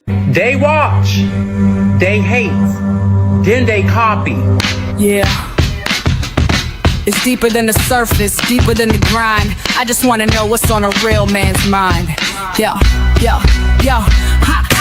They watch, they hate, then they copy. Yeah. It's deeper than the surface, deeper than the grind. I just wanna know what's on a real man's mind. Yo.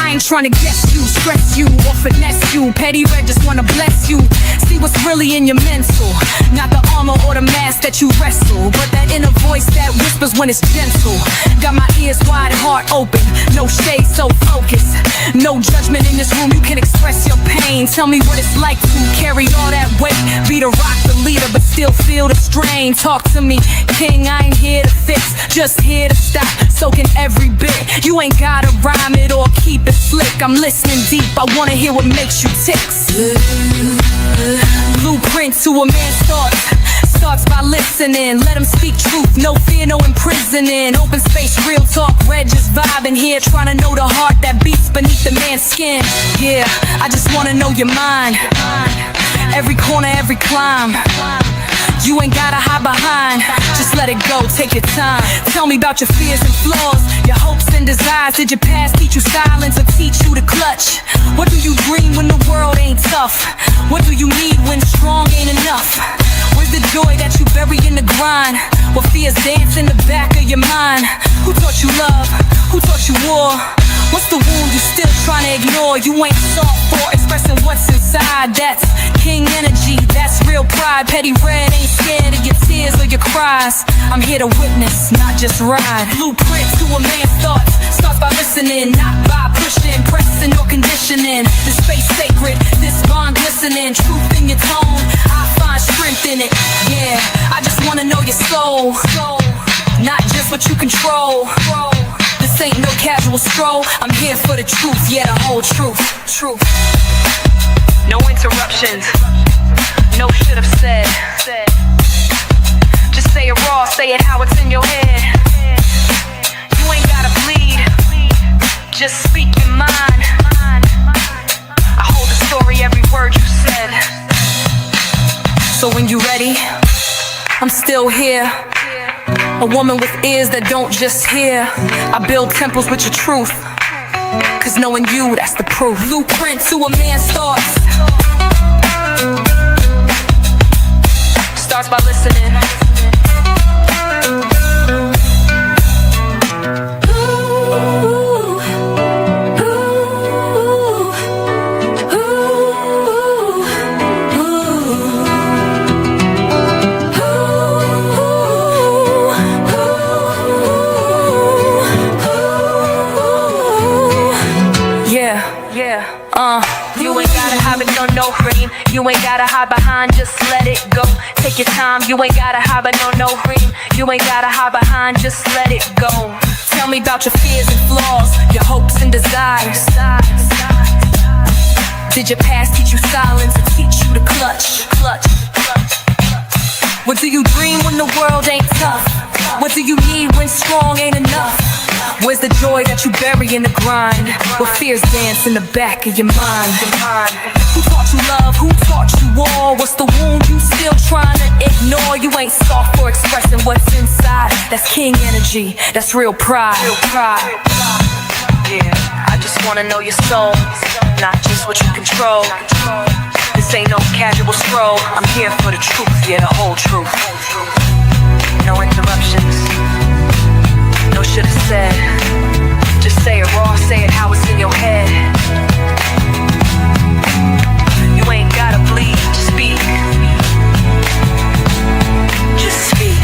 I ain't tryna guess you, stress you, or finesse you. Petty red just wanna bless you. See what's really in your mental. Not the armor or the mask that you wrestle, but that inner voice that whispers when it's gentle. Got my ears wide, heart open, no shade, so focused. No judgment in this room, you can express your pain. Tell me what it's like to carry all that weight. Be the rock, the leader, but still feel the strain. Talk to me, king, I ain't here to fix, just here to stop, soaking every bit. You ain't gotta rhyme it or keep it slick. I'm listening deep, I wanna hear what makes you tick. Blueprint to a man's thoughts starts by listening. Let him speak truth, no fear, no imprisoning. Open space, real talk, red just vibing here. Trying to know the heart that beats beneath the man's skin. Yeah, I just wanna know your mind. Every corner, every climb. You ain't gotta hide behind, just let it go, take your time. Tell me about your fears and flaws, your hopes and desires. Did your past teach you silence or teach you to clutch? What do you dream when the world ain't tough? What do you need when strong ain't enough? Where's the joy that you bury in the grind? What fears dance in the back of your mind? Who taught you love? Who taught you war? What's the wound you still trying to ignore? You ain't soft for expressing what's inside. That's king energy, that's real pride. Petty red ain't scared of your tears or your cries. I'm here to witness, not just ride. Blueprint to a man's thoughts starts by listening, not by pushing, pressing or conditioning. This space sacred, this bond glistening. Truth in your tone, I find strength in it. Yeah, I just wanna know your soul, not just what you control. This ain't no casual stroll. I'm here for the truth, yeah, the whole truth. No interruptions, no should've said. Just say it raw, say it how it's in your head. You ain't gotta bleed, just speak your mind. I hold the story, every word you said. So when you ready, I'm still here. A woman with ears that don't just hear. I build temples with your truth, cause knowing you, that's the proof. Blueprint to a man's thoughts starts by listening. You ain't gotta hide behind no cream. You ain't gotta hide behind, just let it go. Take your time, you ain't gotta hide behind no cream. You ain't gotta hide behind, just let it go. Tell me about your fears and flaws, your hopes and desires. Did your past teach you silence or teach you to clutch? What do you dream when the world ain't tough? What do you need when strong ain't enough? Where's the joy that you bury in the grind? What fears dance in the back of your mind? Who taught you love? Who taught you war? What's the wound you still trying to ignore? You ain't soft for expressing what's inside. That's king energy, that's real pride. Yeah, I just wanna know your soul, not just what you control. This ain't no casual stroll. I'm here for the truth, yeah, the whole truth. No interruptions, no should've said. Just say it raw, say it how it's in your head. You ain't gotta bleed, just speak. Just speak.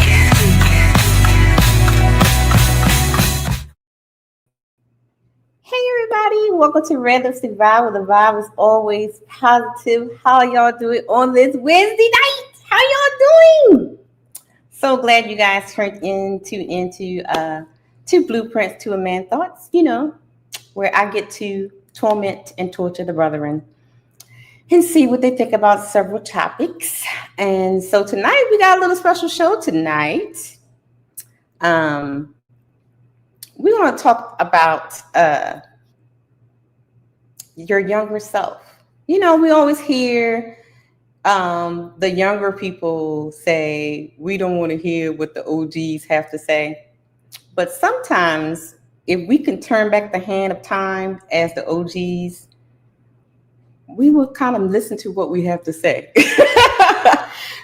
Hey everybody, welcome to Red Lipstick Vibe, where the vibe is always positive. How y'all doing on this Wednesday night? How y'all doing? So glad you guys turned into two blueprints to a man thoughts, where I get to torment and torture the brethren and see what they think about several topics. And so tonight we got a little special show tonight. We're going to talk about your younger self. We always hear the younger people say, we don't want to hear what the OGs have to say. But sometimes if we can turn back the hand of time as the OGs, we will kind of listen to what we have to say.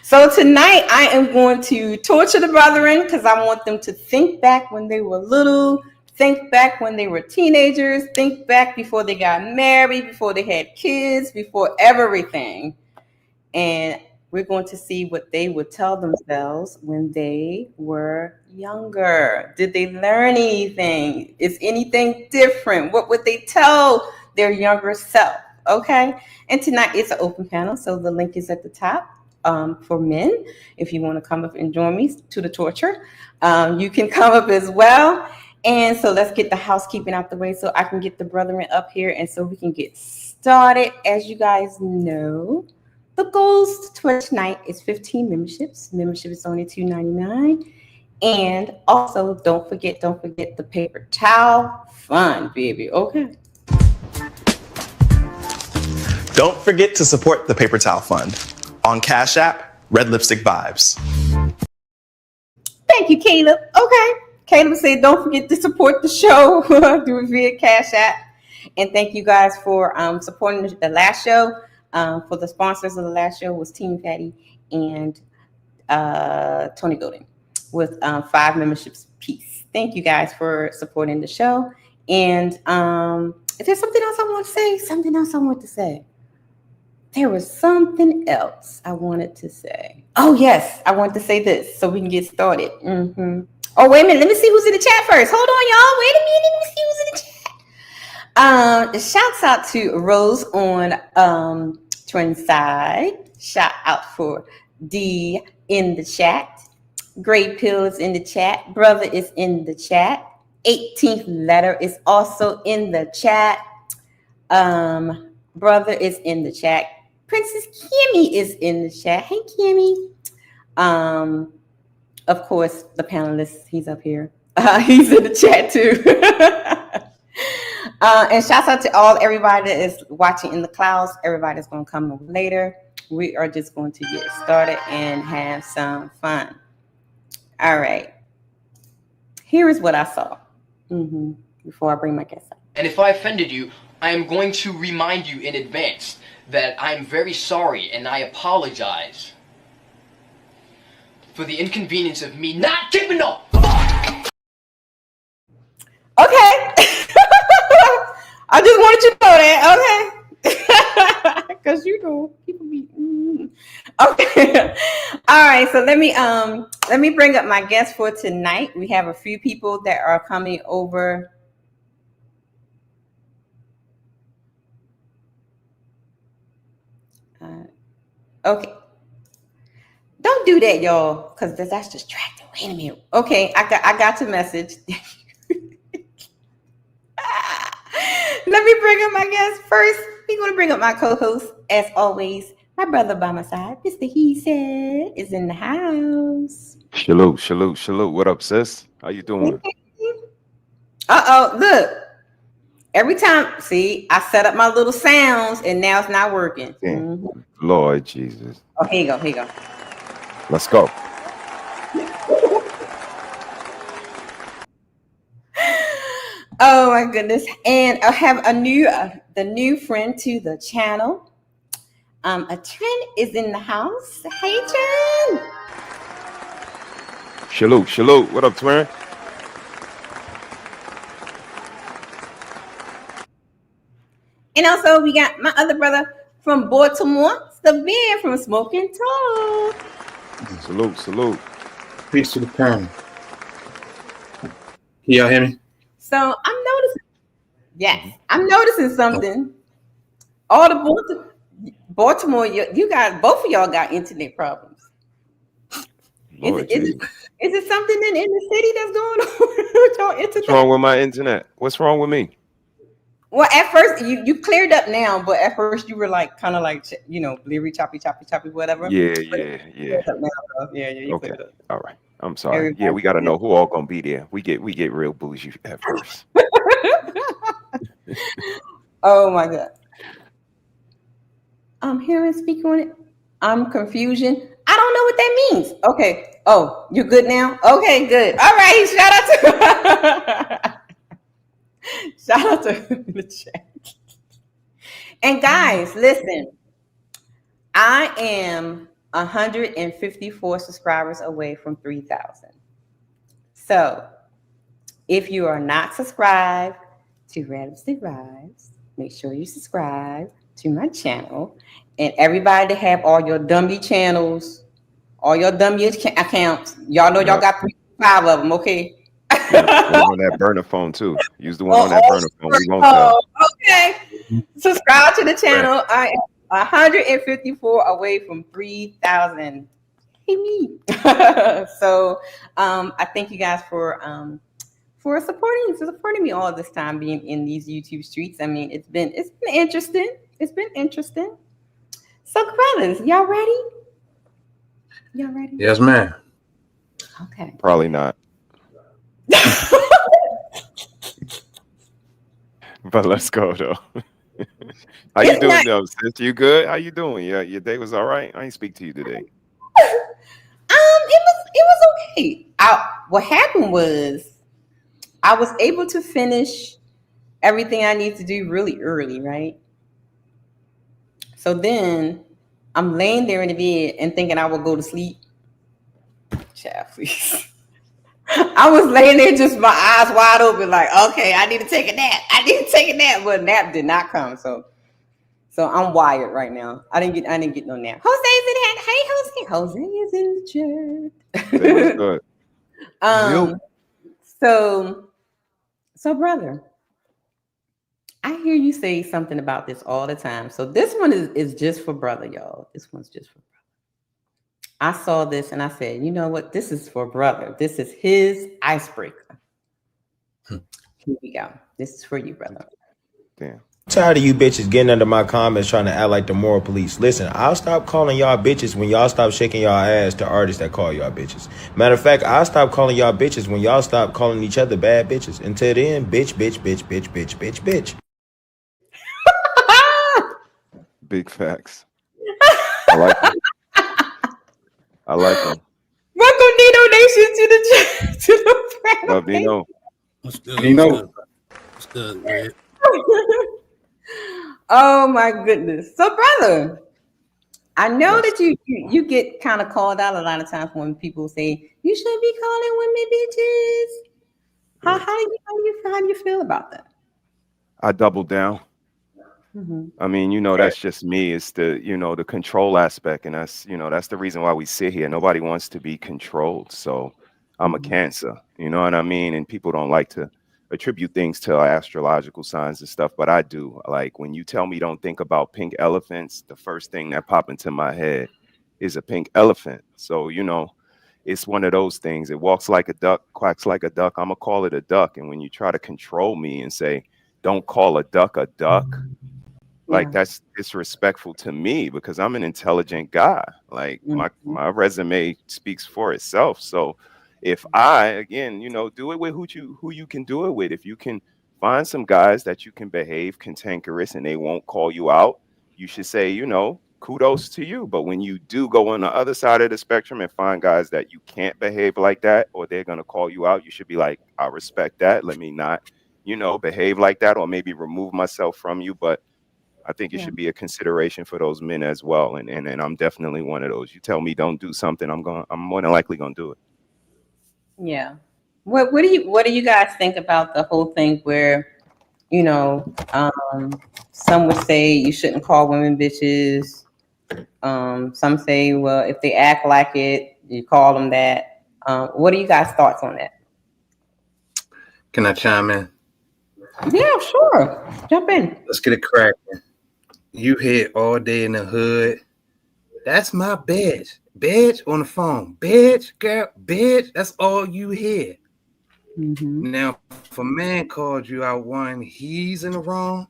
So tonight I am going to torture the brethren because I want them to think back when they were little, think back when they were teenagers, think back before they got married, before they had kids, before everything. And we're going to see what they would tell themselves when they were younger. Did they learn anything? Is anything different? What would they tell their younger self? Okay. And tonight it's an open panel, so the link is at the top. For men, if you want to come up and join me to the torture, you can come up as well. And so let's get the housekeeping out the way so I can get the brethren up here and so we can get started. As you guys know, the goals to Twitch tonight is 15 memberships. Membership is only $2.99. And also don't forget the paper towel fund, baby. Okay. Don't forget to support the Paper Towel Fund. On Cash App, Red Lipstick Vibes. Thank you, Caleb. Okay. Caleb said, don't forget to support the show. Do it via Cash App. And thank you guys for supporting the last show. For the sponsors of the last show was Team Fatty and Tony Golden with 5 memberships piece. Thank you guys for supporting the show. And if there's something else I want to say, there was something else I wanted to say. Oh, yes. I want to say this so we can get started. Mm-hmm. Oh, wait a minute. Let me see who's in the chat first. Hold on, y'all. Wait a minute. Let me see who's in the chat. Shouts out to Rose on Twindside. Shout out for D in the chat. Great Pill is in the chat. Brother is in the chat. 18th letter is also in the chat. Brother is in the chat. Princess Kimmy is in the chat. Hey, Kimmy. Of course, the panelist, he's up here. He's in the chat too. And shouts out to everybody that is watching in the clouds. Everybody's going to come over later. We are just going to get started and have some fun. All right. Here is what I saw before I bring my guest up. And if I offended you, I am going to remind you in advance that I am very sorry and I apologize for the inconvenience of me not keeping up. Okay. I just wanted you to know that, okay? Because people be. Okay. All right. So let me bring up my guest for tonight. We have a few people that are coming over. Okay. Don't do that, y'all, because that's distracting. Wait a minute. Okay, I got your message. Let me bring up my guest first. We're going to bring up my co-host, as always. My brother by my side, Mr. He Said, is in the house. Salute. What up, sis? How you doing? Uh-oh, look. Every time, see, I set up my little sounds, and now it's not working. Lord Jesus. Oh, here you go. Let's go. Oh my goodness! And I have the new friend to the channel. A Trent is in the house. Hey, Trent. Salute. What up, twin? And also, we got my other brother from Baltimore, Savannah from Smoking Talk. Salute. Peace to the panel. Can y'all hear me? So I'm noticing something. All the Baltimore, you got both of y'all got internet problems. Is it something in the city that's going on with your internet? What's wrong with my internet? What's wrong with me? Well, at first you cleared up now, but at first you were like kind of like blurry, choppy, whatever. Yeah. You Okay. All right. I'm sorry. Yeah, we got to know who all gonna be there. We get real bougie at first. Oh my God. I'm hearing speak on it. I'm confusion. I don't know what that means. Okay. Oh, you're good now? Okay, good. All right. Shout out to Shout out to her in the chat. And guys, listen, I am 154 subscribers away from 3,000. So if you are not subscribed to Random Steve Vibes, make sure you subscribe to my channel. And everybody that have all your dummy channels, all your dummy accounts, y'all know y'all got 5 of them, okay? On that burner phone too. Use the one on that burner phone. We won't tell. Okay. Subscribe to the channel. I am 154 away from 3,000. Hey me. So I thank you guys for supporting me all this time being in these YouTube streets. I mean, it's been interesting. It's been interesting. So brothers, y'all ready? Y'all ready? Yes, ma'am. Okay. Probably not. But let's go though. How you doing though, sis? You good? How you doing? Yeah, your day was all right. I ain't speak to you today. It was okay. What happened was I was able to finish everything I need to do really early, right? So then I'm laying there in the bed and thinking I would go to sleep. Child, please. I was laying there just my eyes wide open, like, okay, I need to take a nap. But nap did not come. So I'm wired right now. I didn't get no nap. Jose's in here. Hey, Jose. Jose is in the chat. It was good. So brother, I hear you say something about this all the time. So this one is just for brother, y'all. This one's just for brother. I saw this and I said, you know what? This is for brother. This is his icebreaker. Here we go. This is for you, brother. Damn. I'm tired of you bitches getting under my comments trying to act like the moral police. Listen, I'll stop calling y'all bitches when y'all stop shaking y'all ass to artists that call y'all bitches. Matter of fact, I'll stop calling y'all bitches when y'all stop calling each other bad bitches. Until then, bitch, bitch, bitch, bitch, bitch, bitch, bitch. Big facts. I like it. I like them. Welcome Nino Nation to the panel. Love Dino. What's good? Dino. What's good, man? Oh my goodness. So brother, I know that you get kind of called out a lot of times when people say you should be calling women bitches. How do you feel about that? I double down. Mm-hmm. I mean, that's just me. It's the, the control aspect. And that's the reason why we sit here. Nobody wants to be controlled. So I'm a Cancer, you know what I mean? And people don't like to attribute things to astrological signs and stuff, but I do. Like when you tell me don't think about pink elephants, the first thing that pop into my head is a pink elephant. So, it's one of those things. It walks like a duck, quacks like a duck. I'm going to call it a duck. And when you try to control me and say, don't call a duck, like that's disrespectful to me because I'm an intelligent guy. Like my resume speaks for itself. So if I, again, do it with who you can do it with. If you can find some guys that you can behave cantankerous and they won't call you out, you should say, kudos to you. But when you do go on the other side of the spectrum and find guys that you can't behave like that or they're going to call you out, you should be like, I respect that. Let me not, behave like that or maybe remove myself from you. But I think it should be a consideration for those men as well. And I'm definitely one of those. You tell me don't do something, I'm more than likely going to do it. Yeah. What do you guys think about the whole thing where, some would say you shouldn't call women bitches. Some say, well, if they act like it, you call them that. What are you guys' thoughts on that? Can I chime in? Yeah, sure. Jump in. Let's get it cracking. You hit all day in the hood. That's my bitch. Bitch on the phone. Bitch, girl, bitch. That's all you hear. Mm-hmm. Now, if a man called you out one, he's in the wrong.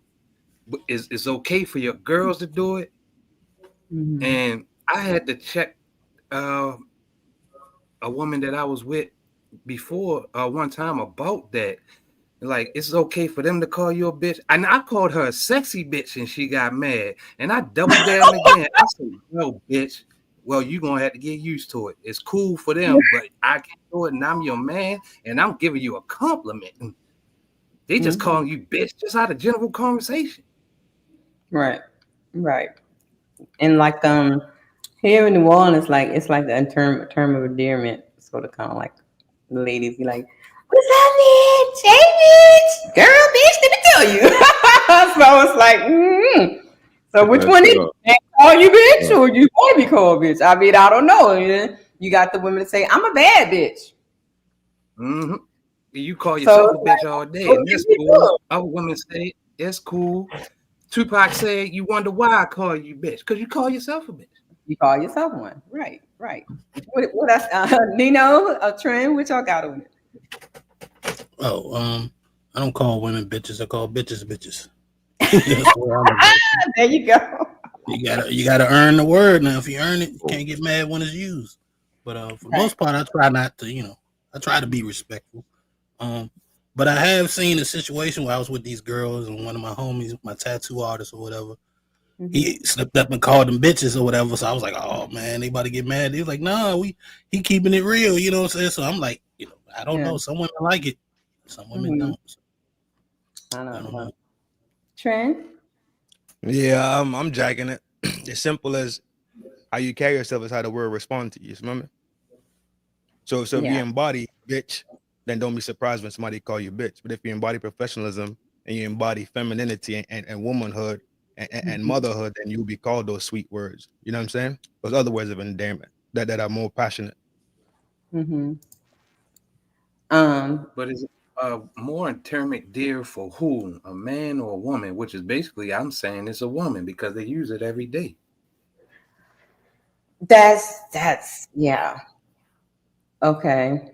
It's okay for your girls to do it. Mm-hmm. And I had to check a woman that I was with before one time about that. Like, it's okay for them to call you a bitch. And I called her a sexy bitch and she got mad. And I doubled down again. I said, no, bitch. Well, you're going to have to get used to it. It's cool for them, but I can do it and I'm your man and I'm giving you a compliment. They just calling you bitch just out of general conversation. Right. And like here in New Orleans, like it's like the term of endearment, sort of kind of like the ladies be like, "What's up, bitch? Hey, bitch, girl, bitch, let me tell you." So it's like, So which one is it? Call you bitch or you want to be called bitch? I mean, I don't know. You got the women that say, "I'm a bad bitch." Mm-hmm. You call yourself a bitch all day, and that's cool. Other women say it's cool. Tupac said, "You wonder why I call you bitch? Because you call yourself a bitch." You call yourself one, right? What else? Nino, a trend? What y'all got on it? Oh, I don't call women bitches. I call bitches bitches. There you go. You gotta earn the word. Now, if you earn it, you can't get mad when it's used. But for the most part, I try not to. I try to be respectful. But I have seen a situation where I was with these girls and one of my homies, my tattoo artist or whatever, he slipped up and called them bitches or whatever. So I was like, oh man, they about to get mad. He was like, nah, he keeping it real, you know what I'm saying? So I'm like, I don't know. Some women like it, some women don't. So I don't know. Trent? Yeah, I'm jacking it. As simple as how you carry yourself is how the world respond to you. Remember? So if you embody bitch, then don't be surprised when somebody call you bitch. But if you embody professionalism and you embody femininity and womanhood and motherhood, then you'll be called those sweet words. You know what I'm saying? Those other words of endearment that are more passionate. But is it more endearment dear for who? A man or a woman? Which is basically, I'm saying it's a woman because they use it every day. That's yeah. Okay.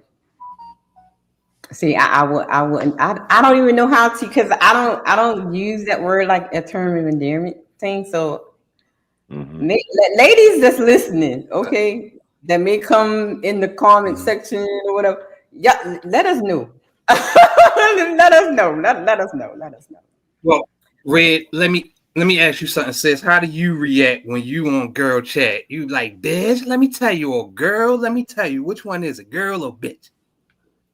See, I wouldn't. I don't even know how to, because I don't use that word like a term of endearment thing. So, ladies that's listening, okay, that may come in the comment section or whatever. Yeah, let us know. Let us know. Let us know. Well, Red, let me ask you something, sis. How do you react when you on girl chat? You like, bitch, let me tell you, or girl, let me tell you, which one is it, girl or bitch?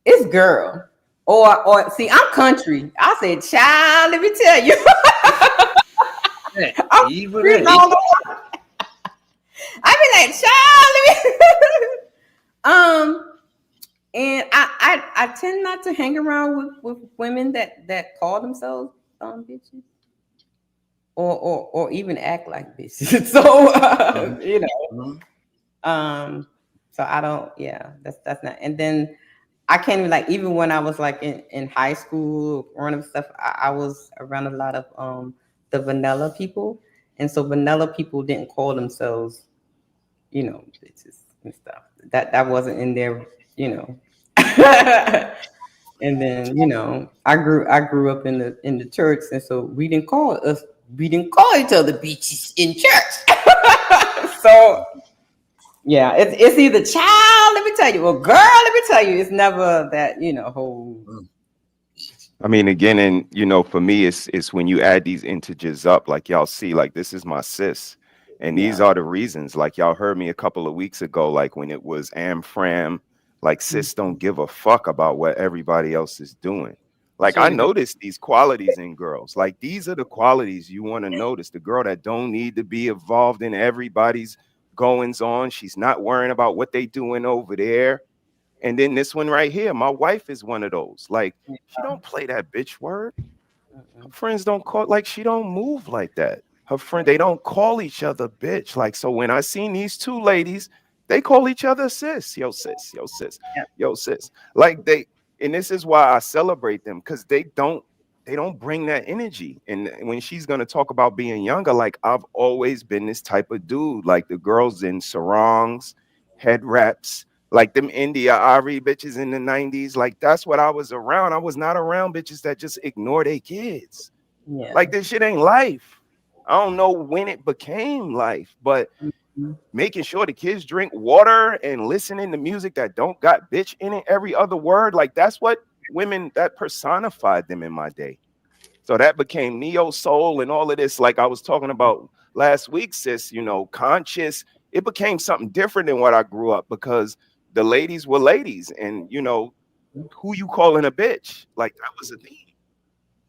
It's girl. Or see, I'm country. I said, child, let me tell you. I be like, child, let me and I tend not to hang around with women that call themselves bitches. Or even act like bitches. So so I don't, that's not. And then I can't even, like, even when I was like in high school, growing up stuff, I was around a lot of the vanilla people. And so vanilla people didn't call themselves, bitches and stuff. That wasn't in their, And then, I grew up in the church, and so we didn't call each other bitches in church. So yeah, it's either child, let me tell you, or girl, let me tell you. It's never that, whole. I mean, again, and for me, it's when you add these integers up, like y'all see, like this is my sis, and these are the reasons. Like y'all heard me a couple of weeks ago, like when it was Fram, like sis don't give a fuck about what everybody else is doing. Like I noticed these qualities in girls. Like these are the qualities you want to notice. The girl that don't need to be involved in everybody's goings on. She's not worrying about what they doing over there. And then this one right here, my wife is one of those. Like she don't play that bitch word. Her friends don't call, like she don't move like that. They don't call each other bitch. Like, so when I seen these two ladies, they call each other sis. Yo, sis, yo, sis, yo, sis. Like and this is why I celebrate them, because they don't bring that energy. And when she's gonna talk about being younger, like I've always been this type of dude, like the girls in sarongs, head wraps, like them India Ari bitches in the 90s. Like that's what I was around. I was not around bitches that just ignore their kids. Like this shit ain't life. I don't know when it became life, but making sure the kids drink water and listening to music that don't got bitch in it every other word, like that's what women that personified them in my day. So that became neo soul and all of this, like I was talking about last week, sis, conscious. It became something different than what I grew up, because the ladies were ladies, and who you calling a bitch, like that was a thing.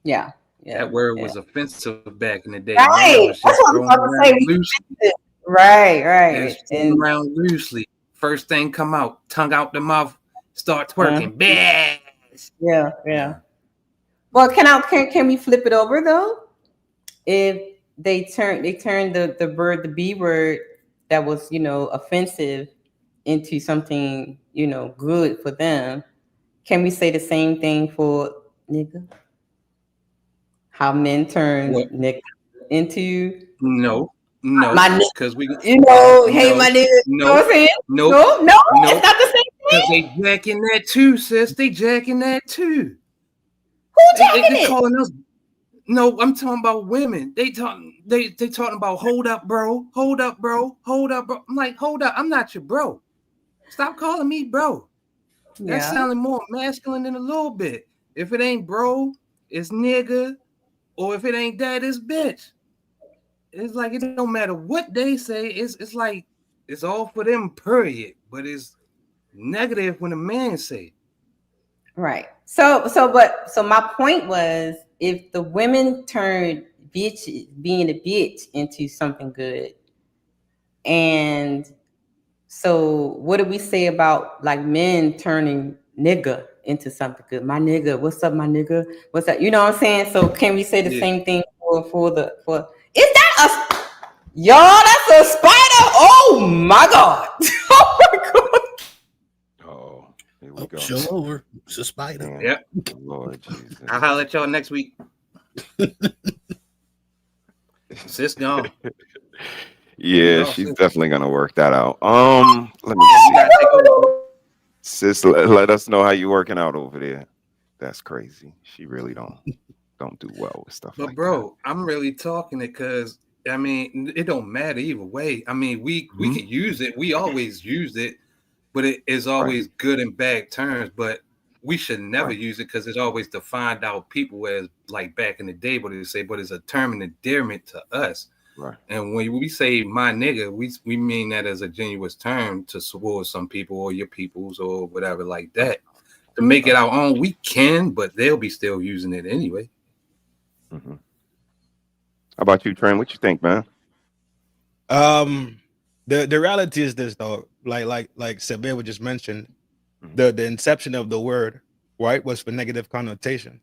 Yeah. Yeah. That word yeah. was offensive back in the day. Right. Now it's That's just what I'm thrown about to say. around loosely. Right. It's thrown around loosely. First thing come out, tongue out the mouth, start twerking. Bash. Yeah. Well, can we flip it over though? If they turn the B word that was, offensive into something, good for them, can we say the same thing for nigga? How men turn nigga into No, my nigga, because we hey my nigga, you know what I'm saying? No, it's not the same because thing. they jacking that too, sis. They jacking that too. Who jacking They it? calling us. No, I'm talking about women. They talking about hold up, bro. Hold up, bro. Hold up, bro. I'm like, hold up. I'm not your bro. Stop calling me bro. That's sounding more masculine than a little bit. If it ain't bro, it's nigga. Or if it ain't that, it's bitch. It's like it don't matter what they say. It's like it's all for them, period. But it's negative when a man say it. Right. So my point was, if the women turned being a bitch into something good, and so what do we say about like men turning nigga into something good? My nigga, what's up, my nigga? What's up? You know what I'm saying? So can we say the same thing for is that y'all? That's a spider? Oh my god! Oh my god! Oh, here we go. Show over. It's a spider. Yep. Lord Jesus. I'll holler at y'all next week. Sis gone. Yeah, she's definitely gonna work that out. Let me see. Sis, let us know how you working out over there. That's crazy. She really don't do well with stuff. But bro, I'm really talking it because I mean it don't matter either way. I mean we can use it. We always used it, but it is always good and bad terms. But we should never use it because it's always defined out people as like back in the day. But it's a term and endearment to us. Right. And when we say my nigga, we mean that as a genuine term to towards some people or your peoples or whatever like that. To make it our own, we can, but they'll be still using it anyway. Mm-hmm. How about you, Trent? What you think, man? The reality is this, though. Like Sabir just mentioned, the inception of the word, right, was for negative connotation.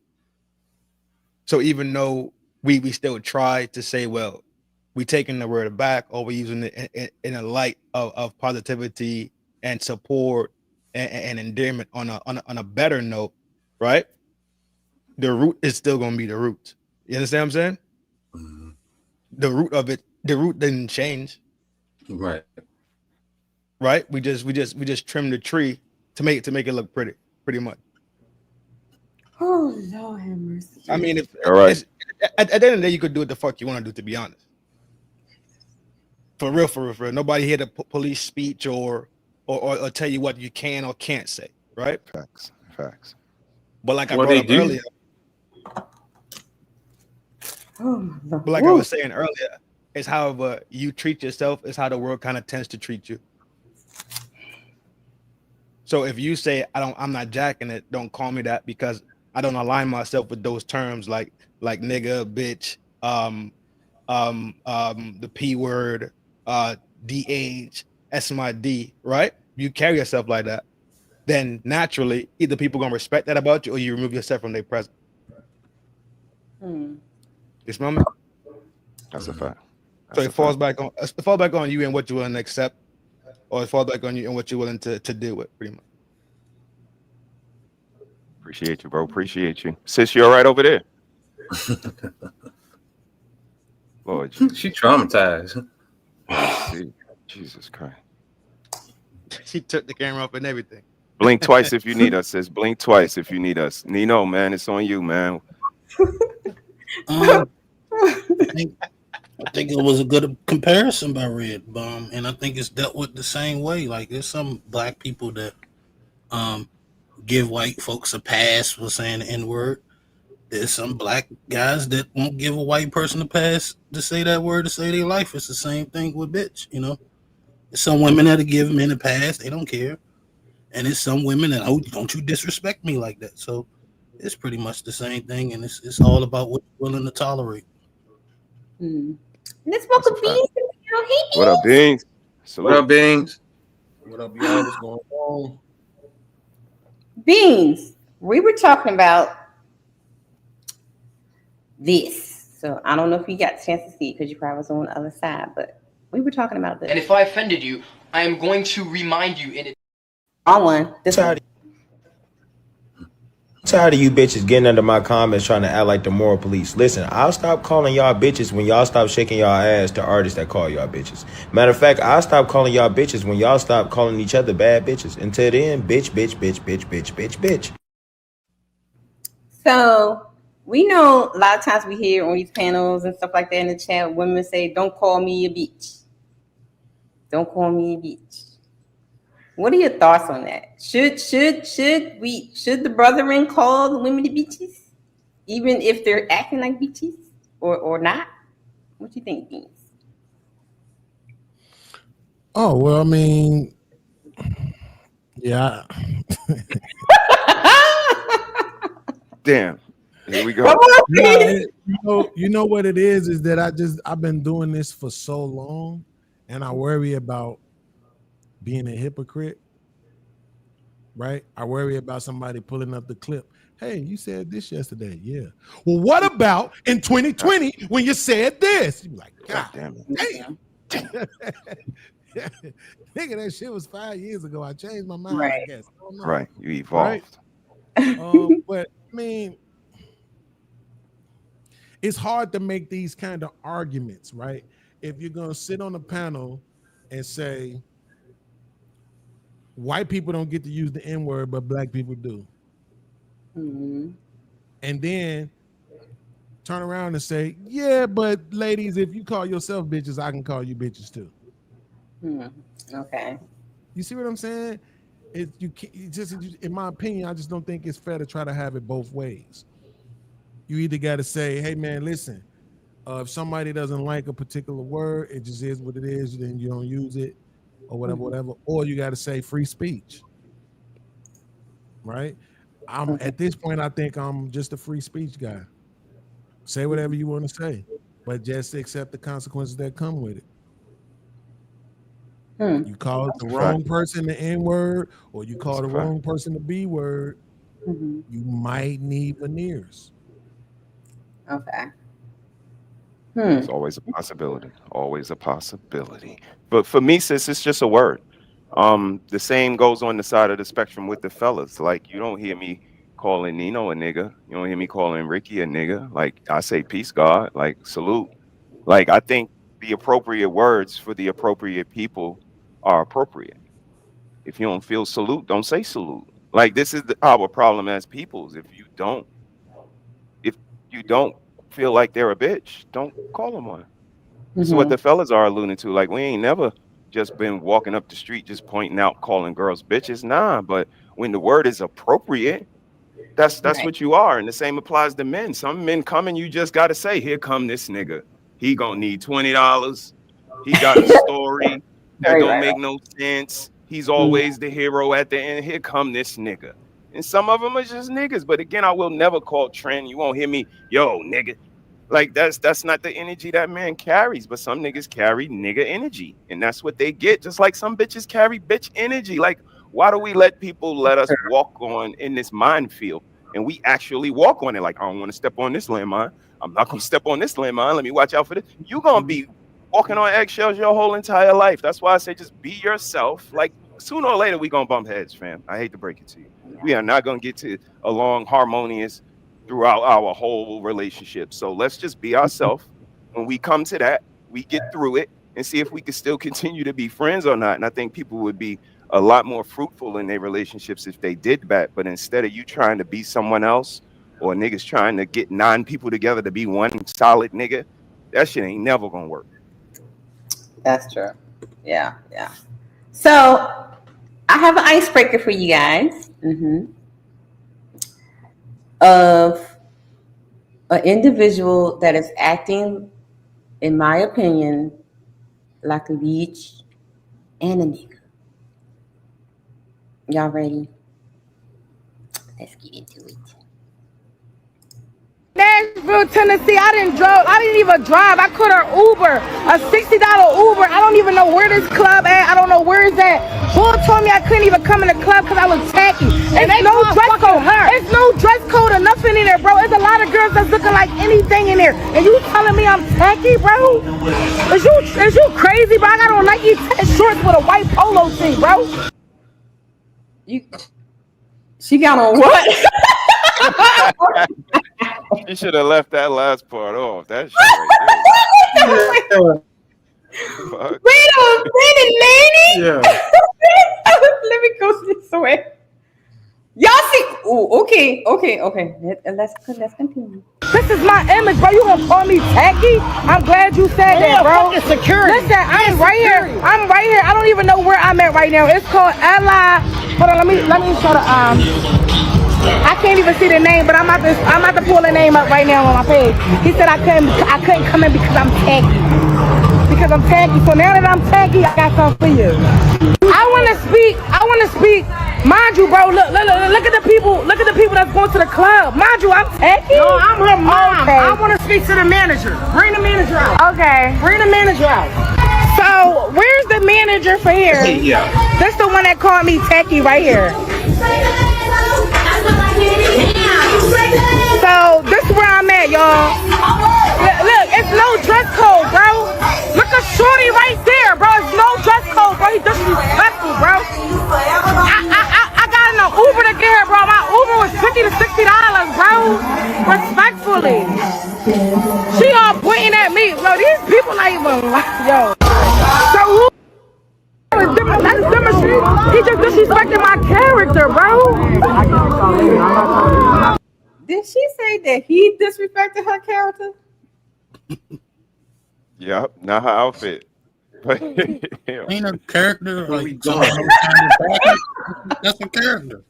So even though we still try to say, well, we taking the word back, or we're using it in a light of positivity and support and endearment on a better note, right? The root is still gonna be the root. You understand what I'm saying? Mm-hmm. The root didn't change. Right. We just trimmed the tree to make it look pretty much. Oh Lord have mercy. I mean, all right. At the end of the day, you could do what the fuck you want to do, to be honest. For real. Nobody here to police speech or tell you what you can or can't say, right? Facts. But like I brought up earlier, but like I was saying earlier, it's however you treat yourself is how the world kind of tends to treat you. So if you say I'm not jacking it, don't call me that because I don't align myself with those terms like nigga, bitch, the P word, DH, SMID, right? You carry yourself like that, then naturally either people gonna respect that about you or you remove yourself from their presence. This moment, that's a fact. So it falls back on you and what you're willing to accept, or it falls back on you and what you're willing to deal with, pretty much. Appreciate you, bro. Appreciate you. Sis, you all right over there? Lord, she traumatized. Jesus Christ. She took the camera up and everything. Blink twice if you need us, sis. Blink twice if you need us. Nino, man, it's on you, man. I think it was a good comparison by Red, and I think it's dealt with the same way. Like there's some black people that give white folks a pass for saying the N-word. There's some black guys that won't give a white person a pass to say that word to save their life. It's the same thing with bitch, you know. There's some women that'll give men a pass, they don't care. And there's some women that, oh, don't you disrespect me like that. So it's pretty much the same thing, and it's all about what you're willing to tolerate. Let's welcome Beans. Hey, What up, Beans? Salute. What up, Beans? What up, y'all? What's going on? Beans. We were talking about this. So I don't know if you got a chance to see it because you probably was on the other side, but we were talking about this. And if I offended you, I am going to remind you in it. On one. This one. Tired of you bitches getting under my comments trying to act like the moral police. Listen, I'll stop calling y'all bitches when y'all stop shaking y'all ass to artists that call y'all bitches. Matter of fact, I'll stop calling y'all bitches when y'all stop calling each other bad bitches. Until then, bitch, bitch, bitch, bitch, bitch, bitch, bitch. So we know a lot of times we hear on these panels and stuff like that in the chat, women say, "Don't call me a bitch. Don't call me a bitch." What are your thoughts on that? Should the brethren call the women the bitches, even if they're acting like bitches, or not? What do you think, Beans? Oh well, I mean, yeah. Damn. Here we go. You know what it is that I've been doing this for so long, and I worry about being a hypocrite, right? I worry about somebody pulling up the clip. Hey, you said this yesterday. Yeah. Well, what about in 2020 when you said this? You be like, God damn it. Damn. Nigga, that shit was 5 years ago. I changed my mind, I guess. I don't know. Right. You evolved. Right? But I mean, it's hard to make these kind of arguments, right? If you're going to sit on a panel and say, white people don't get to use the N-word, but black people do. Mm-hmm. And then turn around and say, yeah, but ladies, if you call yourself bitches, I can call you bitches too. Okay. You see what I'm saying? In my opinion, I just don't think it's fair to try to have it both ways. You either got to say, hey man, listen, if somebody doesn't like a particular word, it just is what it is, then you don't use it or whatever. Or you got to say free speech, right? At this point, I think I'm just a free speech guy. Say whatever you want to say, but just accept the consequences that come with it. You call the wrong person the N-word, or you call the wrong person the B-word, you might need veneers. Okay. It's always a possibility. Always a possibility. But for me, sis, it's just a word. The same goes on the side of the spectrum with the fellas. Like, you don't hear me calling Nino a nigga. You don't hear me calling Ricky a nigga. Like, I say peace, God. Like, salute. Like, I think the appropriate words for the appropriate people are appropriate. If you don't feel salute, don't say salute. Like, this is our problem as peoples. If you don't feel like they're a bitch, don't call them one. This is what the fellas are alluding to. Like, we ain't never just been walking up the street just pointing out calling girls bitches. Nah, but when the word is appropriate, that's what you are. And the same applies to men. Some men come and you just got to say, here come this nigga. He gonna need $20. He got a story that don't make no sense. He's always the hero at the end. Here come this nigga. And some of them are just niggas. But again, I will never call trend. You won't hear me, yo, nigga. Like, that's not the energy that man carries. But some niggas carry nigga energy. And that's what they get. Just like some bitches carry bitch energy. Like, why do we let people let us walk on in this minefield? And we actually walk on it. Like, I don't want to step on this landmine. I'm not going to step on this landmine. Let me watch out for this. You're going to be walking on eggshells your whole entire life. That's why I say just be yourself. Like, sooner or later, we going to bump heads, fam. I hate to break it to you. We are not going to get to a long, harmonious throughout our whole relationship. So let's just be ourselves. When we come to that, we get through it and see if we can still continue to be friends or not. And I think people would be a lot more fruitful in their relationships if they did that. But instead of you trying to be someone else, or niggas trying to get 9 people together to be one solid nigga, that shit ain't never gonna work. That's true. Yeah. So I have an icebreaker for you guys. Of an individual that is acting, in my opinion, like a bitch and a nigga. Y'all ready? Let's get into it. Nashville, Tennessee. I didn't even drive. I could have Uber, a $60 Uber. I don't even know where this club at. I don't know where it's at. Bull told me I couldn't even come in the club because I was tacky. It's no dress code. It's no dress code or nothing in there, bro. There's a lot of girls that's looking like anything in there. And you telling me I'm tacky, bro? Is you crazy, bro? I got on Nike tennis shorts with a white polo tee, bro. She got on what? You should have left that last part off. That shit right there. Fuck. Wait a minute, lady. Yeah. Let me go this way. Y'all see? Oh, okay. Let's continue. This is my image, bro. You gonna call me tacky? I'm glad you said that, bro. Security. Listen, I'm right here. I don't even know where I'm at right now. It's called Ally. Hold on, let me show the I can't even see the name, but I'm about to pull the name up right now on my page. He said I couldn't come in because I'm tacky. Because I'm tacky. So now that I'm tacky, I got something for you. I wanna speak. Mind you, bro, look at the people that's going to the club. Mind you, I'm tacky. No, I'm her mom. Okay. I want to speak to the manager. Bring the manager out. Okay. Bring the manager out. So where's the manager for here? Yeah. That's the one that called me tacky right here. So this is where I'm at, y'all. Look, it's no dress code, bro. Look at Shorty right there, bro. It's no dress code, bro. He disrespectful, bro. I got in an Uber to get here, bro. My Uber was $50 to $60, bro. Respectfully. She all pointing at me, bro. These people not even, yo. So who? That's demonstrating. He just disrespected my character, bro. Did she say that he disrespected her character? Yep, not her outfit. Ain't a character like that's a character.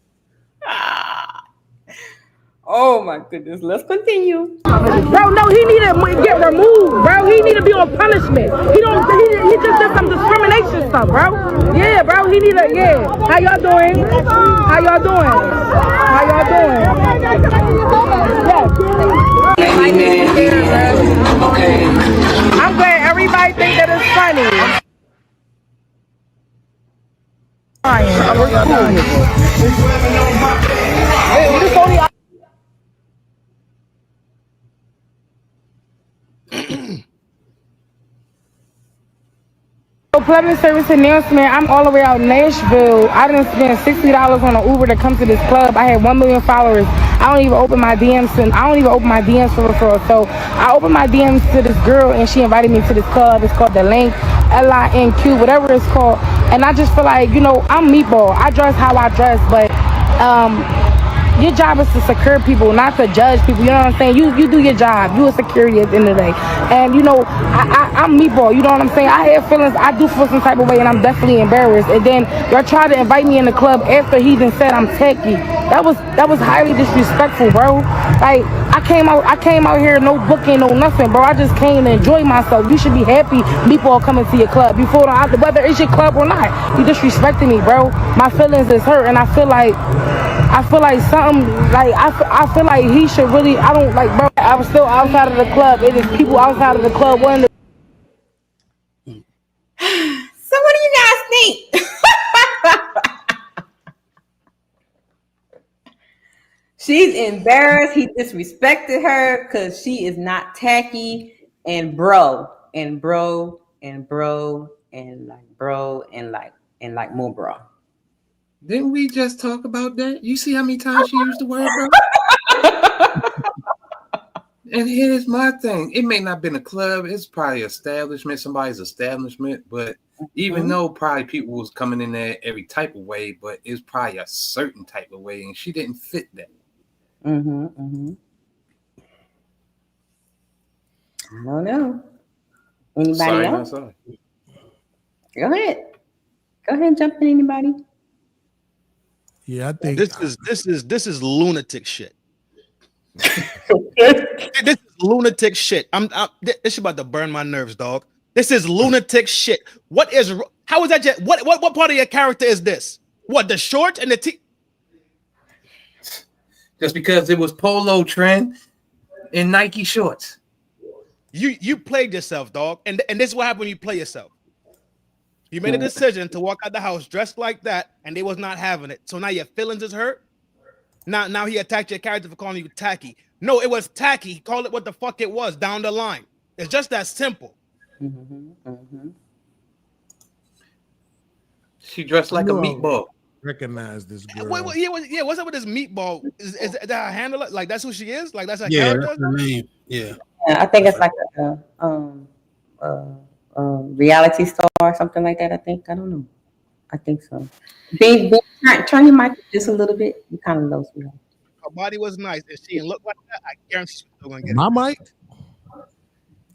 Oh my goodness, let's continue. Bro, no, he need to get removed, bro. He need to be on punishment. He just did some discrimination stuff, bro. Yeah, bro, he need to, yeah. How y'all doing? Yeah. I'm glad everybody think that it's funny. Plumbing service announcement. I'm all the way out in Nashville. I didn't spend $60 on an Uber to come to this club. I had 1 million followers. I don't even open my DMs for referral. So I opened my DMs to this girl and she invited me to this club. It's called The Link, LINQ, whatever it's called. And I just feel like, I'm Meatball. I dress how I dress, but your job is to secure people, not to judge people. You know what I'm saying? You do your job. You a security at the end of the day. And I'm Meatball. You know what I'm saying? I have feelings. I do feel some type of way, and I'm definitely embarrassed. And then y'all tried to invite me in the club after he then said I'm tacky. That was highly disrespectful, bro. Like I came out here, no booking, no nothing, bro. I just came to enjoy myself. You should be happy Meatball coming to your club. Before whether it's your club or not, you disrespecting me, bro. My feelings is hurt, and I feel like something like I feel like he should really. I don't like, bro. I was still outside of the club. It is people outside of the club wanting to. So what do you guys think? She's embarrassed. He disrespected her because she is not tacky and bro and more bro. Didn't we just talk about that? You see how many times she used the word bro? And here's my thing. It may not have been a club. It's probably somebody's establishment. But even though probably people was coming in there every type of way, but it's probably a certain type of way. And she didn't fit that. I don't know. Anybody else? Go ahead. Go ahead and jump in, anybody. Yeah, I think this is lunatic shit. This is lunatic shit. This is about to burn my nerves, dog. This is lunatic shit. How is that? What part of your character is this? What, the short and the T? Just because it was polo trend, in Nike shorts. You played yourself, dog. And this is what happened when you play yourself. You made a decision to walk out the house dressed like that, and they was not having it. So now your feelings is hurt. Now he attacked your character for calling you tacky. No, it was tacky. He called it what the fuck it was down the line. It's just that simple. She dressed like a meatball. Recognize this girl. What's up with this meatball? Is that her handle? Like that's who she is? Like that's her Yeah, character? that's her name. Yeah. I think it's like a reality star or something like that. I think. I don't know. I think so. Turn your mic just a little bit. You kind of low. Her body was nice. If she didn't look like that, I guarantee she's still gonna get my it. mic.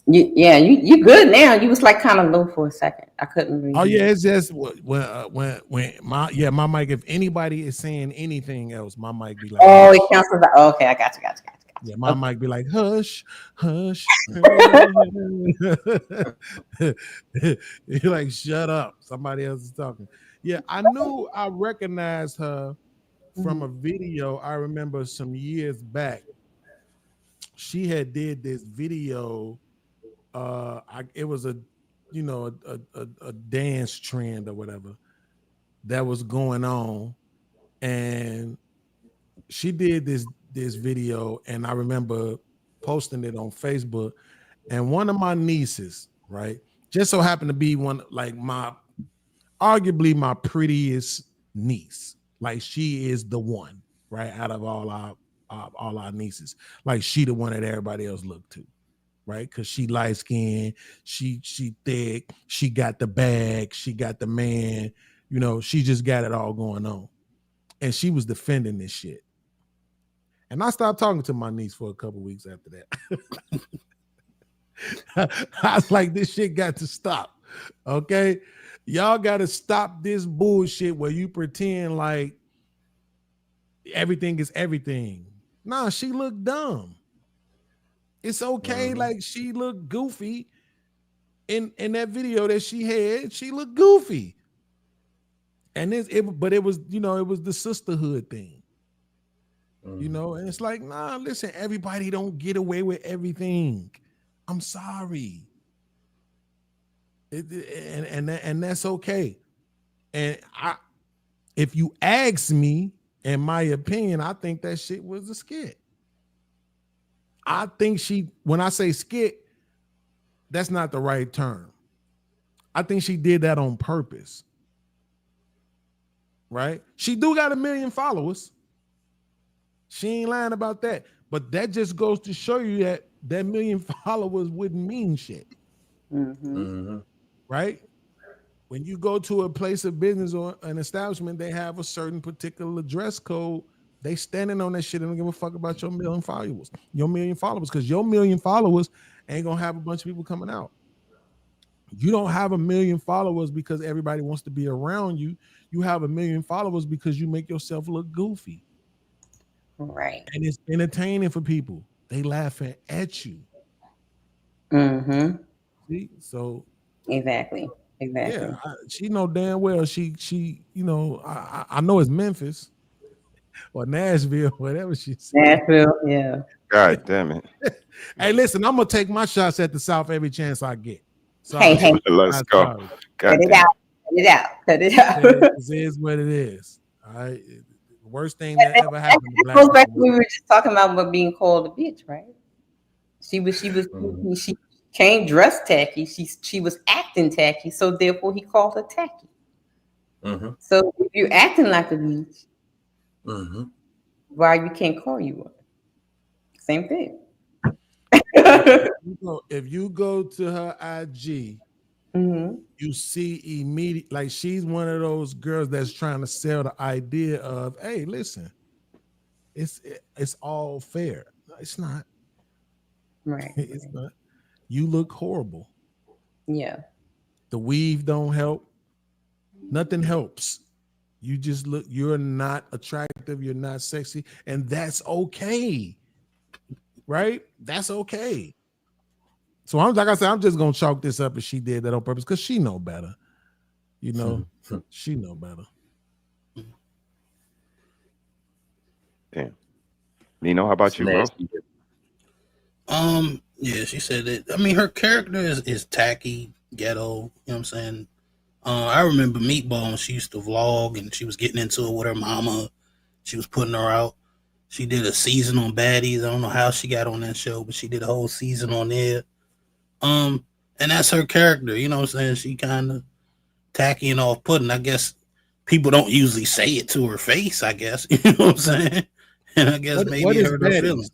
You good now. You was like kind of low for a second. I couldn't read. Oh yeah, it's just when my mic. If anybody is saying anything else, my mic be like, oh, it counts as okay. I got you. Yeah, my mic be like, hush, hush. You're like, shut up. Somebody else is talking. Yeah, I knew I recognized her from a video. I remember some years back. She had did this video. It was a dance trend or whatever that was going on, and she did this video, and I remember posting it on Facebook. And one of my nieces, right, just so happened to be one, like arguably my prettiest niece. Like she is the one, right, out of all our nieces. Like she the one that everybody else looked to. Right, because she light skinned, she thick, she got the bag, she got the man, she just got it all going on, and she was defending this shit. And I stopped talking to my niece for a couple weeks after that. I was like, this shit got to stop. Okay, y'all got to stop this bullshit where you pretend like everything is everything. Nah, she looked dumb. It's okay. Like she looked goofy in that video that she had. She looked goofy, and but it was it was the sisterhood thing, And it's like, nah, listen, everybody don't get away with everything. I'm sorry, and that's okay. And if you ask me, in my opinion, I think that shit was a skit. I think when I say skit, that's not the right term. I think she did that on purpose. Right? She do got 1 million followers. She ain't lying about that. But that just goes to show you that 1 million followers wouldn't mean shit. Right? When you go to a place of business or an establishment, they have a certain particular dress code. They standing on that shit and don't give a fuck about your 1 million followers. Because your 1 million followers ain't gonna have a bunch of people coming out. You don't have 1 million followers because everybody wants to be around you. You have 1 million followers because you make yourself look goofy. Right. And it's entertaining for people. They laughing at you. See? So exactly. Yeah, she know damn well she I know it's Memphis. Or Nashville, whatever she said. Nashville, yeah. God damn it. Hey, listen, I'm gonna take my shots at the South every chance I get. So hey, let's go. Cut it out. Cut it out. It is what it is. All right. The worst thing that ever happened to black goes back to we were just talking about being called a bitch, right? She came dressed tacky. She was acting tacky, so therefore he called her tacky. So if you're acting like a bitch, why you can't call you one? Same thing. If you go to her IG, you see immediate, like she's one of those girls that's trying to sell the idea of, hey, listen, it's all fair. No, it's not. Right. It's not. You look horrible. Yeah. The weave don't help. Nothing helps. You just look, you're not attractive, you're not sexy, and that's okay. Right? That's okay. So I'm like I said, I'm just gonna chalk this up as she did that on purpose because she know better. She know better. Damn. Nino, how about you, bro? Yeah, she said that. I mean, her character is tacky, ghetto. You know what I'm saying? I remember Meatball when she used to vlog and she was getting into it with her mama. She was putting her out. She did a season on Baddies. I don't know how she got on that show, but she did a whole season on there. And that's her character. You know what I'm saying? She kind of tacky and off-putting. I guess people don't usually say it to her face, I guess. You know what I'm saying? And I guess maybe what is hurt her Baddies? feelings.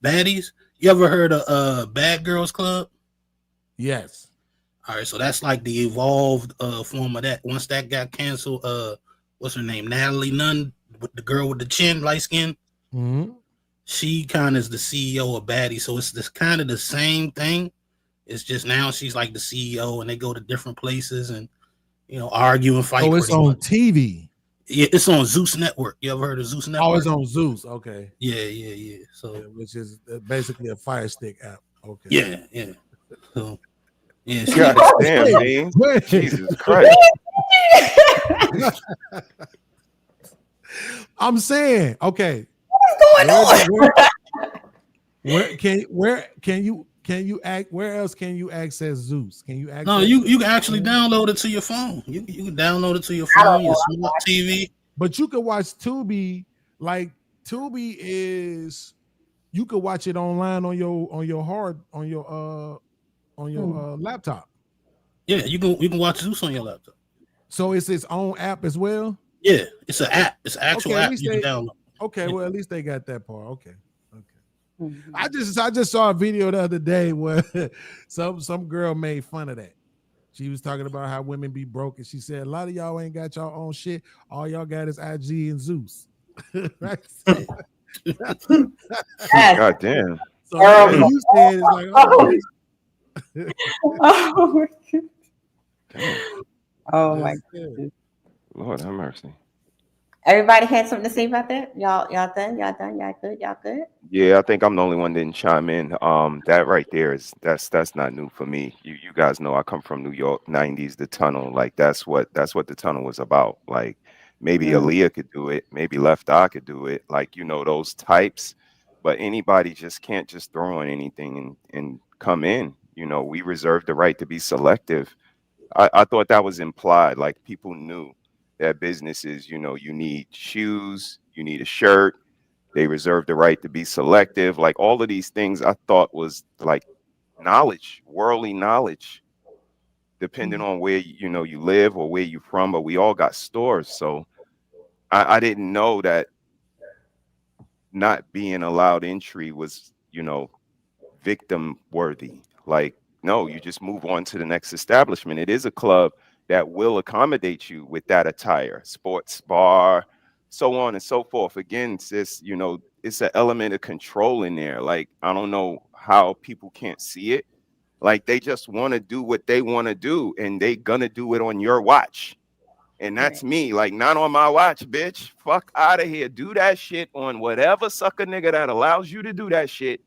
Baddies? You ever heard of Bad Girls Club? Yes. All right, so that's like the evolved form of that. Once that got canceled, what's her name? Natalie Nunn, with the girl with the chin, light skin. Mm-hmm. She kind of is the CEO of Baddie, so it's this kind of the same thing. It's just now she's like the CEO, and they go to different places and argue and fight. Oh, it's on TV. Yeah, it's on Zeus Network. You ever heard of Zeus Network? Oh, it's on Zeus. Okay. Yeah. So, which is basically a Fire Stick app. Okay. Yeah. So, yeah. God damn, man. Jesus Christ. I'm saying, okay. What's going on? Where else can you access Zeus? Can you access? No, you can actually download it to your phone. You can download it to your phone, your smart TV. But you can watch Tubi. Like Tubi is, you could watch it online on your laptop. Yeah, you can watch Zeus on your laptop. So it's its own app as well. Yeah, it's an app. It's an actual app you can download. Okay, well at least they got that part. Okay. I just saw a video the other day where some girl made fun of that. She was talking about how women be broke, and she said a lot of y'all ain't got y'all own shit. All y'all got is IG and Zeus. Right? God damn. So you said it's like, oh my God. Lord have mercy. Everybody had something to say about that? Y'all done? Y'all good? Y'all good? Yeah, I think I'm the only one that didn't chime in. That right there that's not new for me. You guys know I come from New York, 90s, the tunnel. Like that's what the tunnel was about. Like maybe Aaliyah could do it, maybe Left Eye could do it, like those types. But anybody just can't just throw on anything and come in. We reserve the right to be selective. I thought that was implied, like people knew that businesses, you need shoes, you need a shirt. They reserve the right to be selective. Like all of these things I thought was like knowledge, worldly knowledge, depending on where, you live or where you're from, but we all got stores. So I didn't know that not being allowed entry was, victim worthy. Like, no, you just move on to the next establishment. It is a club that will accommodate you with that attire, sports bar, so on and so forth. Again, it's an element of control in there. Like, I don't know how people can't see it. Like, they just want to do what they want to do, and they gonna do it on your watch. And that's me. Like, not on my watch, bitch. Fuck out of here. Do that shit on whatever sucker nigga that allows you to do that shit.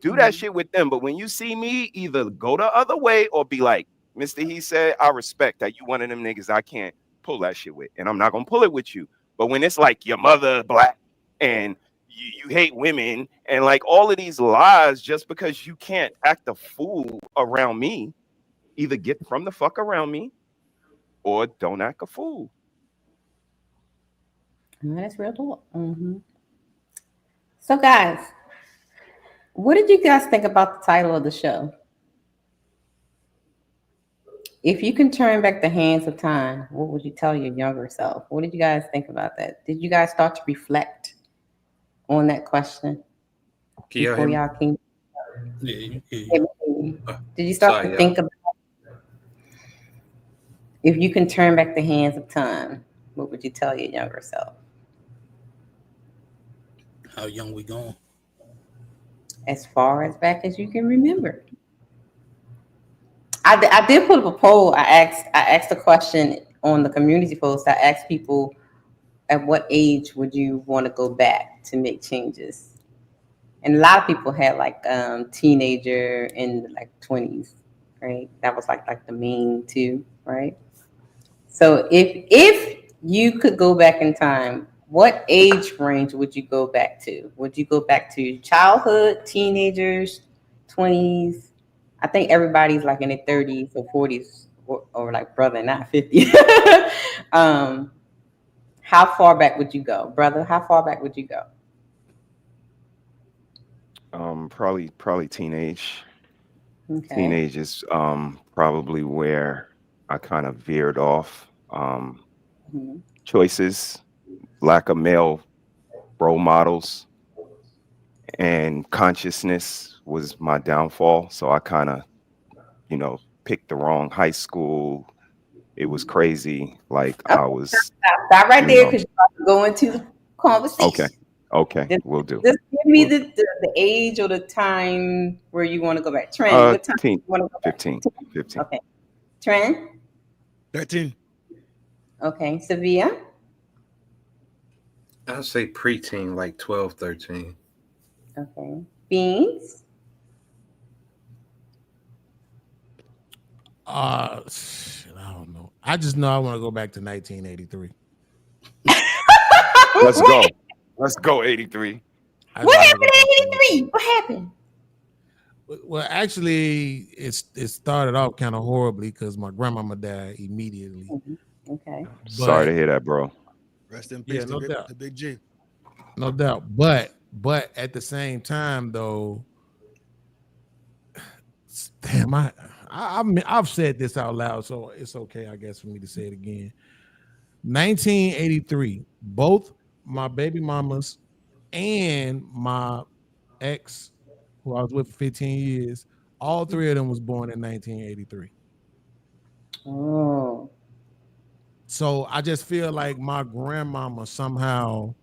Do that shit with them. But when you see me, either go the other way or be like, Mr. He said, I respect that you one of them niggas I can't pull that shit with, and I'm not gonna pull it with you. But when it's like your mother black and you hate women and like all of these lies just because you can't act a fool around me, either get from the fuck around me or don't act a fool. That's real talk. So guys, what did you guys think about the title of the show? If you can turn back the hands of time, what would you tell your younger self? What did you guys think about that? Did you guys start to reflect on that question before y'all came? Did you start to think about, if you can turn back the hands of time, what would you tell your younger self? How young we going? As far as back as you can remember. I did put up a poll. I asked a question on the community post. I asked people, at what age would you want to go back to make changes? And a lot of people had like teenager in like 20s, right? That was like the main two, right? So if you could go back in time, What age range would you go back to? Would you go back to childhood, teenagers, 20s? I think everybody's like in their 30s or 40s or like brother, not 50. How far back would you go? Brother, how far back would you go? Probably teenage. Okay. Teenage is probably where I kind of veered off. Choices, lack of male role models, and consciousness was my downfall. So I kind of, picked the wrong high school. It was crazy. Like I was. Stop right there because you're about to go into the conversation. Okay, we'll do. Just give me the age or the time where you want to go back. Trent, what time 15, you want to go back? 15. Okay. Trent? 13. Okay. Sevilla? I'd say preteen, like 12, 13. Okay. Beans? Shit, I don't know. I just know I want to go back to 1983. Let's go. Let's go, 83. What happened in 83? What happened? Well, actually, it started off kind of horribly because my grandmama died immediately. Okay. Sorry to hear that, bro. Rest in peace, no doubt. the Big G. No doubt. But at the same time, though, damn, I've said this out loud, so it's okay, I guess, for me to say it again. 1983, both my baby mamas and my ex, who I was with for 15 years, all three of them was born in 1983. Oh. So I just feel like my grandmama somehow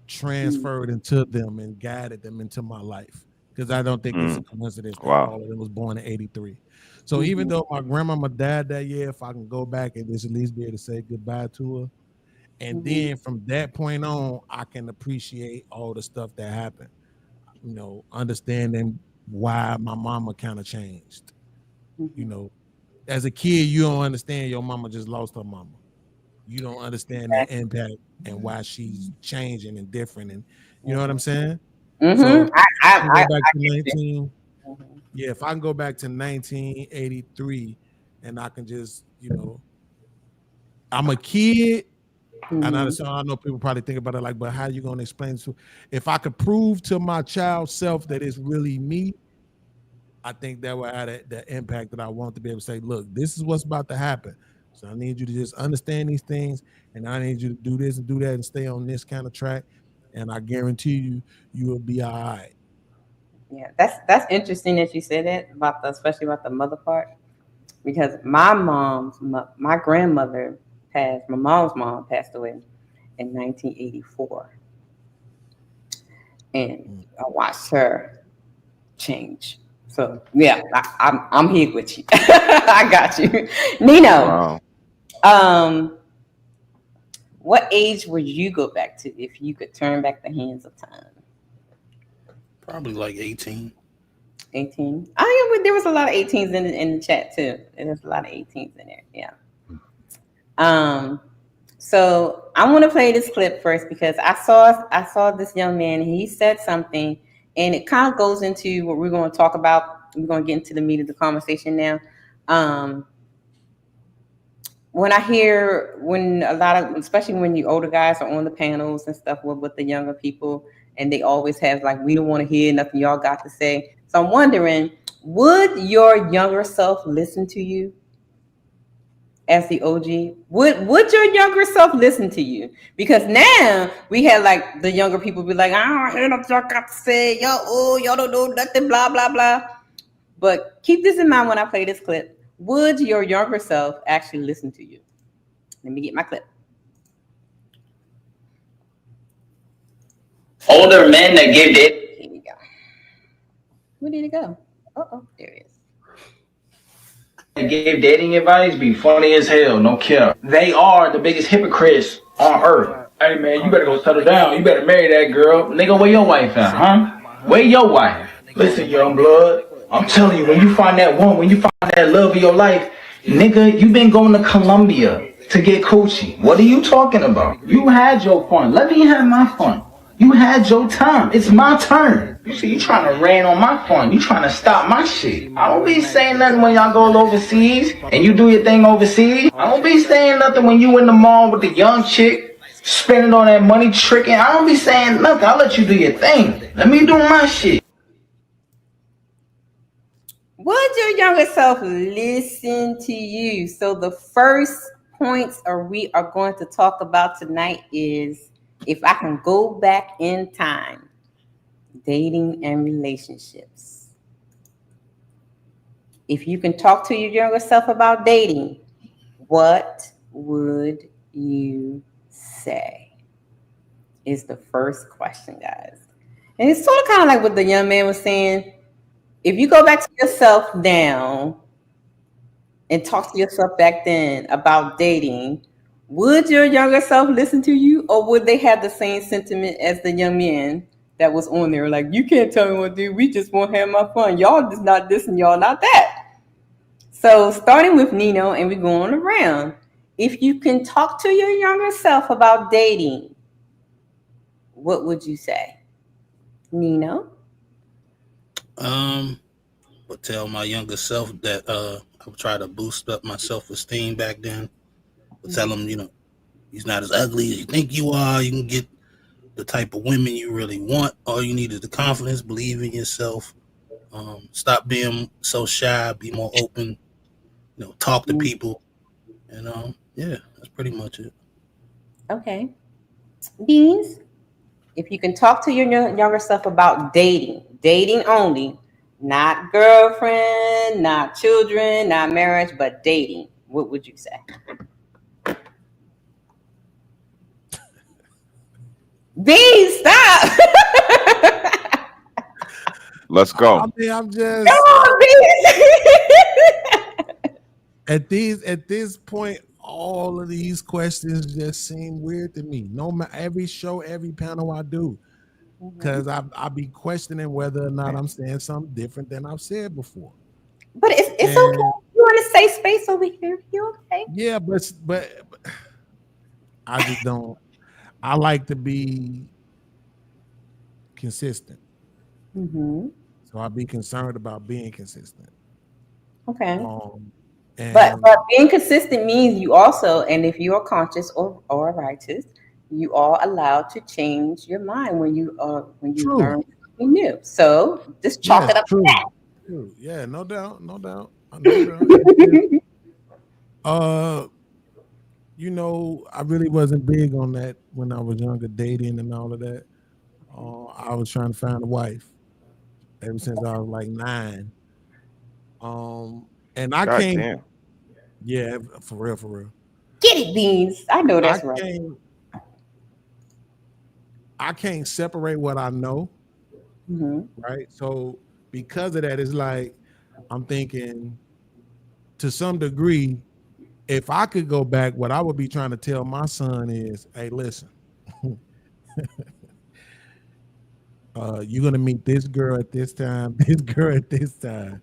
transferred into them and guided them into my life. Because I don't think it's a coincidence that all of them was born in 83. So even though my grandmama died that year, if I can go back and just at least be able to say goodbye to her, and then from that point on, I can appreciate all the stuff that happened. Understanding why my mama kind of changed. As a kid, you don't understand your mama just lost her mama. You don't understand the impact and why she's changing and different, and you know what I'm saying? So if I can go back to 1983 and I can just, I'm a kid, and I know people probably think about it like, but how you going to explain to, if I could prove to my child self that it's really me, I think that would add the impact that I want to be able to say, look, this is what's about to happen. So I need you to just understand these things, and I need you to do this and do that and stay on this kind of track. And I guarantee you will be all right. Yeah, that's interesting that you said that especially about the mother part, because my mom's grandmother passed. My mom's mom passed away in 1984, and I watched her change. So yeah, I'm here with you. I got you, Nino. Wow. What age would you go back to if you could turn back the hands of time? Probably like 18. 18. Oh yeah, there was a lot of 18s in the chat too. There's a lot of 18s in there. Yeah. So I want to play this clip first because I saw this young man. He said something, and it kind of goes into what we're going to talk about. We're going to get into the meat of the conversation now. When a lot of, especially when the older guys are on the panels and stuff with the younger people, and they always have like, we don't want to hear nothing y'all got to say. So I'm wondering, would your younger self listen to you as the OG? Would your younger self listen to you? Because now we had like the younger people be like, I don't hear nothing y'all got to say. Y'all don't know nothing, blah, blah, blah. But keep this in mind when I play this clip. Would your younger self actually listen to you? Let me get my clip. Older men that give it. Here we go. Where did it go? There it is. That give dating advice be funny as hell, no care. They are the biggest hypocrites on earth. Hey man, you better go settle down. You better marry that girl. Nigga, where your wife at, huh? Where your wife? Listen, young blood. I'm telling you, when you find that one, when you find that love of your life, nigga, you been going to Colombia. to get coochie. What are you talking about? You had your fun. Let me have my fun. You had your time. It's my turn. You see, you trying to rain on my fun. You trying to stop my shit. I don't be saying nothing when y'all go overseas and you do your thing overseas. I don't be saying nothing when you in the mall with the young chick spending all that money tricking. I don't be saying nothing. I'll let you do your thing. Let me do my shit. Would your younger self listen to you? So the first points we are going to talk about tonight is if I can go back in time, dating and relationships. If you can talk to your younger self about dating, what would you say? Is the first question, guys. And it's sort of kind of like what the young man was saying. If you go back to yourself now and talk to yourself back then about dating, would your younger self listen to you, or would they have the same sentiment as the young man that was on there? Like, you can't tell me what to do. We just want to have my fun. Y'all just not this and y'all not that. So starting with Nino, and we're going around. If you can talk to your younger self about dating, what would you say? Nino? Would tell my younger self that I would try to boost up my self-esteem back then. Would tell him, you know, he's not as ugly as you think you are. You can get the type of women you really want. All you need is the confidence, believe in yourself. Stop being so shy, be more open, you know, talk to people. And yeah, that's pretty much it. Okay. Beans, if you can talk to your younger self about dating only, not girlfriend, not children, not marriage, but dating, what would you say? Beans, stop. Let's go. I mean, I'm just at this point, all of these questions just seem weird to me. No matter every show, every panel I do, because I be questioning whether or not I'm saying something different than I've said before. But it's okay. You want to say space over here? You okay? Yeah, but I just don't. I like to be consistent. Mm-hmm. So I'd be concerned about being consistent. Okay. But being consistent means you also, and if you are conscious or righteous, you are allowed to change your mind when you learn something new. So just chalk it up to that. True. Yeah, no doubt. You know, I really wasn't big on that when I was younger, dating and all of that. I was trying to find a wife ever since I was like 9. And I God can't. Damn. Yeah, for real. Get it, Beans. I know that's right. I can't separate what I know. Right. So because of that, it's like I'm thinking to some degree, if I could go back, what I would be trying to tell my son is, hey, listen, you're going to meet this girl at this time, this girl at this time.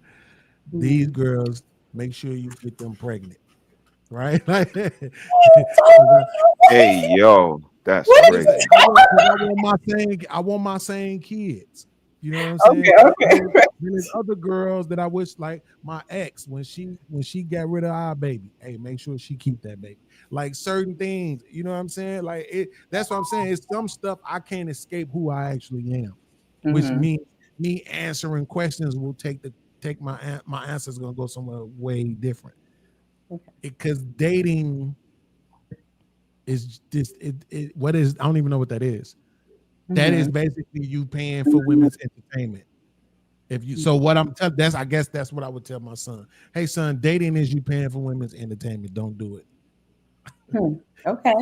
These girls, make sure you get them pregnant. Right? Hey, yo, that's crazy. I want my same kids. You know what I'm saying? Okay. There's other girls that I wish, like my ex, when she got rid of our baby, hey, make sure she keep that baby. Like certain things, you know what I'm saying? Like that's what I'm saying. It's some stuff I can't escape who I actually am, which means me answering questions will take my answer's gonna go somewhere way different. Because dating is just what is, I don't even know what that is. That is basically you paying for women's entertainment. If you so what I'm telling, I guess that's what I would tell my son. Hey son, dating is you paying for women's entertainment. Don't do it. Okay.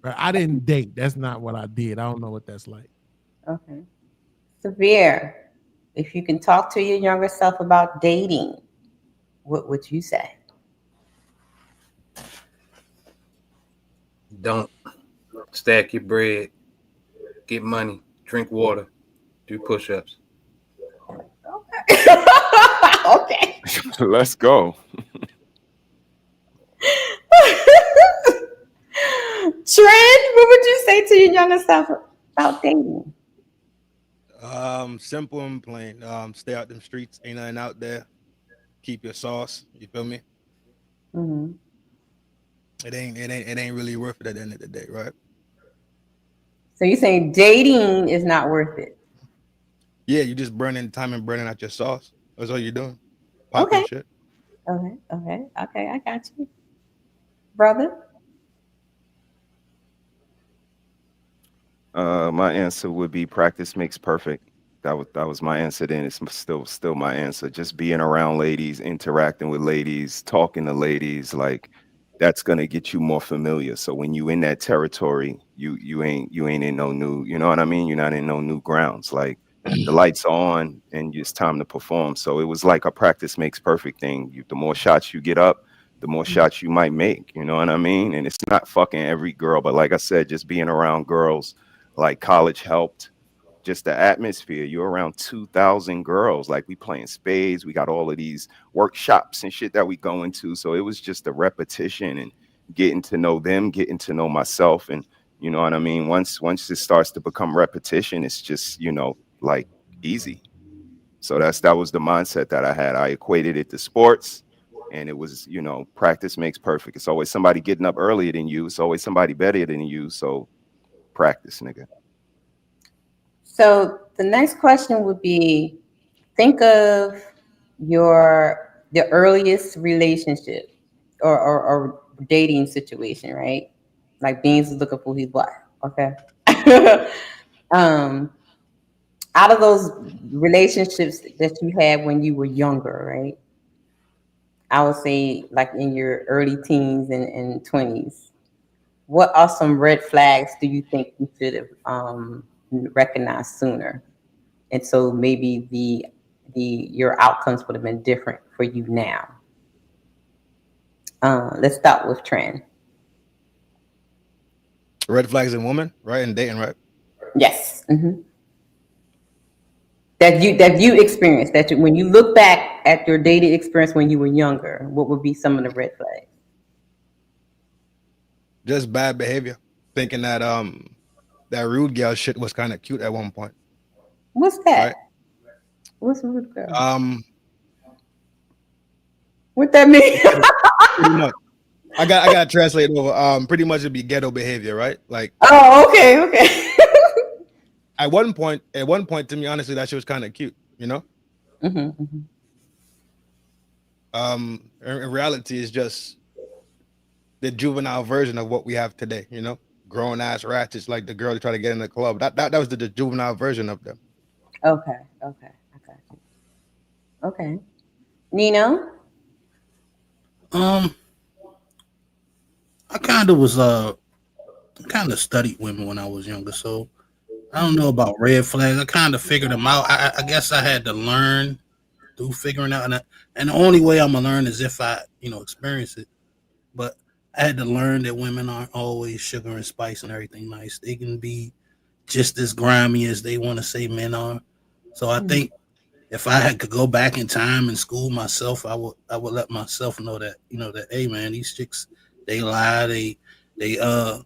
I didn't date. That's not what I did. I don't know what that's like. Okay. Severe. If you can talk to your younger self about dating, what would you say? Don't stack your bread, get money, drink water, do push-ups. Okay. Let's go. what would you say to your younger self about dating? Simple and plain. Stay out them streets. Ain't nothing out there. Keep your sauce. You feel me? Mm-hmm. It ain't really worth it at the end of the day, right? So you're saying dating is not worth it? Yeah, you just burning time and burning out your sauce. That's all you're doing. Popping shit. Okay, I got you. Brother? My answer would be practice makes perfect. That was my answer then. It's still my answer. Just being around ladies, interacting with ladies, talking to ladies, like that's gonna get you more familiar. So when you in that territory, you ain't in no new, you know what I mean? You're not in no new grounds. Like the lights are on and it's time to perform. So it was like a practice makes perfect thing. The more shots you get up, the more shots you might make, you know what I mean? And it's not fucking every girl, but like I said, just being around girls, like college helped. Just the atmosphere. You're around 2,000 girls. Like we playing spades. We got all of these workshops and shit that we go into. So it was just a repetition and getting to know them, getting to know myself. And you know what I mean? Once it starts to become repetition, it's just, you know, like easy. So that was the mindset that I had. I equated it to sports. And it was, you know, practice makes perfect. It's always somebody getting up earlier than you. It's always somebody better than you. So practice, nigga. So the next question would be, think of the earliest relationship or dating situation, right? Like Beans is looking for his wife, okay? Out of those relationships that you had when you were younger, right? I would say like in your early teens and 20s, what are some red flags do you think you should have recognized sooner? And so maybe your outcomes would have been different for you now. Let's start with Tran. Red flags in women, right? And dating, right? Yes. Mm-hmm. That you experienced, when you look back at your dating experience when you were younger, what would be some of the red flags? Just bad behavior. Thinking that that rude girl shit was kind of cute at one point. What's that? Right? What's rude girl? What that mean? Pretty much. I got to translate it over. Pretty much it'd be ghetto behavior, right? Like. Oh, okay. At one point, to me, honestly, that shit was kind of cute, you know. Mm-hmm. In reality, it's just the juvenile version of what we have today, you know. Grown ass ratchets like the girl that try to get in the club. That was the juvenile version of them. Okay, I got you. Okay, Nino. I kind of was kind of studied women when I was younger, so I don't know about red flags. I kind of figured them out. I guess I had to learn through figuring out, and the only way I'm gonna learn is if I, experience it. But I had to learn that women aren't always sugar and spice and everything nice. They can be just as grimy as they want to say men are. So I think if I could go back in time and school myself, I would let myself know that, that, hey man, these chicks, they lie, they'll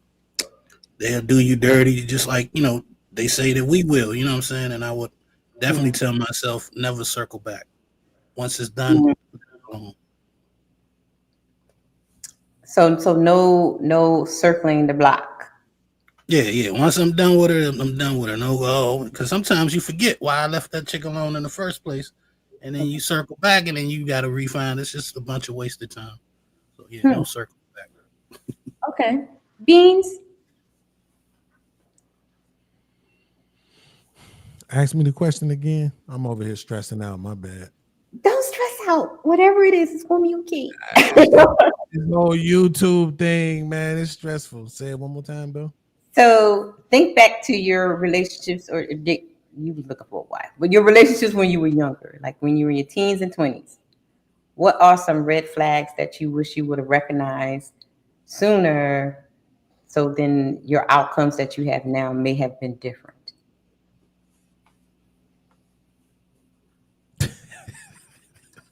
do you dirty, just like, they say that we will, you know what I'm saying? And I would definitely tell myself never circle back. Once it's done. So no circling the block. Yeah. Once I'm done with her, I'm done with her. No, because sometimes you forget why I left that chick alone in the first place, and then you circle back, and then you got to refine. It's just a bunch of wasted time. So yeah, no circle back. Okay, Beans. Ask me the question again. I'm over here stressing out. My bad. Don't stress out. Whatever it is, it's gonna be okay. This whole YouTube thing, man, it's stressful. Say it one more time, Bill. So think back to your relationships, or you was looking for a wife, but your relationships when you were younger, like when you were in your teens and 20s. What are some red flags that you wish you would have recognized sooner, so then your outcomes that you have now may have been different?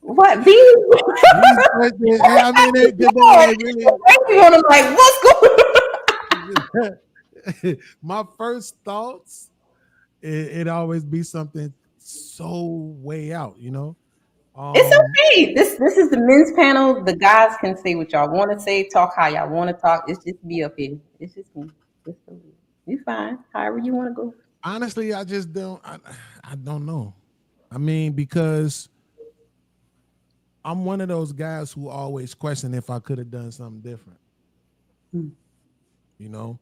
What, Beans? I mean, I'm like, what's going on? my first thoughts, it always be something so way out, you know. It's okay. This is the men's panel. The guys can say what y'all want to say, talk how y'all want to talk. It's just me up here. It's just me. You fine. However you want to go. Honestly, I just don't. I don't know. I mean, because I'm one of those guys who always question if I could have done something different. You know,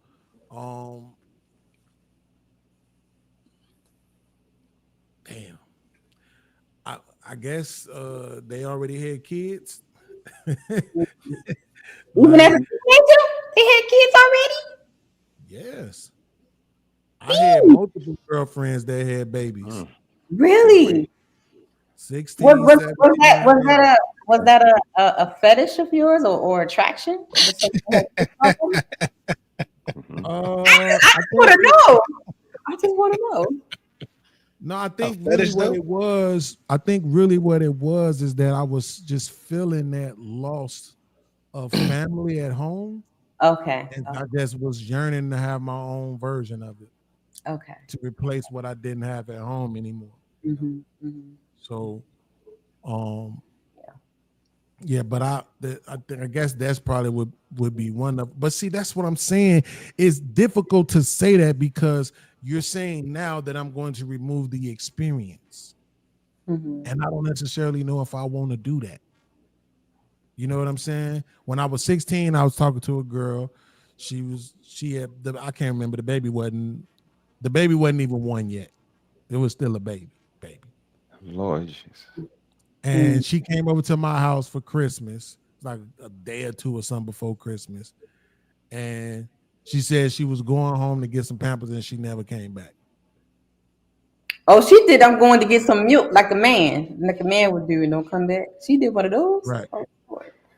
damn. I guess they already had kids. Even as a teenager, they had kids already. Yes, I had multiple girlfriends that had babies. Really? 16. Was that a fetish of yours or attraction? I just want to know. I just want to know. No, I think really what it was is that I was just feeling that loss of family at home. Okay. And I just was yearning to have my own version of it. Okay. To replace what I didn't have at home anymore. So, yeah, but I guess that's probably would be one of. But see, that's what I'm saying. It's difficult to say that because you're saying now that I'm going to remove the experience, and I don't necessarily know if I want to do that. You know what I'm saying? When I was 16, I was talking to a girl. She had I can't remember, the baby wasn't even one yet. It was still a baby. Lord Jesus. And she came over to my house for Christmas, like a day or two or something before Christmas. And she said she was going home to get some Pampers and she never came back. Oh, she did. I'm going to get some milk like a man would do and don't come back. She did one of those? Right. Oh,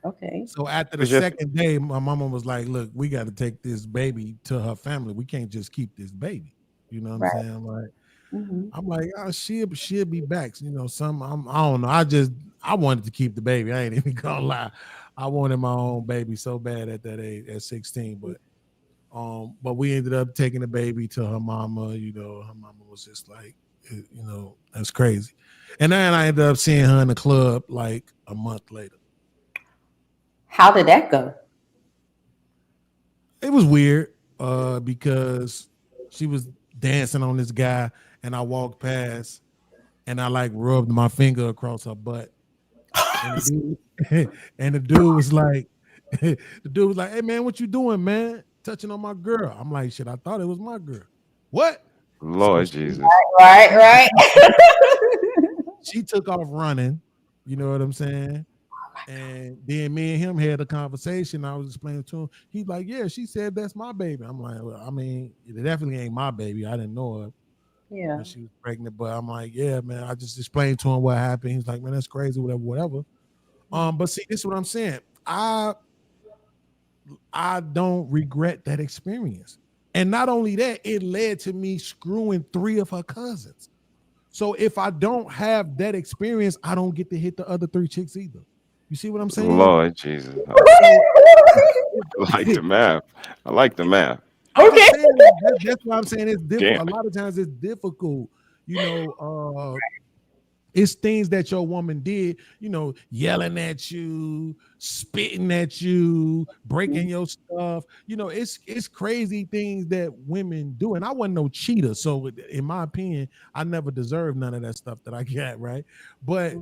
okay. So after the second day, my mama was like, look, we got to take this baby to her family. We can't just keep this baby. You know what I'm saying? Like, I'm like, oh, she'll be back. You know, I don't know. I wanted to keep the baby. I ain't even gonna lie. I wanted my own baby so bad at that age, at 16. But we ended up taking the baby to her mama. You know, her mama was just like, you know, that's crazy. And then I ended up seeing her in the club like a month later. How did that go? It was weird because she was dancing on this guy. And I walked past and I like rubbed my finger across her butt. And the dude was like, hey man, what you doing, man? Touching on my girl. I'm like, shit, I thought it was my girl. What? Lord Jesus. Right. She took off running. You know what I'm saying? And then me and him had a conversation. I was explaining to him. He's like, yeah, she said that's my baby. I'm like, well, I mean, it definitely ain't my baby. I didn't know her. Yeah. When she was pregnant, but I'm like, yeah, man. I just explained to him what happened. He's like, man, that's crazy, whatever. But see, this is what I'm saying. I don't regret that experience. And not only that, it led to me screwing 3 of her cousins. So if I don't have that experience, I don't get to hit the other 3 chicks either. You see what I'm saying? Lord Jesus. I like the math. Okay. That's why I'm saying it's difficult. Damn. A lot of times it's difficult, you know, it's things that your woman did, you know, yelling at you, spitting at you, breaking your stuff. You know, it's crazy things that women do. And I wasn't no cheater. So in my opinion, I never deserved none of that stuff that I got, right? But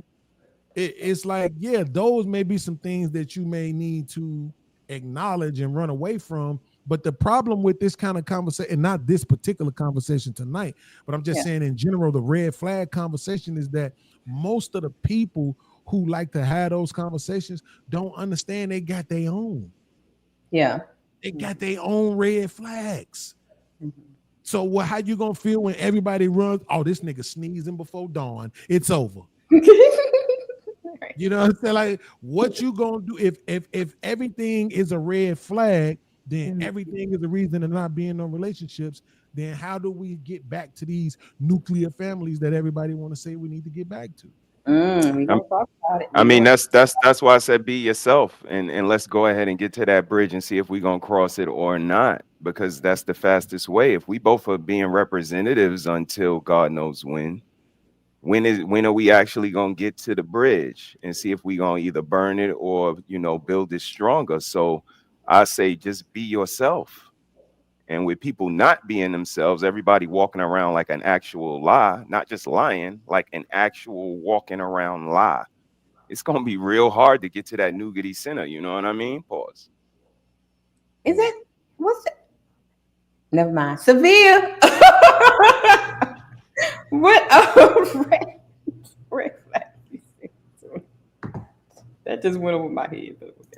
it's like, yeah, those may be some things that you may need to acknowledge and run away from. But the problem with this kind of conversation, and not this particular conversation tonight, but I'm just saying in general, the red flag conversation is that most of the people who like to have those conversations don't understand they got their own. Yeah. They got their own red flags. So how you going to feel when everybody runs, oh, this nigga sneezing before dawn, it's over. You know what I'm saying? Like, what you going to do if everything is a red flag, then everything is a reason to not be in no relationships. Then how do we get back to these nuclear families that everybody want to say we need to get back to? We gonna talk about it. I mean, that's why I said be yourself, and let's go ahead and get to that bridge and see if we're gonna cross it or not. because that's the fastest way. If we both are being representatives until God knows when are we actually gonna get to the bridge and see if we gonna either burn it or, you know, build it stronger? So I say just be yourself. And with people not being themselves, everybody walking around like an actual lie, not just lying, like an actual walking around lie, it's gonna be real hard to get to that nougaty center. You know what I mean? Pause. Is it? What's that? Never mind. Severe. What? Red flag. That just went over my head. But okay.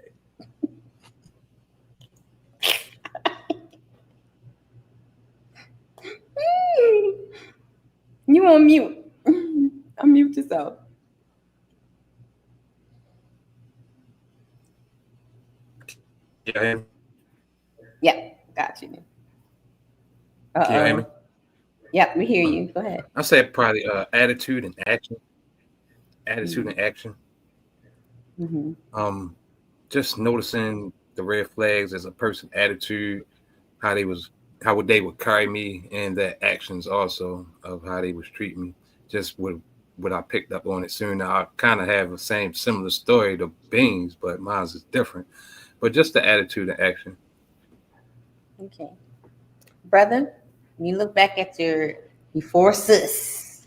You on mute. Unmute yourself. Yeah. Yeah, got you. Can you hear me? Yeah, we hear you. Go ahead. I said probably attitude and action. Attitude and action. Mm-hmm. Just noticing the red flags as a person attitude, how they would carry me, and their actions also of how they was treat me. Just what I picked up on it soon. Now I kind of have the similar story to Beans, but mine's is different. But just the attitude and action. Okay. Brother, you look back at your before sis.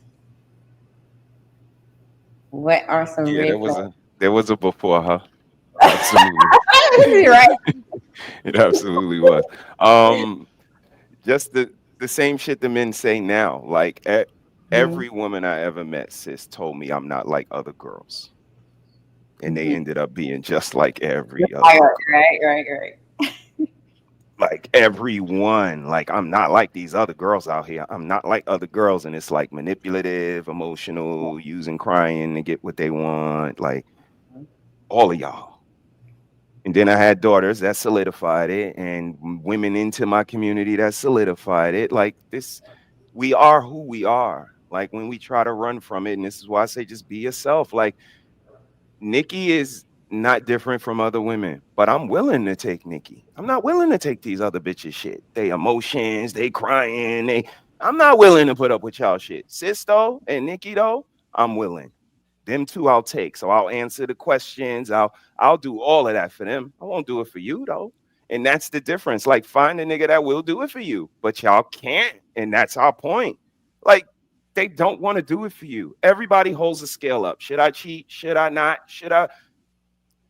What are some red flags? There was a before her. Absolutely. Right. It absolutely was. Just the same shit the men say now. Like every woman I ever met, sis, told me I'm not like other girls. And they ended up being just like every other girl. Right. Like everyone, like I'm not like these other girls out here. I'm not like other girls, and it's like manipulative, emotional, using crying to get what they want, like all of y'all. And then I had daughters that solidified it, and women into my community that solidified it. Like this, we are who we are. Like when we try to run from it, and this is why I say just be yourself. Like Nikki is not different from other women, but I'm willing to take Nikki. I'm not willing to take these other bitches shit. They emotions, they crying, I'm not willing to put up with y'all shit. Sis though, and Nikki though, I'm willing. Them two I'll take. So I'll answer the questions. I'll do all of that for them. I won't do it for you though. And that's the difference. Like find a nigga that will do it for you, but y'all can't. And that's our point. Like they don't want to do it for you. Everybody holds a scale up. Should I cheat? Should I not? Should I?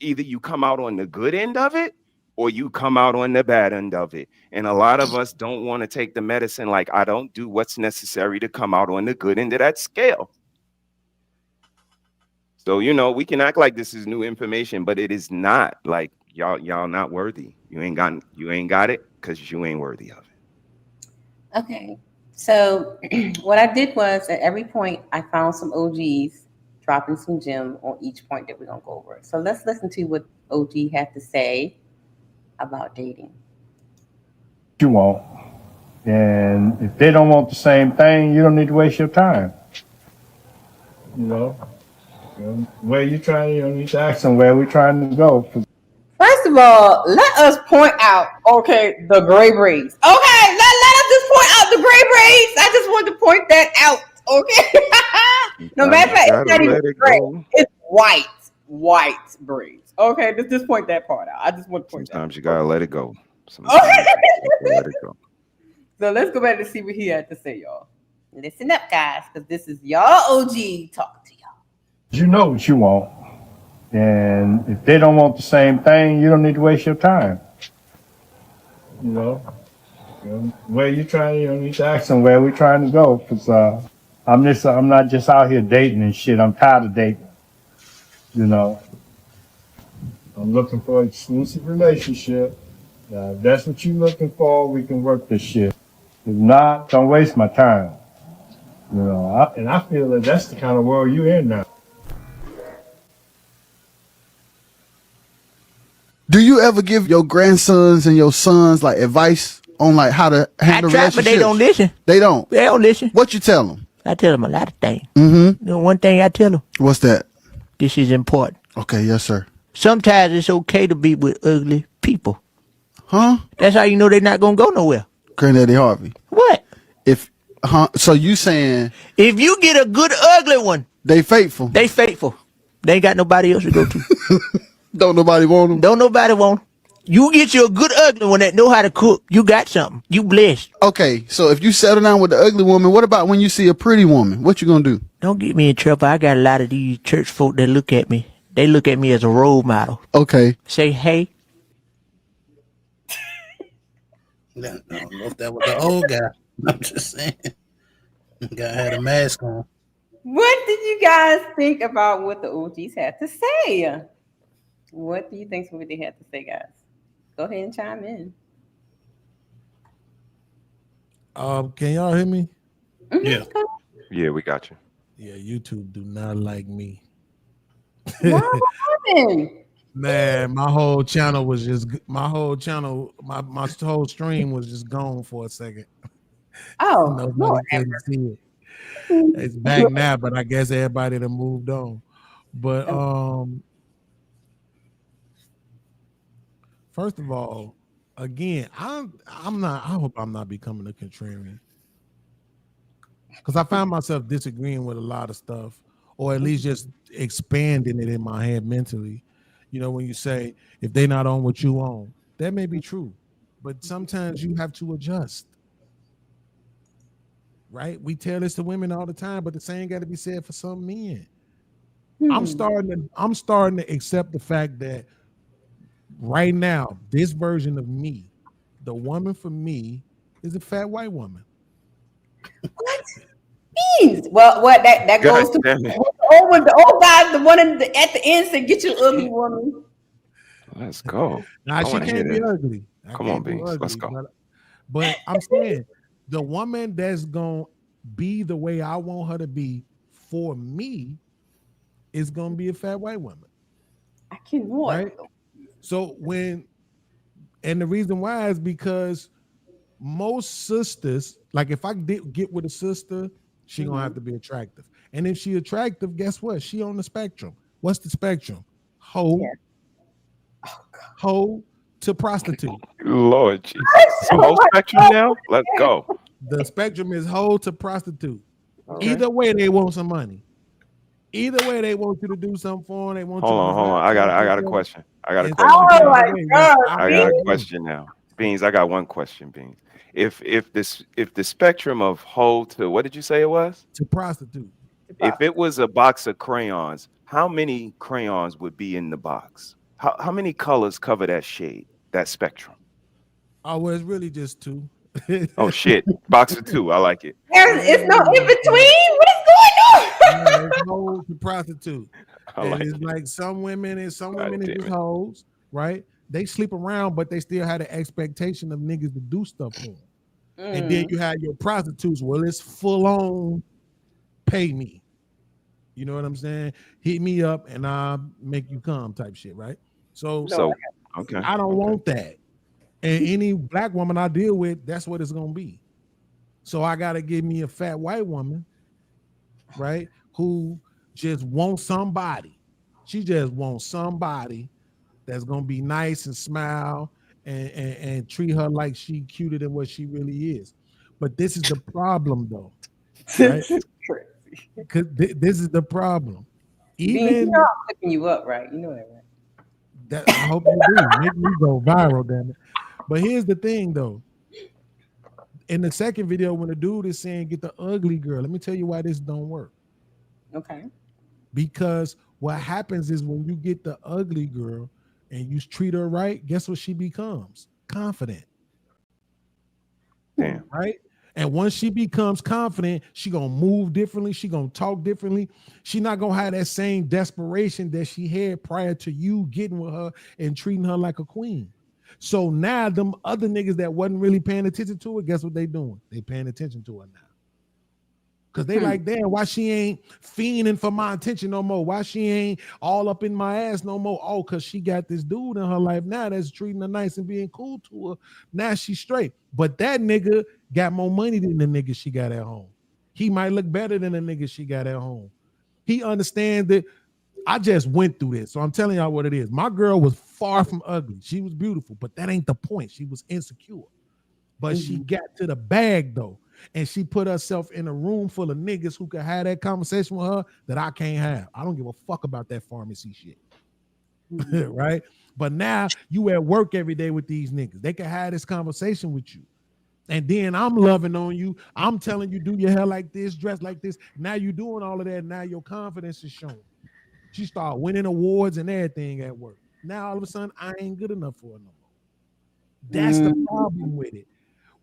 Either you come out on the good end of it or you come out on the bad end of it. And a lot of us don't want to take the medicine. Like I don't do what's necessary to come out on the good end of that scale. So, you know, we can act like this is new information, but it is not. Like y'all not worthy. You ain't got it because you ain't worthy of it. Okay. So what I did was at every point I found some OGs dropping some gems on each point that we're gonna go over. So let's listen to what OG had to say about dating. You won't. And if they don't want the same thing, you don't need to waste your time. You know, where you trying, you don't need to ask them where we're trying to go. First of all, let us point out, okay, the gray braids. Okay, let us just point out the gray braids. I just want to point that out, okay? No matter of fact, it's not even gray. It's white braids. Okay, just point that part out. I just want to point Sometimes you gotta let it go. Okay. Let it go. So let's go back and see what he had to say, y'all. Listen up, guys, because this is y'all OG talking to y'all. You know what you want. And if they don't want the same thing, you don't need to waste your time. You know, where you trying, you don't need to ask them where we're trying to go. Because I'm not just out here dating and shit. I'm tired of dating. You know, I'm looking for an exclusive relationship. If that's what you're looking for, we can work this shit. If not, don't waste my time. You know, and I feel that that's the kind of world you're in now. Do you ever give your grandsons and your sons like advice on like how to handle relationships? But they don't listen. They don't. They don't listen. What you tell them? I tell them a lot of things. Mm-hmm. The one thing I tell them. What's that? This is important. Okay, yes, sir. Sometimes it's okay to be with ugly people. Huh? That's how you know they're not gonna go nowhere. Granddaddy Harvey. What? So you saying if you get a good ugly one, they faithful? They faithful. They ain't got nobody else to go to. Don't nobody want them? Don't nobody want them. You get you a good ugly one that know how to cook. You got something. You blessed. Okay, so if you settle down with the ugly woman, what about when you see a pretty woman? What you gonna do? Don't get me in trouble. I got a lot of these church folk that look at me. They look at me as a role model. Okay. Say, hey. I don't know if that was the old guy. I'm just saying. The guy had a mask on. What did you guys think about what the OGs had to say? What do you think what they had to say, guys? Go ahead and chime in. Can y'all hear me? Yeah. Yeah, we got you. Yeah, YouTube do not like me. What happened? Man, my whole channel was just my whole stream was just gone for a second. Oh, nobody couldn't see it. It's back now, but I guess everybody that moved on. But first of all, again, I'm not. I hope I'm not becoming a contrarian, because I find myself disagreeing with a lot of stuff, or at least just expanding it in my head mentally. You know, when you say if they're not on what you on, that may be true, but sometimes you have to adjust. Right? We tell this to women all the time, but the same got to be said for some men. I'm starting to accept the fact that right now, this version of me, the woman for me, is a fat white woman. What? Means? Well, what that goes to the old guy, the one at the end said, "Get your ugly woman." Let's go. Now she can't be ugly. Come on, Beans. Let's go. But I'm saying the woman that's gonna be the way I want her to be for me is gonna be a fat white woman. I cannot. Right? So and the reason why is because most sisters, like if I get with a sister, she gonna have to be attractive. And if she attractive, guess what? She on the spectrum. What's the spectrum? Hoe, hoe to prostitute. Lord Jesus. Whole spectrum now? Let's go. The spectrum is hoe to prostitute. Okay. Either way, they want some money. Either way, they want you to do something for them. They want Hold you to on. I got a question. I got a question. Oh my God! I got a question now. Beans, I got one question, Beans. If the spectrum of hoe to, what did you say it was? To prostitute. If it was a box of crayons, how many crayons would be in the box? How many colors cover that shade, that spectrum? Oh, well, it's really just two. Oh shit, box of two. I like it. It's no in between. What is going on? Yeah, it's hoe to prostitute. Like it's like some women is just hoes, right? They sleep around, but they still have the expectation of niggas to do stuff for them. And then you have your prostitutes. Well, it's full on pay me. You know what I'm saying? Hit me up and I'll make you come type shit, right? So okay. I don't want that. And any black woman I deal with, that's what it's gonna be. So I gotta give me a fat white woman, right? Who just wants somebody. She just wants somebody that's gonna be nice and smile and treat her like she cuter than what she really is. But this is the problem, though. Right? Because this is the problem. Even I'm looking you up, right? You know that, right? That I hope you do. Make me go viral, damn it. But here's the thing, though. In the second video, when the dude is saying get the ugly girl, let me tell you why this don't work. Okay. Because what happens is when you get the ugly girl and you treat her right, guess what she becomes? Confident. Damn. Right? And once she becomes confident, she gonna move differently. She gonna talk differently. She not gonna have that same desperation that she had prior to you getting with her and treating her like a queen. So now them other niggas that wasn't really paying attention to her, guess what they doing? They paying attention to her now. Cause they like, damn, why she ain't fiending for my attention no more? Why she ain't all up in my ass no more? Oh, cause she got this dude in her life now that's treating her nice and being cool to her. Now she's straight. But that nigga got more money than the nigga she got at home. He might look better than the nigga she got at home. He understands that I just went through this, so I'm telling y'all what it is. My girl was far from ugly. She was beautiful, but that ain't the point. She was insecure. But she got to the bag though, and she put herself in a room full of niggas who could have that conversation with her that I can't have. I don't give a fuck about that pharmacy shit. Right? But now you at work every day with these niggas. They can have this conversation with you. And then I'm loving on you. I'm telling you, do your hair like this, dress like this. Now you doing all of that. Now your confidence is showing. She start winning awards and everything at work. Now all of a sudden, I ain't good enough for her no more. That's the problem with it.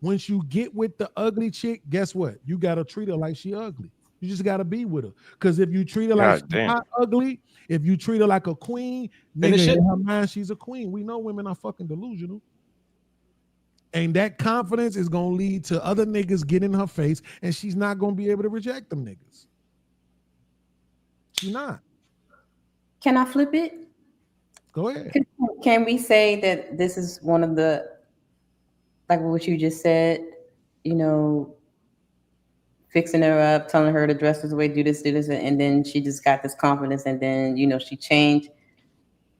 Once you get with the ugly chick, guess what? You gotta treat her like she ugly. You just gotta be with her. Because if you treat her like she's not ugly, if you treat her like a queen, nigga, in her mind, she's a queen. We know women are fucking delusional. And that confidence is gonna lead to other niggas getting in her face, and she's not gonna be able to reject them niggas. She's not. Can I flip it? Go ahead. Can we say that this is one of the, like what you just said, you know, fixing her up, telling her to dress this way, do this, and then she just got this confidence, and then, you know, she changed.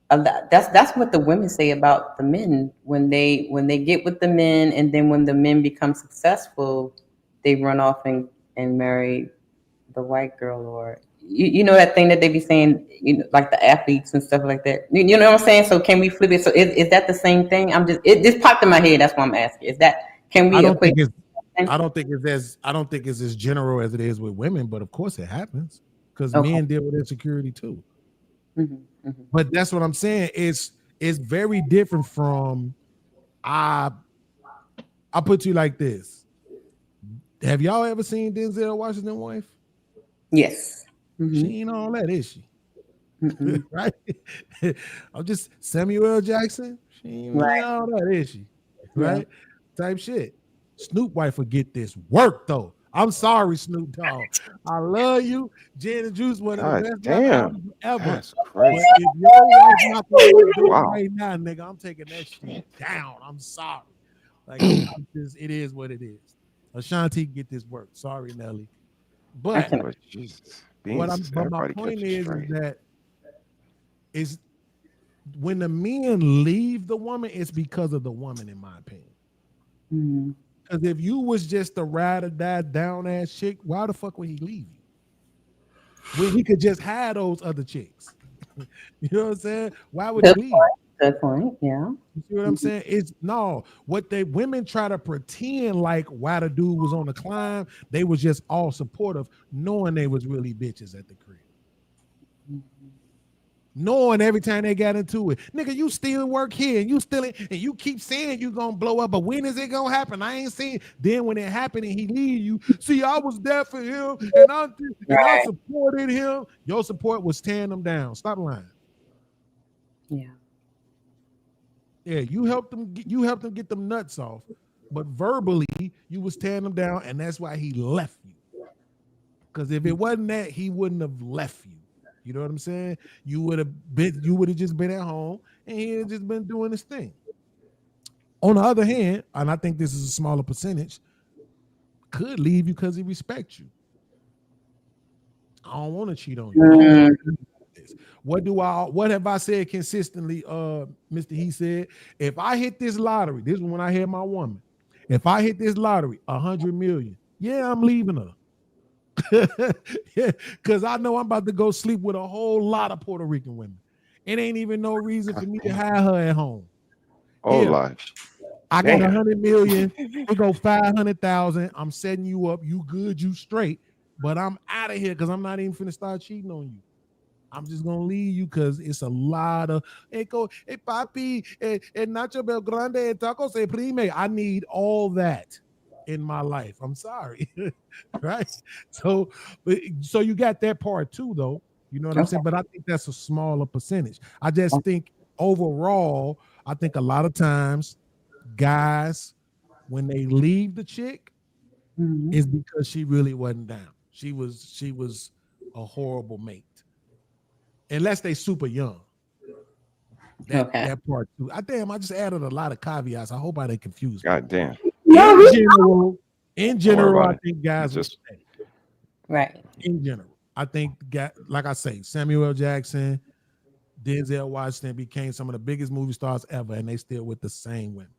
That's what the women say about the men when they get with the men, and then when the men become successful, they run off and marry the white girl, or you know that thing that they be saying, you know, like the athletes and stuff like that. You know what I'm saying? So can we flip it? So is that the same thing? It just popped in my head. That's why I'm asking. Is that, can we equate? I don't think it's as general as it is with women, but of course it happens because men deal with insecurity too. But that's what I'm saying. It's very different from I put you like this. Have y'all ever seen Denzel Washington's wife? Yes. She ain't all that, is she? Right? I'm just Samuel L. Jackson. She ain't all that, is she? Right? Type shit. Snoop wife will get this work though. I'm sorry, Snoop Dogg. I love you. Gin and Juice, one of the best rappers ever. That's crazy. But if your wife not gonna right now, nigga, I'm taking that shit down. I'm sorry. Like it is what it is. Ashanti get this work. Sorry, Nelly. But my point is that is when the men leave the woman, it's because of the woman, in my opinion. Because if you was just a ride or die down ass chick, why the fuck would he leave you? When he could just have those other chicks. You know what I'm saying? Why would he leave? Good point. Yeah. You see what I'm saying? It's no, what they women try to pretend like why the dude was on the climb, they was just all supportive, knowing they was really bitches at the crib. Knowing every time they got into it, nigga, you still work here and you still and you keep saying you gonna blow up, but when is it gonna happen? I ain't seen. Then when it happened and he leave you, see, I was there for him and I supported him. Your support was tearing them down. Stop lying. Yeah. Yeah, you helped them get them nuts off, but verbally you was tearing them down, and that's why he left you. Because if it wasn't that, he wouldn't have left you. You know what I'm saying? You would have just been at home, and he had just been doing his thing. On the other hand, and I think this is a smaller percentage, could leave you because he respects you. I don't want to cheat on you. What have I said consistently, Mr. He said, if I hit this lottery, this is when I had my woman. If I hit this lottery, 100 million, yeah, I'm leaving her. Yeah, because I know I'm about to go sleep with a whole lot of Puerto Rican women. It ain't even no reason for me to have her at home. Life. I got 100 million. We go 500,000. I'm setting you up. You good, you straight. But I'm out of here because I'm not even finna start cheating on you. I'm just gonna leave you because it's a lot of papi, nacho bel grande, tacos e prime. I need all that in my life. I'm sorry. Right? So you got that part too, though. You know what I'm saying? But I think that's a smaller percentage. I just think overall, I think a lot of times guys, when they leave the chick, is because she really wasn't down. She was a horrible mate. Unless they super young. That part too. I just added a lot of caveats. I hope I didn't confuse. God damn. In general, I think guys are right. In general. I think, like I say, Samuel L. Jackson, Denzel Washington became some of the biggest movie stars ever, and they still with the same women.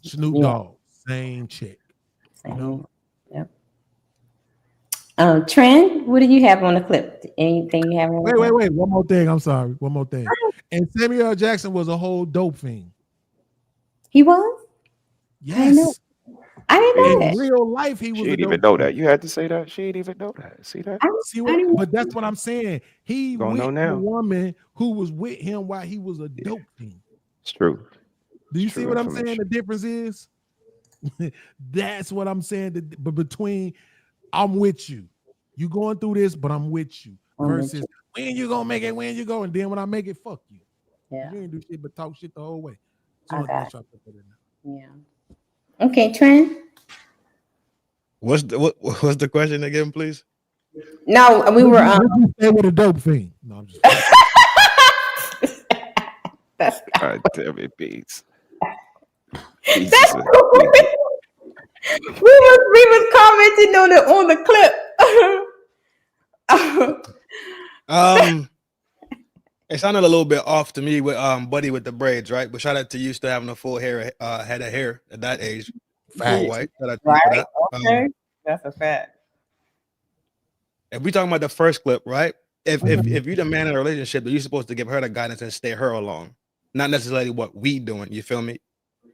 Snoop Dogg, same chick. You know? Yep. Trent, what do you have on the clip? Anything you have on the clip? Wait. One more thing. I'm sorry. One more thing. And Samuel L. Jackson was a whole dope fiend. He was? Yes. I didn't know that. In real life, he was. She didn't even know that. You had to say that. She didn't even know that. See that? But that's what I'm saying. He Gonna with know now. a woman who was with him while he was a dope fiend. It's true. Do you It's see true what I'm saying? information. The difference is, that's what I'm saying. But between, I'm with you. You going through this, but I'm with you. Versus, when you gonna make it? When you go? And then when I make it, fuck you. Yeah. You ain't do shit but talk shit the whole way. Yeah. Okay, Trent. What's the question again, please? No, we were. Stay with a dope fiend. No, I'm just. God damn it, Beats. We was commenting on the clip. It sounded a little bit off to me with Buddy with the braids, right? But shout out to you still having a full head of hair at that age. Full white. Shout out to you for that. Okay. That's a fact. If we talking about the first clip, right? If you're the man in a relationship, you're supposed to give her the guidance and stay her along, not necessarily what we doing. You feel me?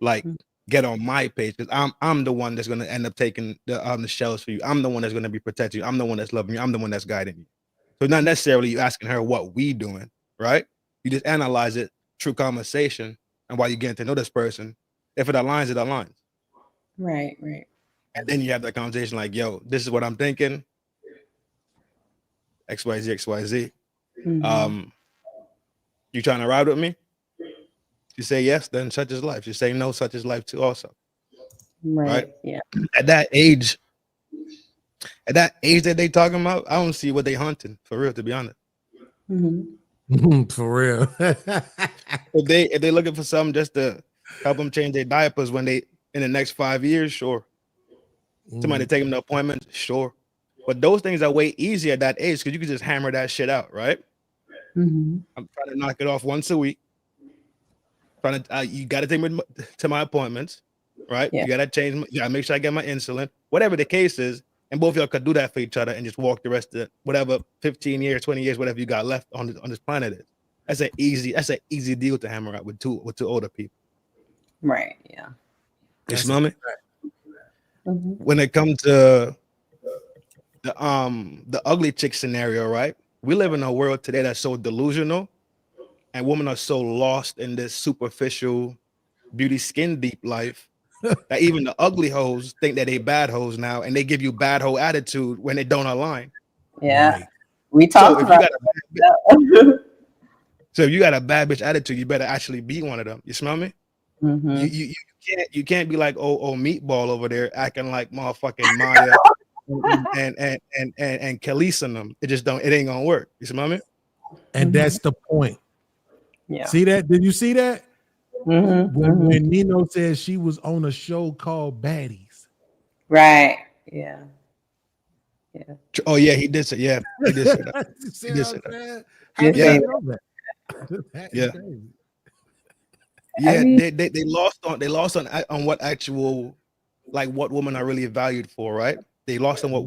Like get on my page because I'm the one that's gonna end up taking the shells for you. I'm the one that's gonna be protecting you. I'm the one that's loving you. I'm the one that's guiding you. So not necessarily you asking her what we doing, right? You just analyze it through conversation and while you getting to know this person. If it aligns, it aligns. Right. And then you have that conversation like, yo, this is what I'm thinking. XYZ. You trying to ride with me? You say yes, then such is life. You say no, such is life too also. Right? Yeah. At that age that they talking about, I don't see what they hunting for real, to be honest. For real. if they looking for something just to help them change their diapers when they in the next 5 years, sure. Somebody take them to appointments, sure. But those things are way easier at that age because you can just hammer that shit out, right? I'm trying to knock it off once a week. You got to take me to my appointments, right? Yeah. You got to change. You got to make sure I get my insulin. Whatever the case is, and both of y'all could do that for each other and just walk the rest of whatever 15 years, 20 years, whatever you got left on this planet is. That's an easy deal to hammer out with two older people. Right. Yeah. You smell me? When it comes to the ugly chick scenario, right? We live in a world today that's so delusional, and women are so lost in this superficial beauty skin deep life that even the ugly hoes think that they bad hoes now, and they give you bad hoe attitude when they don't align. Yeah. Right. We talked about that. So if you got a bad bitch attitude, you better actually be one of them. You smell me? You can't be like oh meatball over there acting like motherfucking Maya and Khalees and them. It ain't gonna work. You smell me? And that's the point. Yeah. See that? Did you see that? When Nino said she was on a show called Baddies. Right. Yeah. Yeah. Oh yeah, he did say. Yeah, he did say that. He did say that. How did you know that? Yeah. Yeah, they lost on what actual, like what women are really valued for, right? They lost on what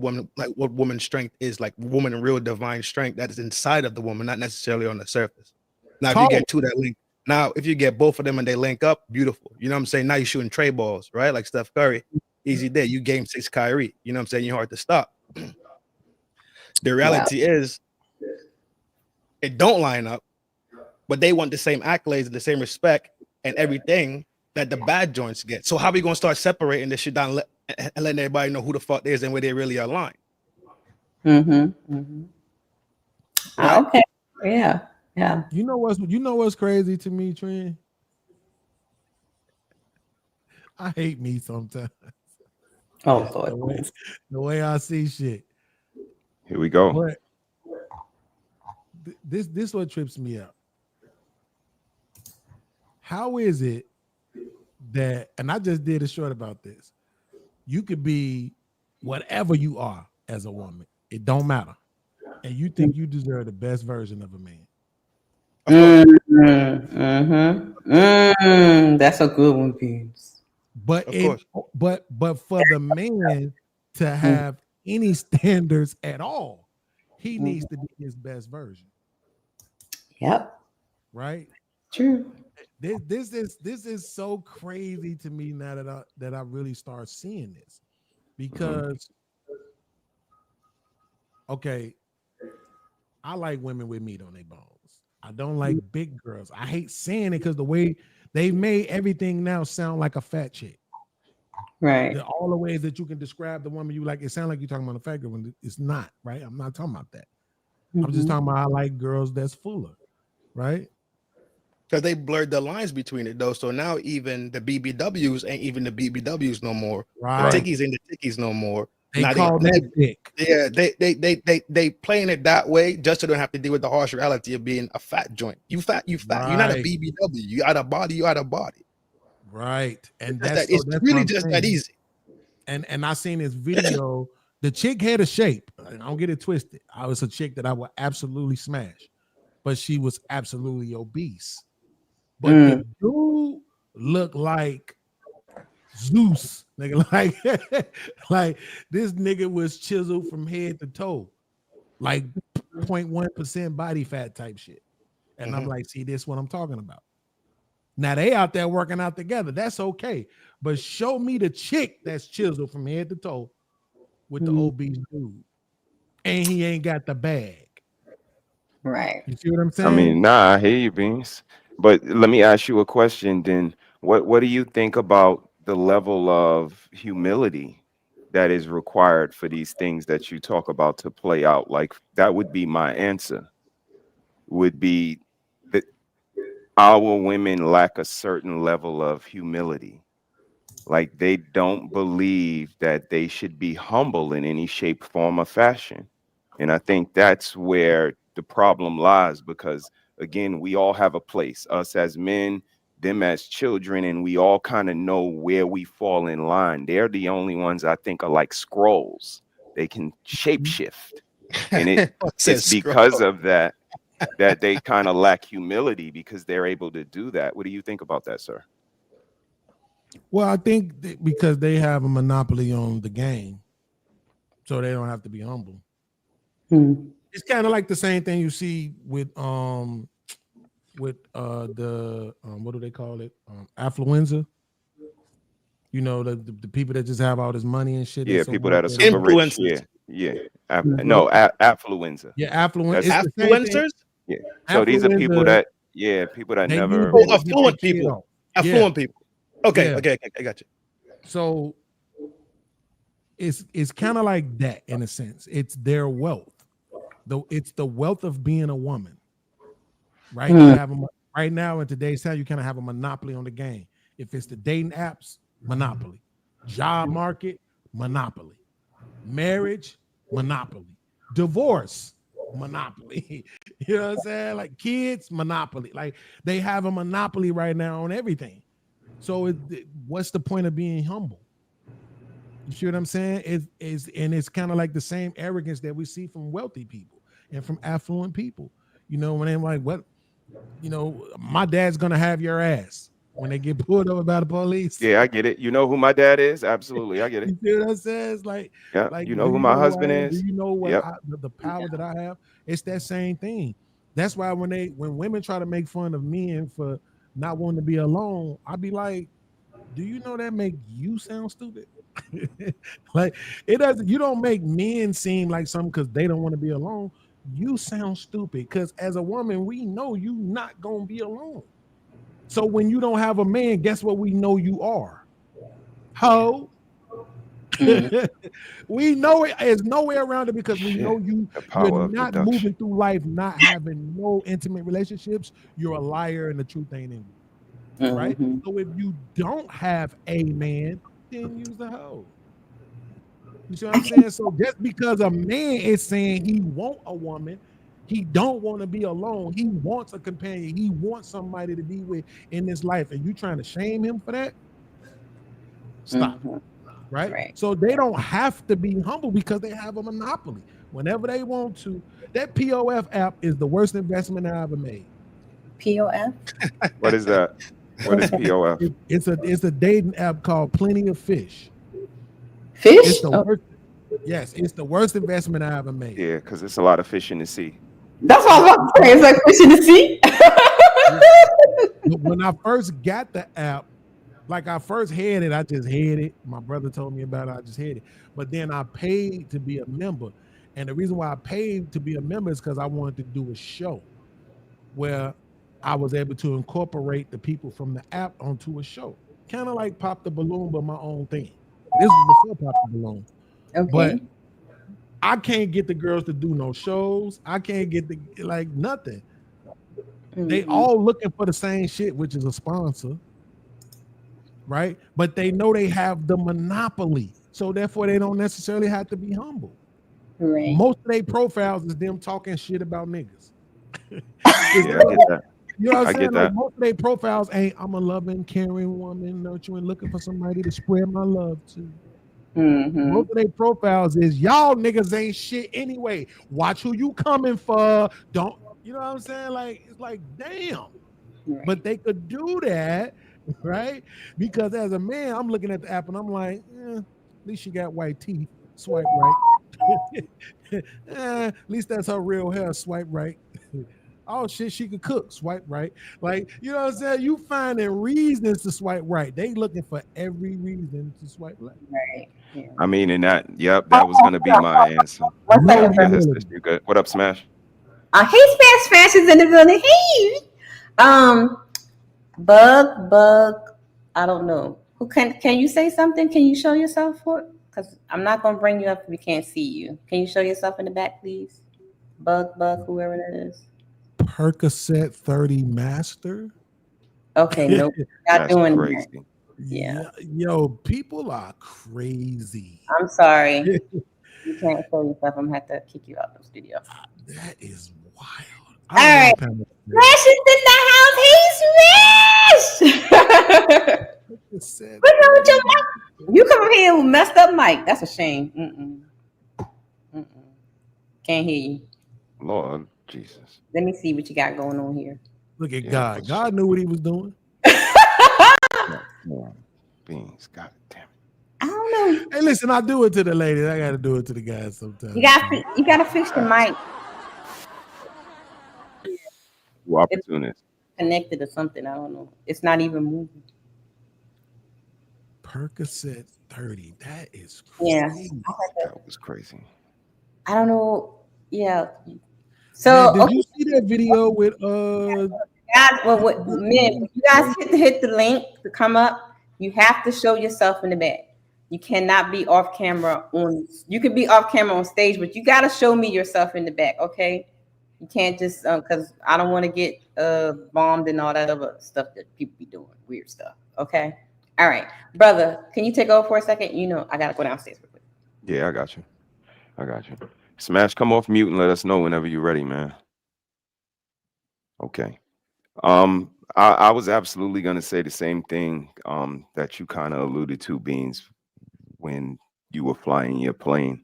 woman's strength is, like woman real divine strength that is inside of the woman, not necessarily on the surface. Now, if you get to that link, if you get both of them and they link up, beautiful. You know what I'm saying? Now you're shooting tray balls, right? Like Steph Curry, easy day. You game 6 Kyrie. You know what I'm saying? You're hard to stop. The reality is, it don't line up, but they want the same accolades and the same respect and everything that the bad joints get. So how are we gonna start separating this shit down and letting everybody know who the fuck they is and where they really align? Right? Okay. Yeah. You know what's crazy to me, Trent? I hate me sometimes. Oh Lord. The way I see shit. Here we go. But this what trips me up. How is it that, and I just did a short about this, you could be whatever you are as a woman. It don't matter. and you think you deserve the best version of a man. That's a good one, Beans. But but for the man to have any standards at all, he needs to be his best version. Yep. Right? True. This is so crazy to me now that I really start seeing this. Because okay, I like women with meat on their bones. I don't like big girls. I hate saying it because the way they made everything now sound like a fat chick. Right. All the ways that you can describe the woman you like, it sounds like you're talking about a fat girl when it's not, right? I'm not talking about that. I'm just talking about I like girls that's fuller, right? Because they blurred the lines between it though. So now even the BBWs ain't even the BBWs no more. Right. The tickies ain't the tickies no more. They now call that dick. Yeah, they playing it that way just so they don't have to deal with the harsh reality of being a fat joint. You fat. Right. You're not a BBW. You out of body. You out of body. Right, and it's really just that easy. And I seen this video. The chick had a shape. I don't get it twisted. I was a chick that I would absolutely smash, but she was absolutely obese. But the dude looked like Zeus, nigga. Like this nigga was chiseled from head to toe, like 0.1% body fat type shit. And I'm like, see, this is what I'm talking about. Now they out there working out together. That's okay. But show me the chick that's chiseled from head to toe with the obese dude. And he ain't got the bag. Right. You see what I'm saying? I mean, nah, I hear you, Beans. But let me ask you a question then. What do you think about the level of humility that is required for these things that you talk about to play out? Like, that would be my answer. Would be that our women lack a certain level of humility. Like, they don't believe that they should be humble in any shape, form, or fashion. And I think that's where the problem lies, because again, we all have a place, us as men, them as children, and we all kind of know where we fall in line. They're the only ones I think are like scrolls. They can shapeshift. And it's because of that they kind of lack humility, because they're able to do that. What do you think about that, sir? Well, I think because they have a monopoly on the game, so they don't have to be humble. It's kind of like the same thing you see with the what do they call it? Affluenza. You know, the people that just have all this money and shit. Yeah, people that are super rich. Yeah. Affluenza. Yeah, affluenza. Affluencers? Yeah. So these are people that never affluent people. Affluent people. Okay, okay, I got you. So it's kind of like that in a sense. It's their wealth. Though it's the wealth of being a woman. Right? You have right now in today's time, you kind of have a monopoly on the game. If it's the dating apps, monopoly. Job market, monopoly. Marriage, monopoly. Divorce, monopoly. You know what I'm saying? Like kids, monopoly. Like they have a monopoly right now on everything. So what's the point of being humble? You see what I'm saying? It's kind of like the same arrogance that we see from wealthy people and from affluent people. You know, when they're like, what? You know, my dad's gonna have your ass when they get pulled over by the police. Yeah, I get it. You know who my dad is? Absolutely, I get it. You see what I'm saying? It's like, yeah, like you know who my husband is? Do you know what the power that I have? It's that same thing. That's why when women try to make fun of men for not wanting to be alone, I'd be like, do you know that make you sound stupid? Like it doesn't. You don't make men seem like something because they don't want to be alone. You sound stupid because as a woman, we know you not gonna be alone. So when you don't have a man, guess what we know you are? Ho. We know it. There's no way around it because we know you're not moving through life not having no intimate relationships. You're a liar and the truth ain't in you. Right? So if you don't have a man, then use the hoe. You see what I'm saying? So just because a man is saying he want a woman, he don't want to be alone. He wants a companion. He wants somebody to be with in this life. And you trying to shame him for that? Stop. Right? So they don't have to be humble because they have a monopoly. whenever they want to. That POF app is the worst investment I ever made. POF? What is that? What is POF? It's a dating app called Plenty of Fish. Fish? It's the worst. Yes, it's the worst investment I ever made. Yeah, because it's a lot of fish in the sea. That's what I was about to say. It's like fish in the sea. When I first got the app, like I first had it, I just had it. My brother told me about it. I just had it. But then I paid to be a member. And the reason why I paid to be a member is because I wanted to do a show where I was able to incorporate the people from the app onto a show. Kind of like Pop the Balloon, but my own thing. This was before Pop the Balloon. Okay. But I can't get the girls to do no shows. I can't get nothing. They all looking for the same shit, which is a sponsor, right? But they know they have the monopoly, so therefore they don't necessarily have to be humble. Right. Most of their profiles is them talking shit about niggas. Yeah, I get that. You know what I'm I saying? get Like, that. most of their profiles ain't I'm a loving, caring woman, nurturing, looking for somebody to spread my love to. Most of their profiles is y'all niggas ain't shit anyway. Watch who you coming for. Don't you know what I'm saying? Like it's like damn. Right. But they could do that, right? Because as a man, I'm looking at the app and I'm like, at least she got white teeth. Swipe right. At least that's her real hair. Swipe right. Oh shit, she could cook. Swipe right. Like, you know what I'm saying? You finding reasons to swipe right. They looking for every reason to swipe left. Right. Yeah. I mean, and that was gonna be my answer. What's up, Go ahead, sis, you good? What up, Smash? Hey, Smash is in the building. Hey, Bug. I don't know. Who can you say something? Can you show yourself for? Because I'm not gonna bring you up if we can't see you. Can you show yourself in the back, please? Bug, whoever that is. Percocet 30 Master. Okay, nope, not doing crazy. that. Yeah. Yo, people are crazy. I'm sorry. You can't show yourself. I'm gonna have to kick you out of the studio. That is wild. All right. Smash is in the house. Hey, Smash! What's wrong with your mic? You come here with messed up mic. That's a shame. Can't hear you. Lord Jesus. Let me see what you got going on here. Look at God. God knew what he was doing. Beans. God damn it. I don't know. Hey, listen, I do it to the ladies. I got to do it to the guys sometimes. You gotta fix the mic. Who opportunist? Connected or something. I don't know. It's not even moving. Percocet 30. That is crazy. Yeah. That was crazy. I don't know. Yeah. So man, did you see that video with guys, men, you guys hit the link to come up. You have to show yourself in the back. You cannot be off camera you can be off camera on stage, but you gotta show me yourself in the back, okay? You can't just because I don't want to get bombed and all that other stuff that people be doing, weird stuff. Okay. All right, brother, can you take over for a second? You know, I gotta go downstairs real quick. Yeah, I got you. Smash, come off mute and let us know whenever you're ready, man. Okay. I was absolutely gonna say the same thing that you kind of alluded to, Beans, when you were flying your plane.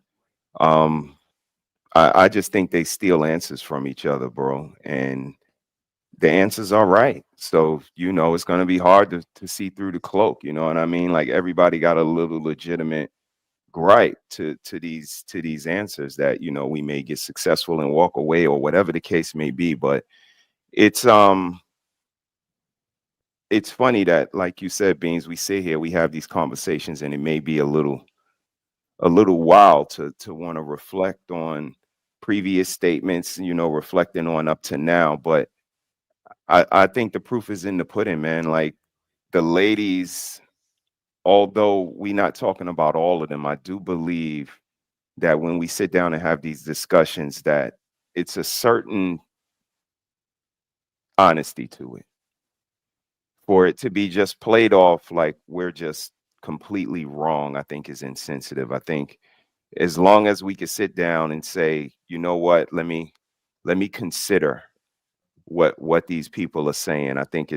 I just think they steal answers from each other, bro, and the answers are right. So, you know, it's going to be hard to see through the cloak. You know what I mean? Like everybody got a little legitimate gripe to these answers that, you know, we may get successful and walk away or whatever the case may be. But it's funny that, like you said, Beans, we sit here, we have these conversations, and it may be a little while to want to reflect on previous statements, you know, reflecting on up to now. But I think the proof is in the pudding, man. Like the ladies, although we're not talking about all of them, I do believe that when we sit down and have these discussions, that it's a certain honesty to it. For it to be just played off like we're just completely wrong, I think is insensitive. I think as long as we could sit down and say, you know what, let me consider what these people are saying, I think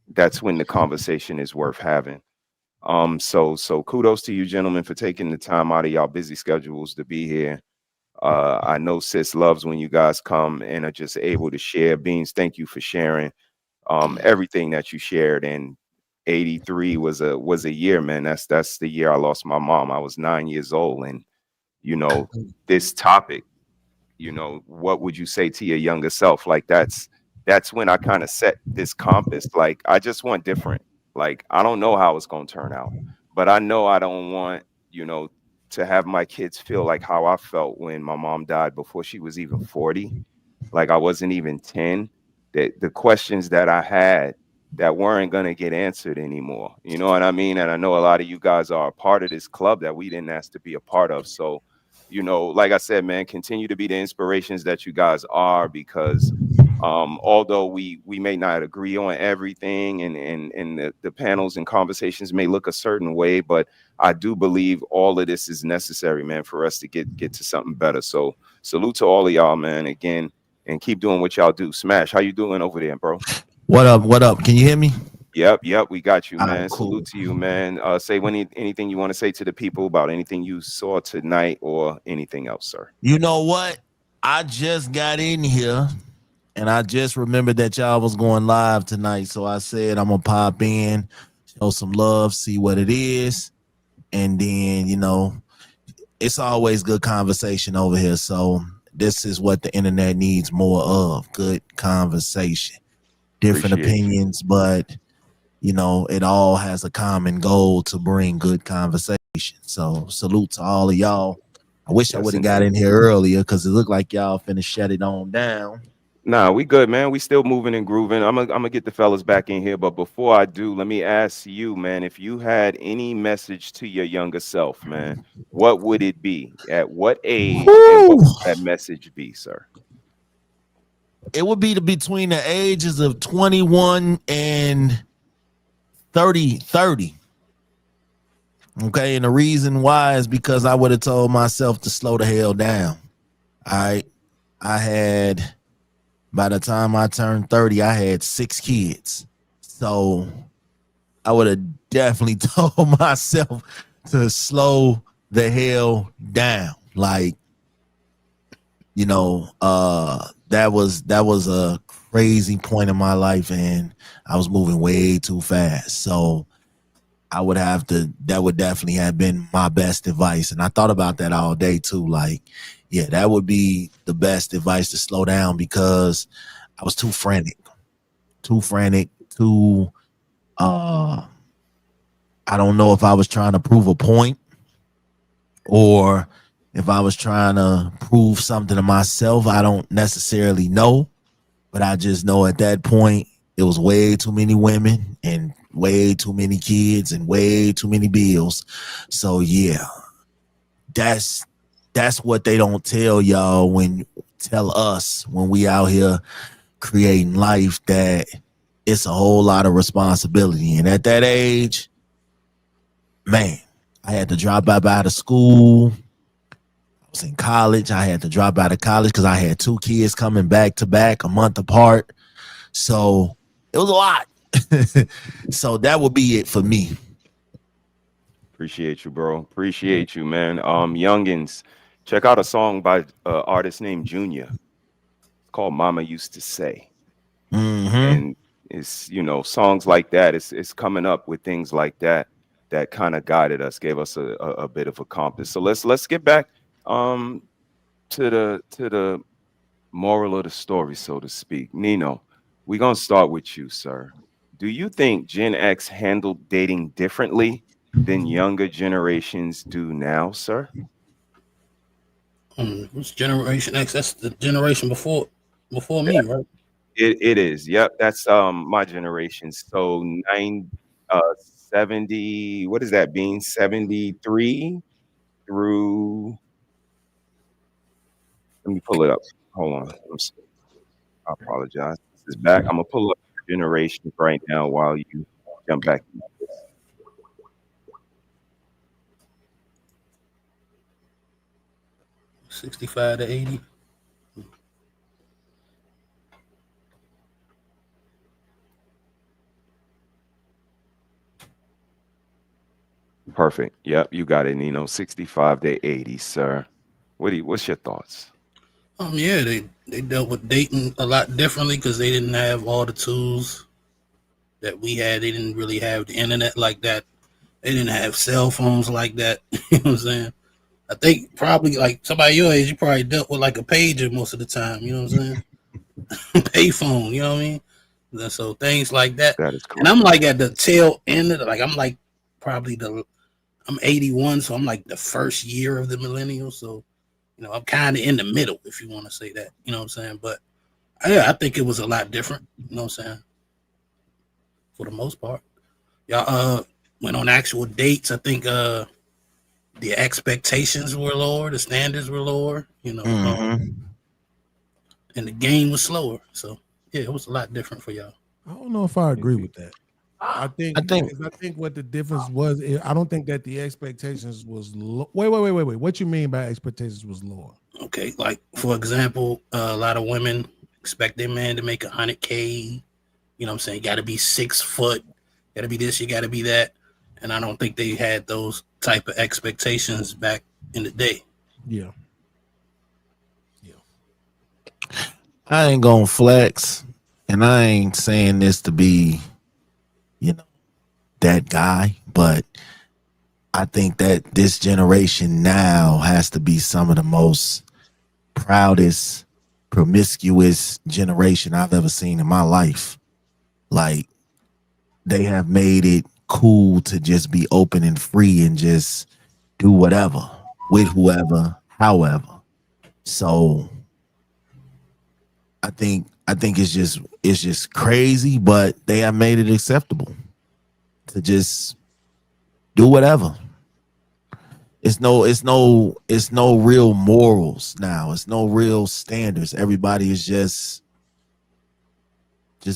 that's when the conversation is worth having. So kudos to you gentlemen for taking the time out of y'all busy schedules to be here. I know sis loves when you guys come and are just able to share. Beans, thank you for sharing everything that you shared. And 83 was a year, man. That's the year I lost my mom. I was 9 years old. And this topic, what would you say to your younger self? Like that's when I kind of set this compass. Like I just want different. Like I don't know how it's gonna turn out, but I know I don't want, to have my kids feel like how I felt when my mom died before she was even 40. Like I wasn't even 10. That the questions that I had that weren't gonna get answered anymore. You know what I mean? And I know a lot of you guys are a part of this club that we didn't ask to be a part of. So, like I said, man, continue to be the inspirations that you guys are, because although we may not agree on everything, and the panels and conversations may look a certain way, but I do believe all of this is necessary, man, for us to get to something better. So salute to all of y'all, man, again, and keep doing what y'all do. Smash, how you doing over there, bro? What up? What up? Can you hear me? Yep, we got you, man. Right, cool. Salute to you, man. Say anything you want to say to the people about anything you saw tonight or anything else, sir. You know what? I just got in here and I just remembered that y'all was going live tonight. So I said I'm gonna pop in, show some love, see what it is. And then, it's always good conversation over here. So this is what the internet needs more of. Good conversation. Different opinions, but it all has a common goal to bring good conversation. So salute to all of y'all. I wish I would have got in here earlier because it looked like y'all finna shut it on down. Nah, we good, man. We still moving and grooving. I'm gonna get the fellas back in here, but before I do, let me ask you, man, if you had any message to your younger self, man, what would it be? At what age? And what would that message be, sir? It would be between the ages of 21 and 30. Okay, and the reason why is because I would have told myself to slow the hell down. I had, by the time I turned 30, I had 6 kids. So I would have definitely told myself to slow the hell down. Like, that was a crazy point in my life, and I was moving way too fast. So that would definitely have been my best advice. And I thought about that all day too. Like, yeah, that would be the best advice, to slow down, because I was too frantic, I don't know if I was trying to prove a point or if I was trying to prove something to myself. I don't necessarily know, but I just know at that point it was way too many women and way too many kids and way too many bills. So yeah, that's what they don't tell y'all tell us when we out here creating life, that it's a whole lot of responsibility. And at that age, man, I had to drop out of school. I was in college. I had to drop out of college because I had 2 kids coming back to back a month apart. So it was a lot. So that would be it for me. Appreciate you, bro. Appreciate you, man. Youngins, check out a song by an artist named Junior. It's called Mama Used to Say. And it's, songs like that. It's coming up with things like that kind of guided us, gave us a bit of a compass. So let's get back to the moral of the story, so to speak. Nino, we're gonna start with you, sir. Do you think Gen X handled dating differently than younger generations do now, sir? What's Generation X? That's the generation before me, right? It is. Yep, that's my generation. So 70. What does that mean? 73 through. Let me pull it up. Hold on. I apologize. This is back. I'm gonna pull up generations right now while you jump back. 65 to 80. Perfect. Yep, you got it, Nino. 65 to 80, sir. What's your thoughts? Yeah, they dealt with dating a lot differently because they didn't have all the tools that we had. They didn't really have the internet like that. They didn't have cell phones like that. You know what I'm saying? I think probably like somebody your age, you probably dealt with like a pager most of the time. You know what I'm saying? Payphone. You know what I mean? So things like that. That is correct. And I'm like at the tail end of it. Like I'm like probably I'm 81, so I'm like the first year of the millennial. So, you know, I'm kind of in the middle, if you want to say that. You know what I'm saying? But yeah, I think it was a lot different. You know what I'm saying? For the most part, y'all went on actual dates. I think the expectations were lower, the standards were lower. You know, and the game was slower. So yeah, it was a lot different for y'all. I don't know if I agree with that. I think what the difference was. I don't think that the expectations was low. Wait. What you mean by expectations was lower? Okay, like for example, a lot of women expect their man to make $100K. You know what I'm saying? Got to be 6 foot. Got to be this. You got to be that. And I don't think they had those type of expectations back in the day. Yeah. I ain't gonna flex, and I ain't saying this to be, you know, that guy, but I think that this generation now has to be some of the most proudest, promiscuous generation I've ever seen in my life. Like, they have made it cool to just be open and free and just do whatever with whoever, however. So I think it's just crazy, but they have made it acceptable to just do whatever. It's no real morals now. It's no real standards. Everybody is just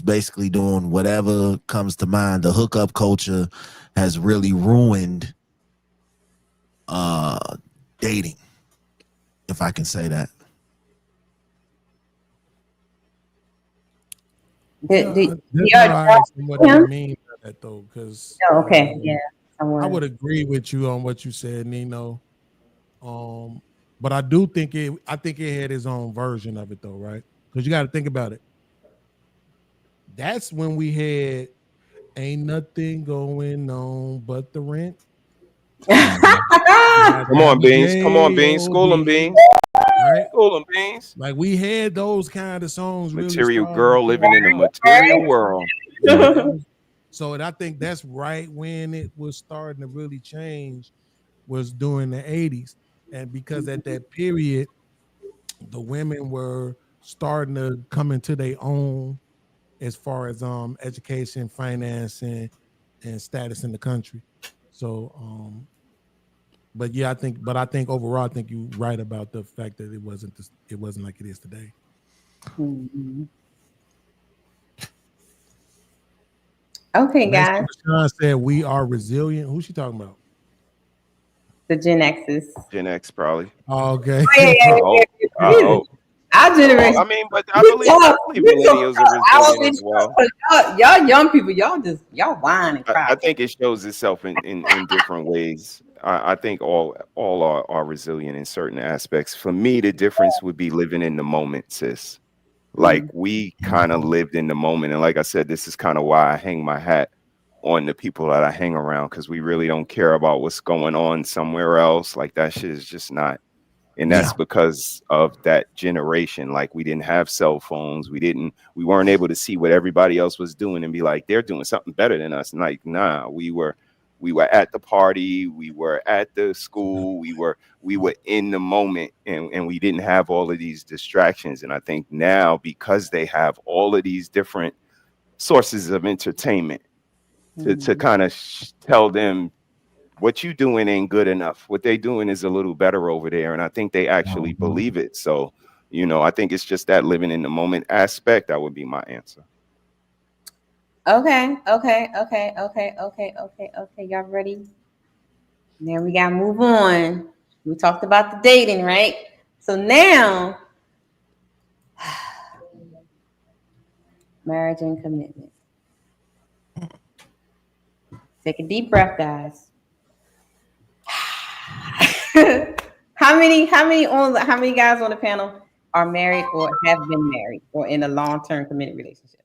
basically doing whatever comes to mind. The hookup culture has really ruined dating, if I can say that. What do you mean by that though? Because I would agree with you on what you said, Nino. But I do think it had its own version of it though, right? Because you got to think about it. That's when we had ain't nothing going on but the rent. Come on, Beans. School them, Beans. Right? School them, Beans. Like we had those kind of songs. Material really girl living in a material world. So and I think that's right when it was starting to really change was during the 80s. And because at that period, the women were starting to come into their own as far as education, finance, and status in the country. So but yeah, I think overall, I think you're right about the fact that it wasn't like it is today. Mm-hmm. Okay, guys. Sean said we are resilient. Who's she talking about? The Gen X's. Gen X, probably. Oh, okay. Our generation. I mean, but I believe millennials are resilient as well. Y'all young people, y'all whine and cry. I think it shows itself in different ways. I think all are resilient in certain aspects. For me, the difference would be living in the moment, sis. Like we kind of lived in the moment. And like I said, this is kind of why I hang my hat on the people that I hang around, because we really don't care about what's going on somewhere else. Like that shit is just not. And that's because of that generation. Like we didn't have cell phones. We weren't able to see what everybody else was doing and be like, they're doing something better than us. And like, nah, we were at the party, we were at the school, we were in the moment, and we didn't have all of these distractions. And I think now, because they have all of these different sources of entertainment to kind of tell them what you doing ain't good enough. What they doing is a little better over there. And I think they actually believe it. So, you know, I think it's just that living in the moment aspect. That would be my answer. Okay. Y'all ready? Now we gotta move on. We talked about the dating, right? So now, marriage and commitment. Take a deep breath, guys. How many guys on the panel are married or have been married or in a long-term committed relationship?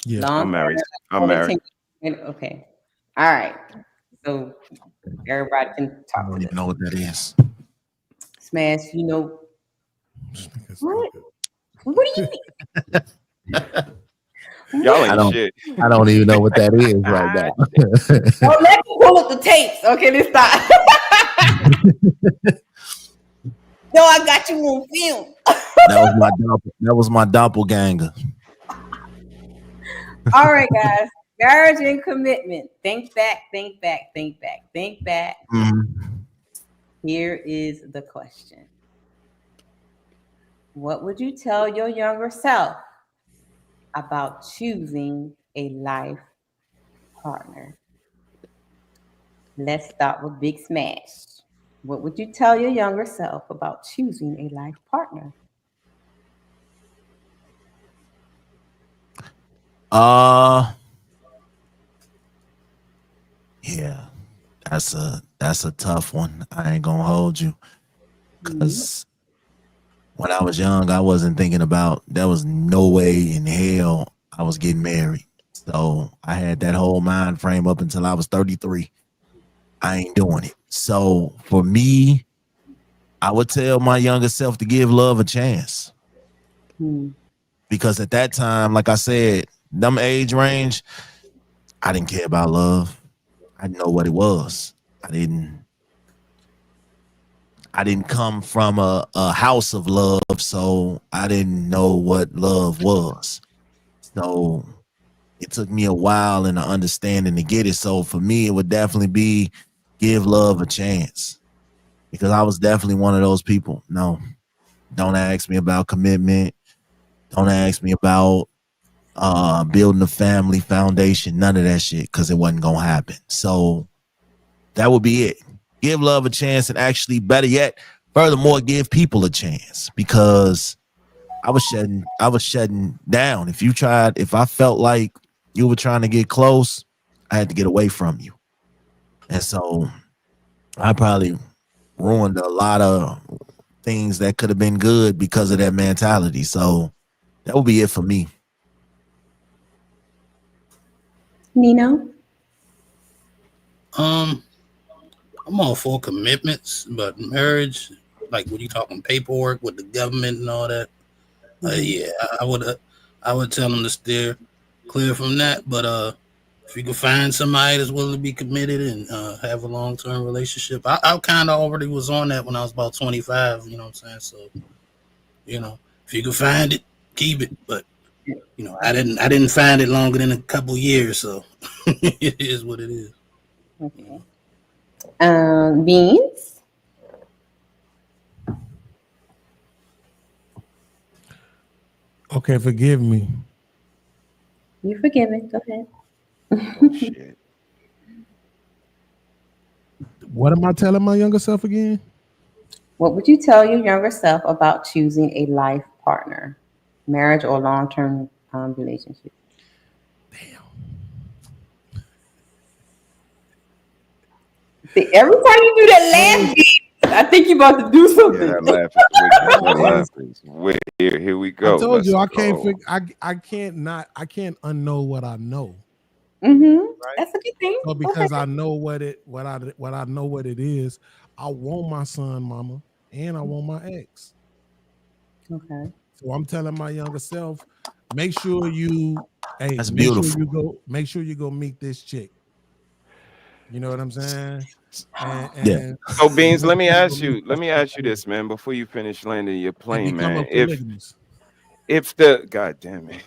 Yeah, I'm married. I'm married. Okay. All right. So everybody can I talk don't to even this. know what that is. Smash, what? What do you mean? Y'all I ain't don't. shit. I don't even know what that is right now. Oh, let me pull up the tapes. Okay, let's stop. No, I got you on film. That was my doppelganger. All right, guys. Marriage and commitment. Think back. Mhm. Here is the question. What would you tell your younger self about choosing a life partner? Let's start with Big Smash. What would you tell your younger self about choosing a life partner? Yeah, that's a tough one. I ain't gonna hold you, cause when I was young, I wasn't thinking about. There was no way in hell I was getting married. So I had that whole mind frame up until I was 33. I ain't doing it. So for me, I would tell my younger self to give love a chance. Because at that time, like I said, them age range, I didn't care about love. I didn't know what it was. I didn't come from a house of love, so I didn't know what love was. So it took me a while and an understanding to get it. So for me, it would definitely be give love a chance. Because I was definitely one of those people. No, don't ask me about commitment. Don't ask me about building a family foundation. None of that shit, because it wasn't gonna happen. So that would be it. Give love a chance, and actually, better yet, furthermore, give people a chance. Because I was shutting down. If I felt like you were trying to get close, I had to get away from you. And so I probably ruined a lot of things that could have been good because of that mentality. So that would be it for me. Nino? I'm all for commitments, but marriage, like when you talking paperwork with the government and all that, yeah, I would tell them to steer clear from that. But if you can find somebody that's willing to be committed and have a long-term relationship, I kind of already was on that when I was about 25. You know what I'm saying? So, if you can find it, keep it. But I didn't find it longer than a couple years, so it is what it is. Okay. Beans? Okay, forgive me. You forgive it. Go ahead. Oh, shit. What am I telling my younger self again? What would you tell your younger self about choosing a life partner, marriage or long-term relationship? See, every time you do that laugh, I think you're about to do something. Yeah, that laugh is wicked. That laugh is wicked. Here we go. I told you I Let's can't go. I can't unknow what I know. That's a good thing. So because I know what I know what it is, I want my son, mama, and I want my ex. Okay. So I'm telling my younger self, make sure you That's beautiful. Make sure you go meet this chick. You know what I'm saying? Yeah. So Beans, let me ask you this, man, before you finish landing your plane, become a man. polygamist. If the God damn it.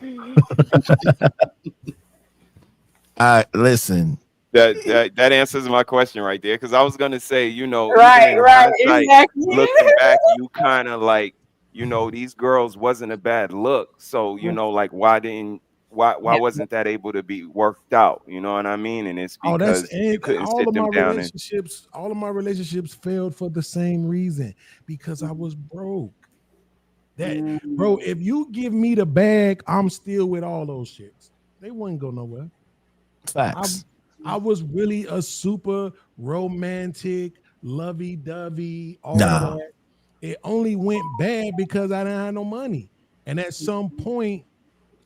Listen. That answers my question right there. Because I was gonna say, Right, even in hindsight, exactly. looking back, you kind of like, these girls wasn't a bad look. So, like why wasn't that able to be worked out? You know what I mean? And it's because you couldn't sit them down and all of my relationships failed for the same reason, because I was broke. Bro, if you give me the bag, I'm still with all those chicks. They wouldn't go nowhere. Facts. I was really a super romantic, lovey-dovey, all Nah. of that. It only went bad because I didn't have no money. And at some point,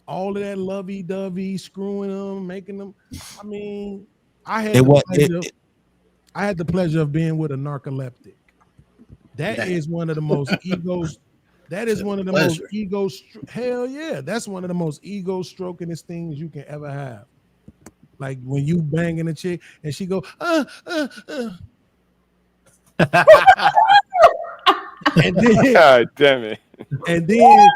all of that lovey-dovey, screwing them, making them, I mean, I had the pleasure of being with a narcoleptic. That is one of the most egos. That is one of the most ego. Hell yeah, that's one of the most ego strokingest things you can ever have. Like when you banging a chick and she go, and then, God damn it. And then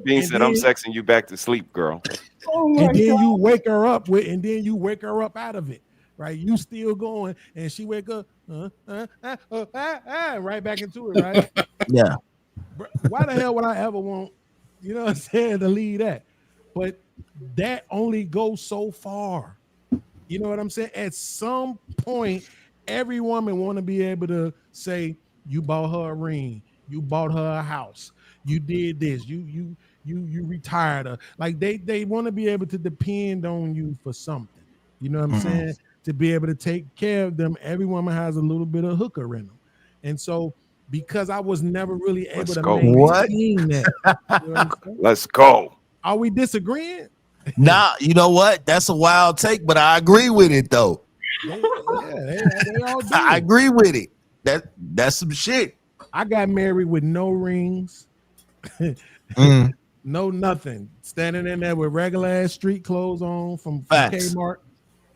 Dean said, I'm sexing you back to sleep, girl. And then you wake her up out of it. Right, you still going, and she wake up, right back into it, right? Yeah. Why the hell would I ever want, you know what I'm saying, to leave that? But that only goes so far. You know what I'm saying? At some point, every woman want to be able to say, you bought her a ring, you bought her a house, you did this, you retired her. Like they want to be able to depend on you for something. You know what I'm saying? To be able to take care of them, every woman has a little bit of hooker in them. And so because I was never really able to maintain that. You know Let's go. Are we disagreeing? Nah, you know what? That's a wild take, but I agree with it though. They all do. I agree with it. That's some shit. I got married with no rings, no nothing. Standing in there with regular ass street clothes on from Kmart.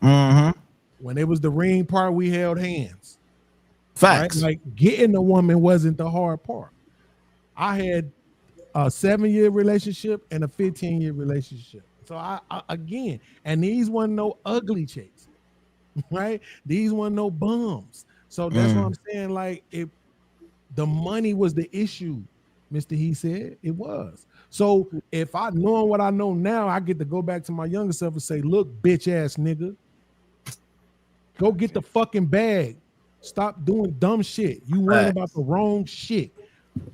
Mm-hmm. When it was the ring part, we held hands. Facts. Right? Like getting a woman wasn't the hard part. I had a 7-year relationship and a 15-year relationship. So I again, and these weren't no ugly chicks, right? These weren't no bums. So that's what I'm saying. Like the money was the issue, Mr. He said it was. So if I know what I know now, I get to go back to my younger self and say, look, bitch ass nigga, go get the fucking bag. Stop doing dumb shit. You worrying about the wrong shit.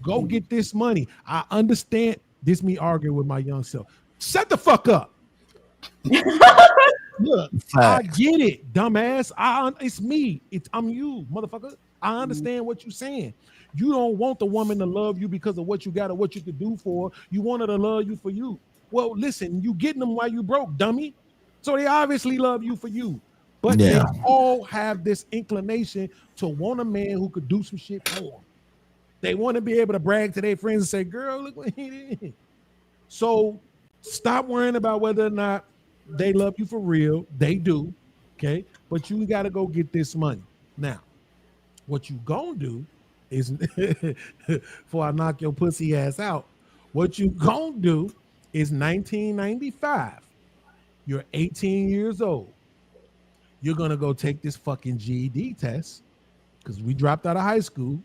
Go get this money. I understand. This me arguing with my young self. Shut the fuck up. Look, I get it, dumbass. It's me. I'm you, motherfucker. I understand what you're saying. You don't want the woman to love you because of what you got or what you could do for her. You want her to love you for you. Well, listen, you getting them while you broke, dummy. So they obviously love you for you. But they all have this inclination to want a man who could do some shit for them. They want to be able to brag to their friends and say, girl, look what he did. So stop worrying about whether or not they love you for real. They do. Okay. But you got to go get this money. Now, what you gonna do is before I knock your pussy ass out, what you gonna do is 1995. You're 18 years old. You're gonna go take this fucking GED test because we dropped out of high school.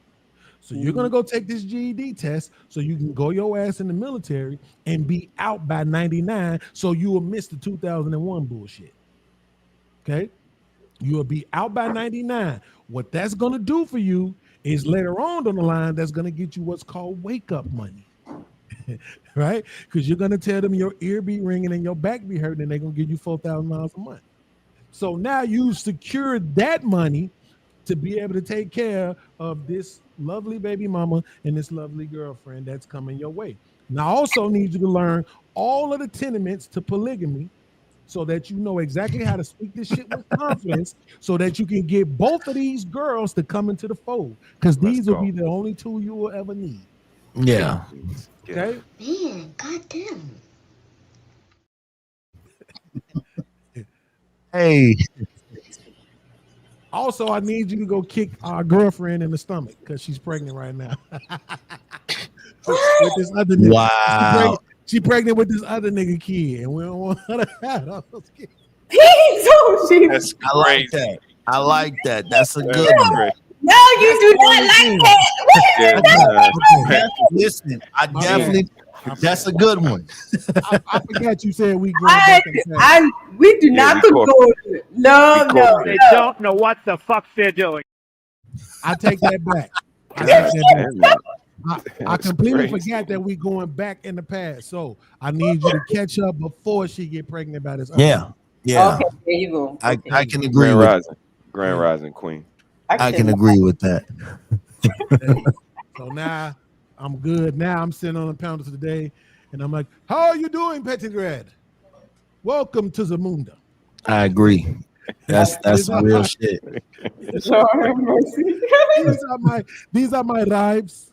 So you're gonna go take this GED test so you can go your ass in the military and be out by 99 so you will miss the 2001 bullshit. Okay? You will be out by 99. What that's gonna do for you is later on down the line, that's gonna get you what's called wake up money. Right? Because you're gonna tell them your ear be ringing and your back be hurting, and they're gonna give you $4,000 a month. So now you've secured that money to be able to take care of this lovely baby mama and this lovely girlfriend that's coming your way. Now, I also need you to learn all of the tenements to polygamy so that you know exactly how to speak this shit with confidence so that you can get both of these girls to come into the fold, because these will be the only two you will ever need. Yeah. Okay? Man, goddamn. Hey. Also, I need you to go kick our girlfriend in the stomach because she's pregnant right now. With this other nigga. Wow. She pregnant with this other nigga kid, and we don't want her to have those kids. That's I like that. I like that. That's a good one. No, you do not like that. Listen, I definitely. That's a good one. I forgot you said we. We do not condone it. No. They don't know what the fuck they're doing. I take that back. I completely forgot that we going back in the past. So I need you to catch up before she get pregnant by this. Yeah. Yeah, Okay, there you go. I Okay. I can agree Grand with. Rising, Grand Rising Queen. I can agree with that. So now I'm good. Now I'm sitting on the pounder today, and I'm like, "How are you doing, Pettigrew? Welcome to Zamunda." I agree. That's These some are real my- shit. Lord have mercy. these are my rhymes.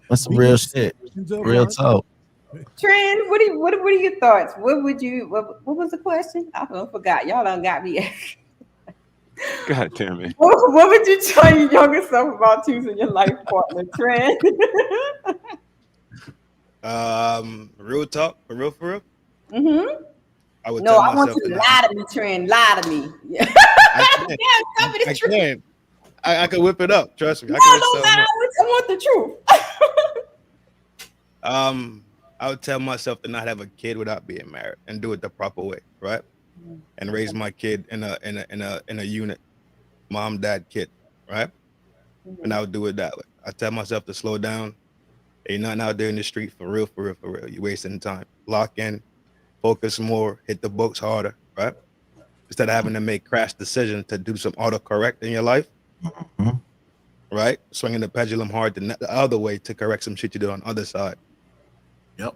That's some real shit. Real talk. Trend, what are your thoughts? What was the question? I forgot. Y'all done got me. God damn it. What would you tell your younger self about choosing your life partner, Trend? Real talk, for real. Mm-hmm. I would No, tell I want myself you to that lie to me, Trend. Lie to me. Yeah. I can. I can whip it up. Trust me. I No, can no, whip lie. I want the truth. I would tell myself to not have a kid without being married and do it the proper way, right? And raise my kid in a unit, mom, dad, kid, right? And I would do it that way. I tell myself to slow down. Ain't nothing out there in the street for real. You're wasting time. Lock in, focus more, hit the books harder, right? Instead of having to make crash decisions to do some autocorrect in your life, right? Swinging the pendulum hard the other way to correct some shit you did on the other side. Yep.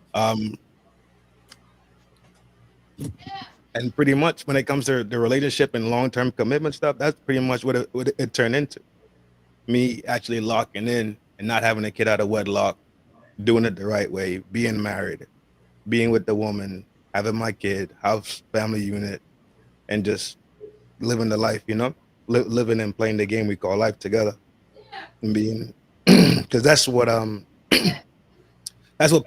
And pretty much when it comes to the relationship and long-term commitment stuff, that's pretty much what it turned into. Me actually locking in and not having a kid out of wedlock, doing it the right way, being married, being with the woman, having my kid, house, family unit, and just living the life, living and playing the game we call life together, and being, because that's what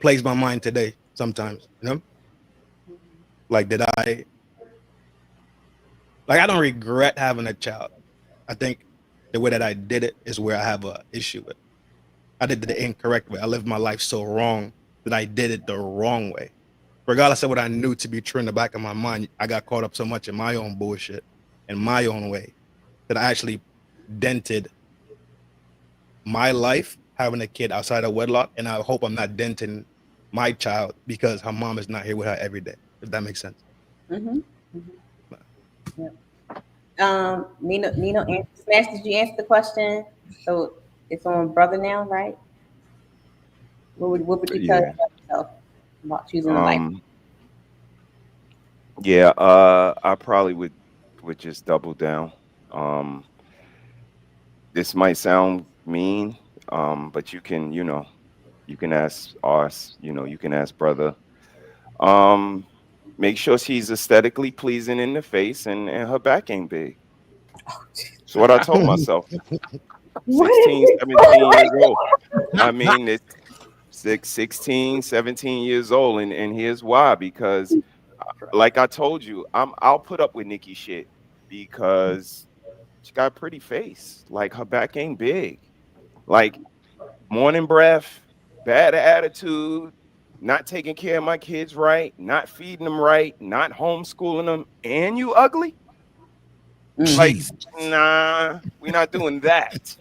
plays my mind today. Sometimes, like I don't regret having a child. I think the way that I did it is where I have an issue with. I did it the incorrect way. I lived my life so wrong that I did it the wrong way. Regardless of what I knew to be true in the back of my mind, I got caught up so much in my own bullshit, in my own way, that I actually dented my life having a kid outside of wedlock. And I hope I'm not denting my child because her mom is not here with her every day, if that makes sense. Mm-hmm. Yep. Nino, Smash, did you answer the question? So it's on brother now, right? What would you tell yourself about choosing a life? Yeah, I probably would just double down. This might sound mean, but you can ask us, you can ask brother. Make sure she's aesthetically pleasing in the face and her back ain't big. That's what I told myself. 16, 17 years old. I mean, it's 16, 17 years old, and here's why. Because, like I told you, I'll put up with Nikki shit because she got a pretty face. Like, her back ain't big. Like, morning breath, bad attitude, not taking care of my kids right, not feeding them right, not homeschooling them, and you ugly? Like, nah, we're not doing that.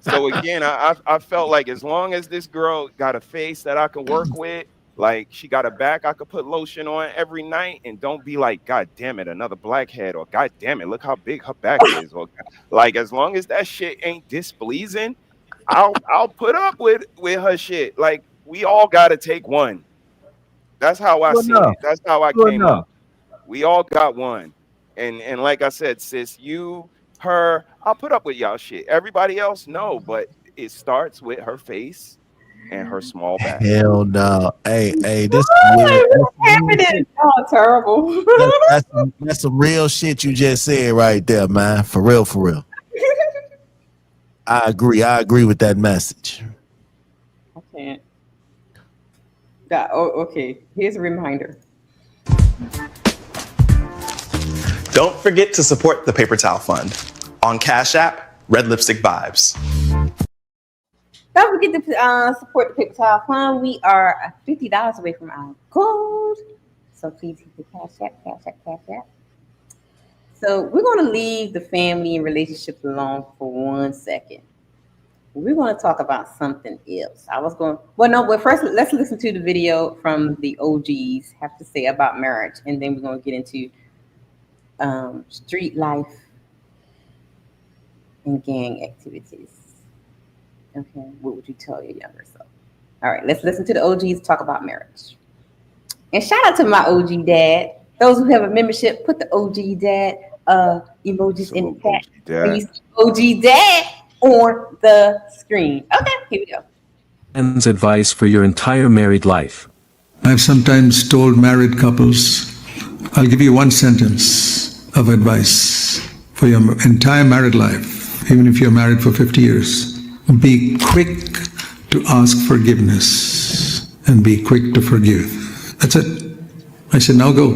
So again, I felt like as long as this girl got a face that I can work with, like she got a back I could put lotion on every night, and don't be like, God damn it, another blackhead, or God damn it, look how big her back is, or like as long as that shit ain't displeasing, I'll put up with her shit. Like we all gotta take one. That's how I see it. That's how I came up. We all got one. And like I said, sis, you, her, I'll put up with y'all shit. Everybody else, no, but it starts with her face and her small back. Hell no. Hey, this Oh, terrible. that's some real shit you just said right there, man. For real. I agree with that message. I can't. Okay. Here's a reminder. Don't forget to support the Paper Towel Fund on Cash App, Red Lipstick Vibes. Don't forget to support the Paper Towel Fund. We are $50 away from our goal. So please hit the Cash App. So we're going to leave the family and relationships alone for 1 second. we're going to talk about something else. But first, let's listen to the video from the OGs have to say about marriage, and then we're going to get into street life and gang activities. Okay, what would you tell your younger self? All right, let's listen to the OGs talk about marriage. And shout out to my OG dad. Those who have a membership, put the OG dad emojis in the chat. And you see OG dad on the screen. Okay, here we go. And advice for your entire married life. I've sometimes told married couples, I'll give you one sentence of advice for your entire married life, even if you're married for 50 years. Be quick to ask forgiveness and be quick to forgive. That's it. I said, now go.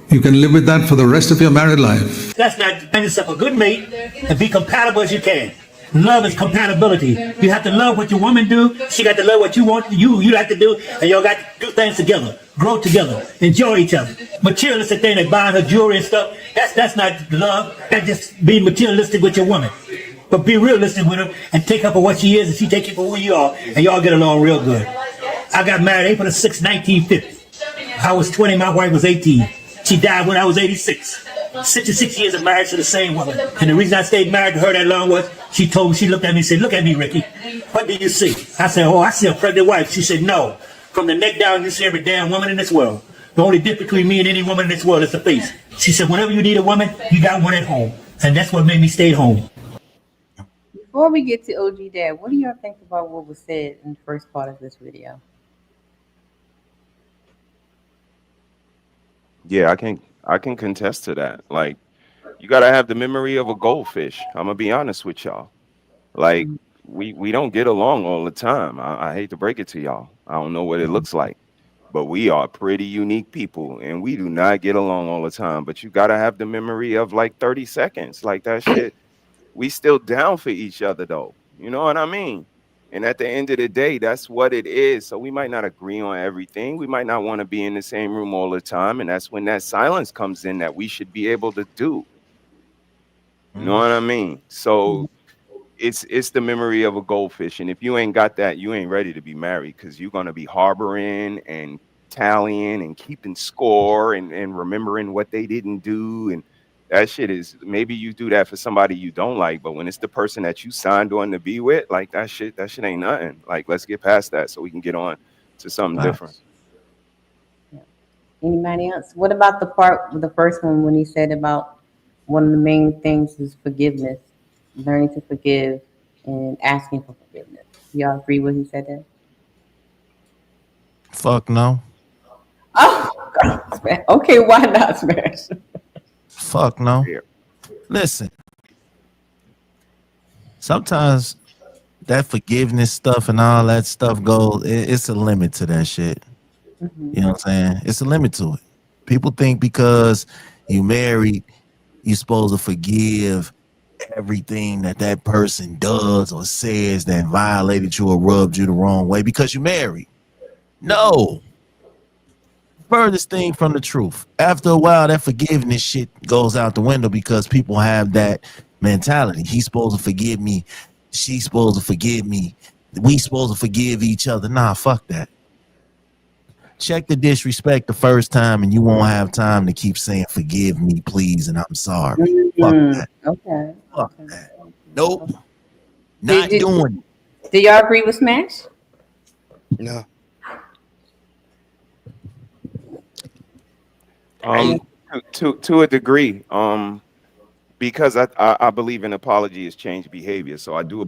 You can live with that for the rest of your married life. That's not find yourself a good mate and be compatible as you can. Love is compatibility. You have to love what your woman do. She got to love what you want. You like to do, and y'all got to do things together, grow together, enjoy each other. Materialistic thing like buying her jewelry and stuff. That's not love. That's just being materialistic with your woman. But be realistic with her and take her for what she is, and she take you for who you are, and y'all get along real good. I got married April 6, 1950. I was 20. My wife was 18. She died when I was 86. 66 years of marriage to the same woman. And the reason I stayed married to her that long was she looked at me and said, look at me, Ricky. What do you see? I said, oh, I see a pregnant wife. She said, no. From the neck down, you see every damn woman in this world. The only difference between me and any woman in this world is the face. She said, whenever you need a woman, you got one at home. And that's what made me stay home. Before we get to OG Dad, what do y'all think about what was said in the first part of this video? Yeah, I can contest to that. Like, you gotta have the memory of a goldfish. I'm gonna be honest with y'all. Like, we don't get along all the time. I hate to break it to y'all. I don't know what it looks like, but we are pretty unique people, and we do not get along all the time. But you gotta have the memory of like 30 seconds. Like that shit. We still down for each other though. You know what I mean? And at the end of the day, that's what it is. So we might not agree on everything. We might not want to be in the same room all the time. And that's when that silence comes in that we should be able to do. You know what I mean? So it's the memory of a goldfish. And if you ain't got that, you ain't ready to be married, because you're going to be harboring and tallying and keeping score and remembering what they didn't do. And that shit is, maybe you do that for somebody you don't like, but when it's the person that you signed on to be with, like that shit ain't nothing. Like, let's get past that so we can get on to something different. Yeah. Anybody else? What about the part with the first one when he said about one of the main things is forgiveness, learning to forgive and asking for forgiveness? Y'all agree with he said that? Fuck no. Oh, God, okay, why not, Smash? Fuck no. Listen, sometimes that forgiveness stuff and all that stuff it's a limit to that shit. You know what I'm saying? It's a limit to it. People think because you married, you're supposed to forgive everything that person does or says that violated you or rubbed you the wrong way because you're married. No. Furthest thing from the truth. After a while, that forgiveness shit goes out the window because people have that mentality. He's supposed to forgive me. She's supposed to forgive me. We supposed to forgive each other. Nah, fuck that. Check the disrespect the first time, and you won't have time to keep saying "forgive me, please" and "I'm sorry." Fuck that. Okay. Fuck that. Nope. Not doing it. Do y'all agree with Smash? No. To a degree, because I believe an apology is changed behavior. So I do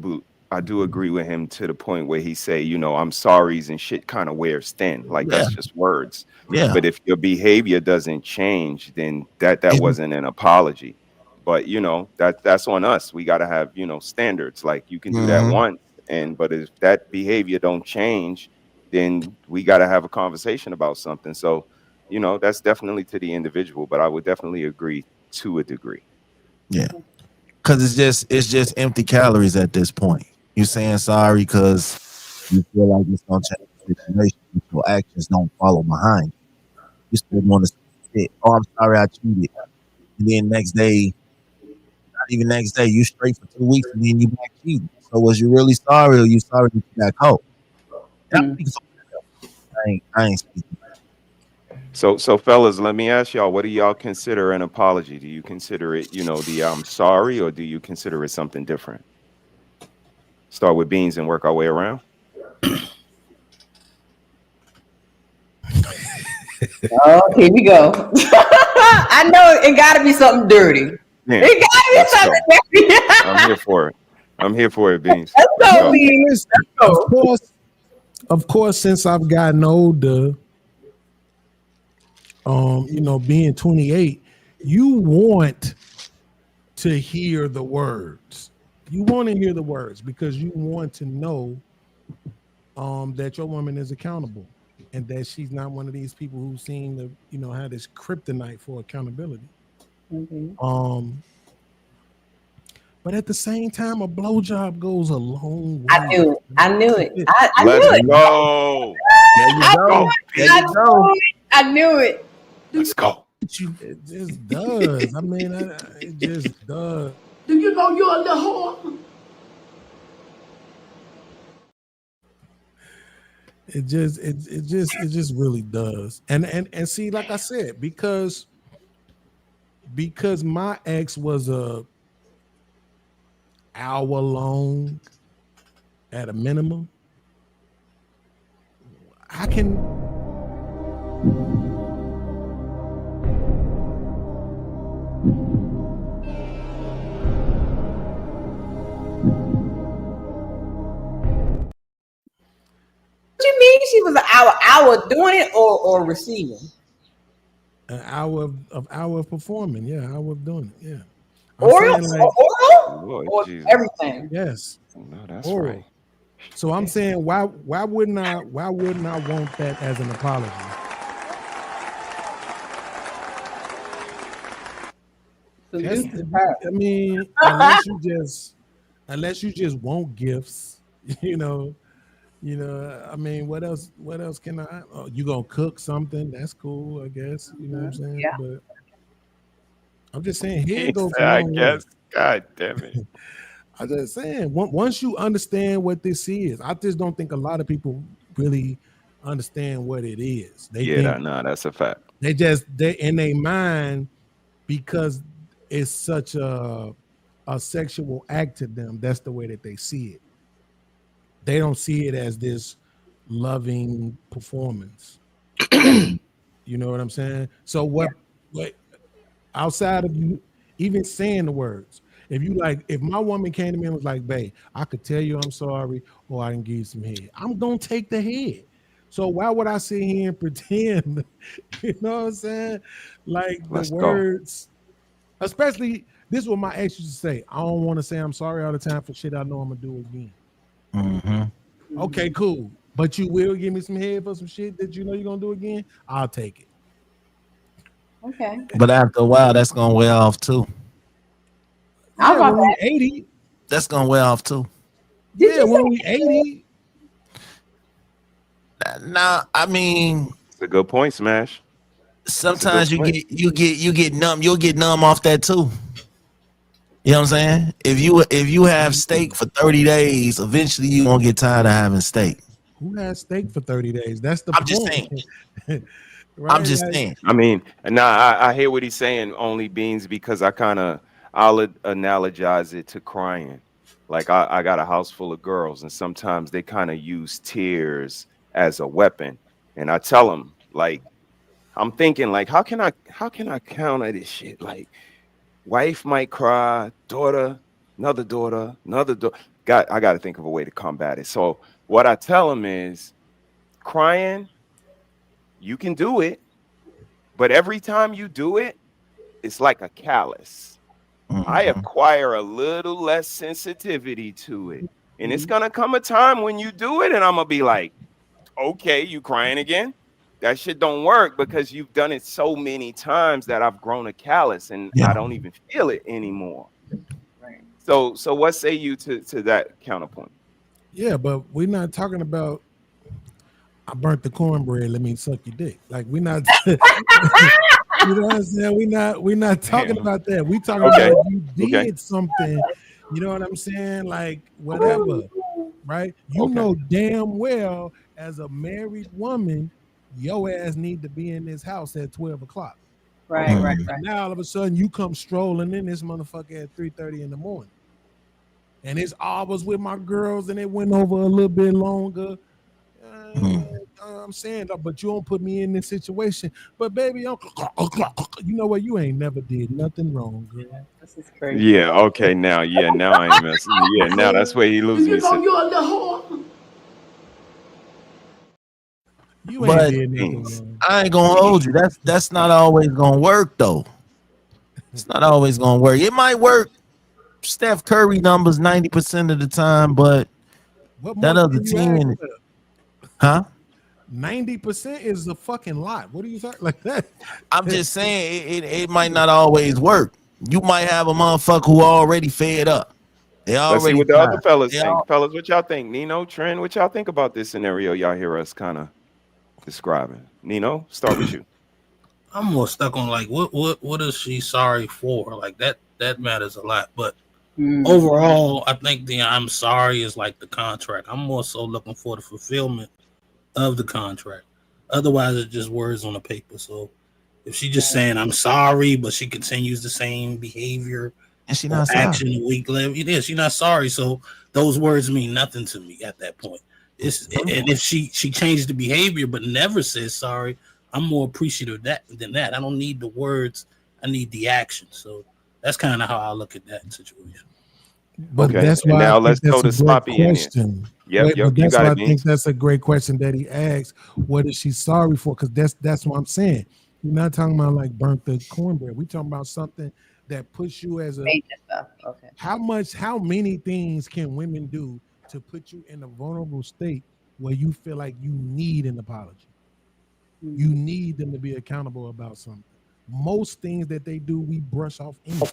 agree with him to the point where he say, you know, I'm sorry's and shit kind of wears thin. Like that's just words. Yeah. But if your behavior doesn't change, then that wasn't an apology. But you know, that's on us. We got to have, you know, standards. Like you can do that once, but if that behavior don't change, then we got to have a conversation about something. So, you know, that's definitely to the individual, but I would definitely agree to a degree. Yeah. Cause it's just empty calories at this point. You're saying sorry because you feel like it's gonna change the situation, but your actions don't follow behind. You still want to say, oh, I'm sorry I cheated. And then next day, Not even next day. You straight for 2 weeks and then you back cheating. So was you really sorry, or you sorry that you got caught? I ain't speaking. So fellas, let me ask y'all, what do y'all consider an apology? Do you consider it, the I'm sorry, or do you consider it something different? Start with Beans and work our way around. Oh, here we go. I know it got to be something dirty. Yeah, it got to be something dirty. I'm here for it. I'm here for it, Beans. Of course, since I've gotten older, being 28, you want to hear the words. You want to hear the words because you want to know that your woman is accountable and that she's not one of these people who seem to, have this kryptonite for accountability. Mm-hmm. But at the same time, a blowjob goes a long way. I knew it. I knew it. Let's go. There you go. There you go. I knew it. Let's go. It just does. I mean, it just does. Do you know you're a little whore? It just really does. And see, like I said, because my ex was a hour long at a minimum, I can What you mean she was an hour doing it or receiving? an hour of performing, hour of doing it, yeah. Oral? Lord, Or Jesus. everything? Yes. No, that's Oral. right. So I'm saying, why wouldn't I want that as an apology? I mean, unless you just want gifts, I mean, what else can I? Oh, you gonna cook something? That's cool, I guess. You know what I'm saying? Yeah. But I'm just saying, here goes. I guess. God damn it. I'm just saying, once you understand what this is, I just don't think a lot of people really understand what it is. That's a fact. They in their mind, because it's such a sexual act to them. That's the way that they see it. They don't see it as this loving performance. You know what I'm saying? So what outside of you even saying the words, if my woman came to me and was like, babe, I could tell you I'm sorry, or I can give you some head, I'm gonna take the head. So why would I sit here and pretend? You know what I'm saying? Like Let's the go. words, especially this is what my ex used to say. I don't want to say I'm sorry all the time for shit I know I'm gonna do again. Mm-hmm. Okay, cool. But you will give me some head for some shit that you know you're gonna do again? I'll take it. Okay. But after a while, that's gonna wear off too. How about when that? we 80. That's gonna wear off too. When we 80. Nah, I mean, It's a good point, Smash. sometimes That's a good you get numb. You'll get numb off that too. You know what I'm saying? If you have steak for 30 days, eventually you won't get tired of having steak. Who has steak for 30 days? That's the I'm point. just saying. Right? I'm just Like, saying. I mean, I hear what he's saying, only Beans, because I'll analogize it to crying. Like I got a house full of girls, and sometimes they kind of use tears as a weapon. And I tell them, like, I'm thinking, like, how can I counter this shit? Like, wife might cry, another daughter. I got to think of a way to combat it. So what I tell them is, crying, you can do it, but every time you do it, it's like a callus. Mm-hmm. I acquire a little less sensitivity to it. And it's going to come a time when you do it, and I'm going to be like, okay, you crying again? That shit don't work, because you've done it so many times that I've grown a callus, and I don't even feel it anymore. Right. So what say you to that counterpoint? Yeah, but we're not talking about I burnt the cornbread, let me suck your dick. Like we're not you know what I'm saying? We're not talking about that. We talking about you did something, you know what I'm saying? Like whatever, right? You know damn well as a married woman, your ass need to be in this house at 12 o'clock. Right. Now all of a sudden you come strolling in this motherfucker at 3:30 in the morning. And I was with my girls and it went over a little bit longer. I'm saying, but you don't put me in this situation. But baby, you know what? You ain't never did nothing wrong, girl. This is crazy. Yeah, okay, now I ain't messing. Yeah, now that's where he loses me. You know you're the whore. You But ain't did nothing wrong. I ain't gonna hold you. That's not always gonna work though. It's not always gonna work. It might work Steph Curry numbers 90% of the time, but that other 10, huh? 90% is a fucking lot. What do you think like that? I'm just saying it might not always work. You might have a motherfucker who already fed up. They already. Let's see what the other fellas think. all- Fellas, what y'all think? Nino, Trent, what y'all think about this scenario y'all hear us kind of describing? Nino, start with you. I'm more stuck on like what is she sorry for? Like that matters a lot. But overall, I think the I'm sorry is like the contract. I'm more so looking for the fulfillment of the contract. Otherwise, it's just words on the paper. So if she just saying I'm sorry, but she continues the same behavior and she not action sorry. a week later, she's not sorry. So those words mean nothing to me at that point. And if she changed the behavior but never says sorry, I'm more appreciative than that. I don't need the words, I need the action. So that's kind of how I look at that situation. But Okay, that's and why now I let's think go that's to a great Sloppy in here. question. Yep, But you that's got why it, I Beans. think that's a great question that he asked. What is she sorry for? Because that's what I'm saying. We're not talking about like burnt the cornbread. We're talking about something that puts you as a Major stuff. Okay. how many things can women do to put you in a vulnerable state where you feel like you need an apology? You need them to be accountable about something. Most things that they do, we brush off anyway.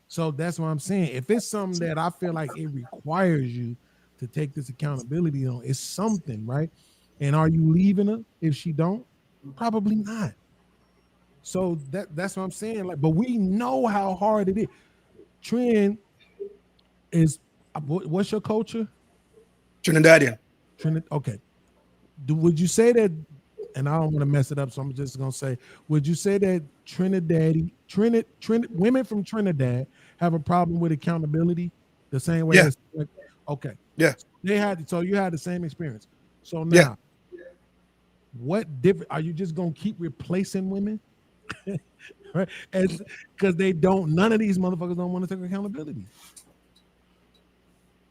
So that's what I'm saying. If it's something that I feel like it requires you to take this accountability on, it's something, right? And are you leaving her if she don't? Probably not. So that's what I'm saying. Like, but we know how hard it is. Trend is what's your culture? Trinidadian. Okay. Would you say that? And I don't want to mess it up, so I'm just gonna say, would you say that women from Trinidad have a problem with accountability the same way? Yeah. Okay. Yeah. So you had the same experience. So now, what different are you just gonna keep replacing women? Right? Because none of these motherfuckers don't want to take accountability.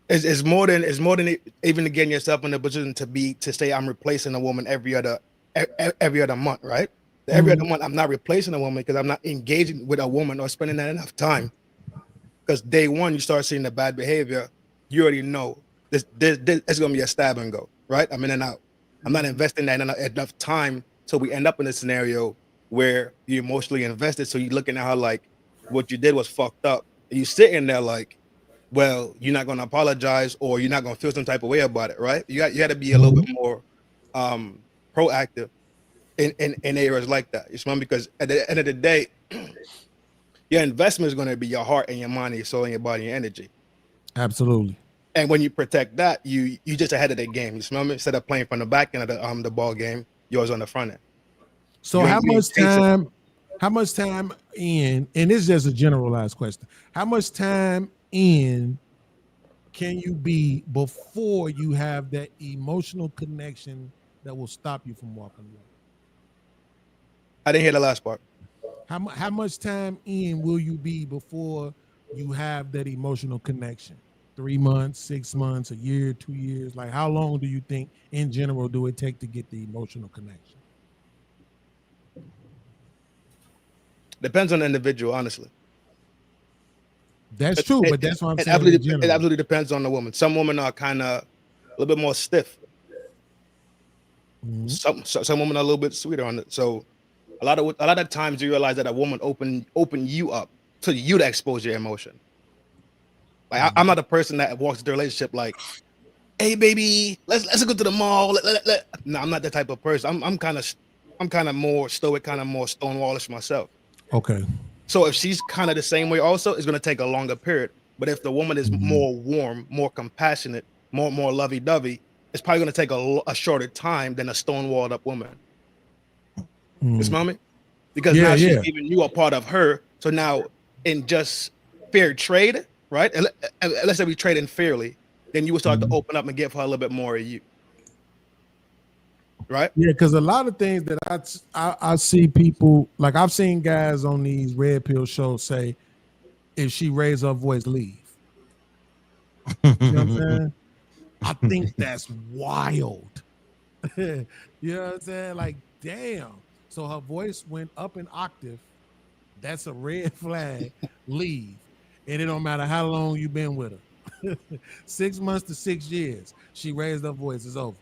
It's more than even getting yourself in a position to say I'm replacing a woman every other month, right? Every other month I'm not replacing a woman because I'm not engaging with a woman or spending that enough time. Because day one you start seeing the bad behavior, you already know this it's gonna be a stab and go, right? I'm in and out. I'm not investing that enough time till we end up in a scenario where you emotionally invested. So you're looking at how like what you did was fucked up. And you sitting there like, well, you're not gonna apologize or you're not gonna feel some type of way about it, right? You got to be a little bit more proactive in areas like that. You know, because at the end of the day, your investment is gonna be your heart and your mind, your soul, and your body and energy. Absolutely. And when you protect that, you just ahead of the game. You smell me? Instead of playing from the back end of the ball game, yours on the front end. So how much time in, and this is just a generalized question, how much time in can you be before you have that emotional connection that will stop you from walking away? I didn't hear the last part. How much time in will you be before you have that emotional connection? 3 months, 6 months, a year, 2 years? Like how long do you think in general do it take to get the emotional connection? Depends on the individual, honestly. That's true, but that's what I'm saying. It absolutely depends on the woman. Some women are kind of a little bit more stiff. Some women are a little bit sweeter on it. So a lot of times you realize that a woman open you up to you to expose your emotion. Like I'm not a person that walks into a relationship like, hey baby, let's go to the mall. No, I'm not that type of person. I'm kind of more stoic, kind of more stonewallish myself. Okay. So if she's kind of the same way, also, it's gonna take a longer period. But if the woman is more warm, more compassionate, more lovey-dovey, it's probably gonna take a shorter time than a stonewalled up woman. You smell me? Because now she's giving you a part of her. So now in just fair trade, right? And let's say we trade in fairly, then you will start to open up and give her a little bit more of you. Right? Yeah, because a lot of things that I see people, like I've seen guys on these red pill shows say, if she raised her voice, leave. You know what I'm saying? I think that's wild. You know what I'm saying? Like, damn. So her voice went up an octave. That's a red flag. Leave. And it don't matter how long you've been with her. 6 months to 6 years. She raised her voice. It's over.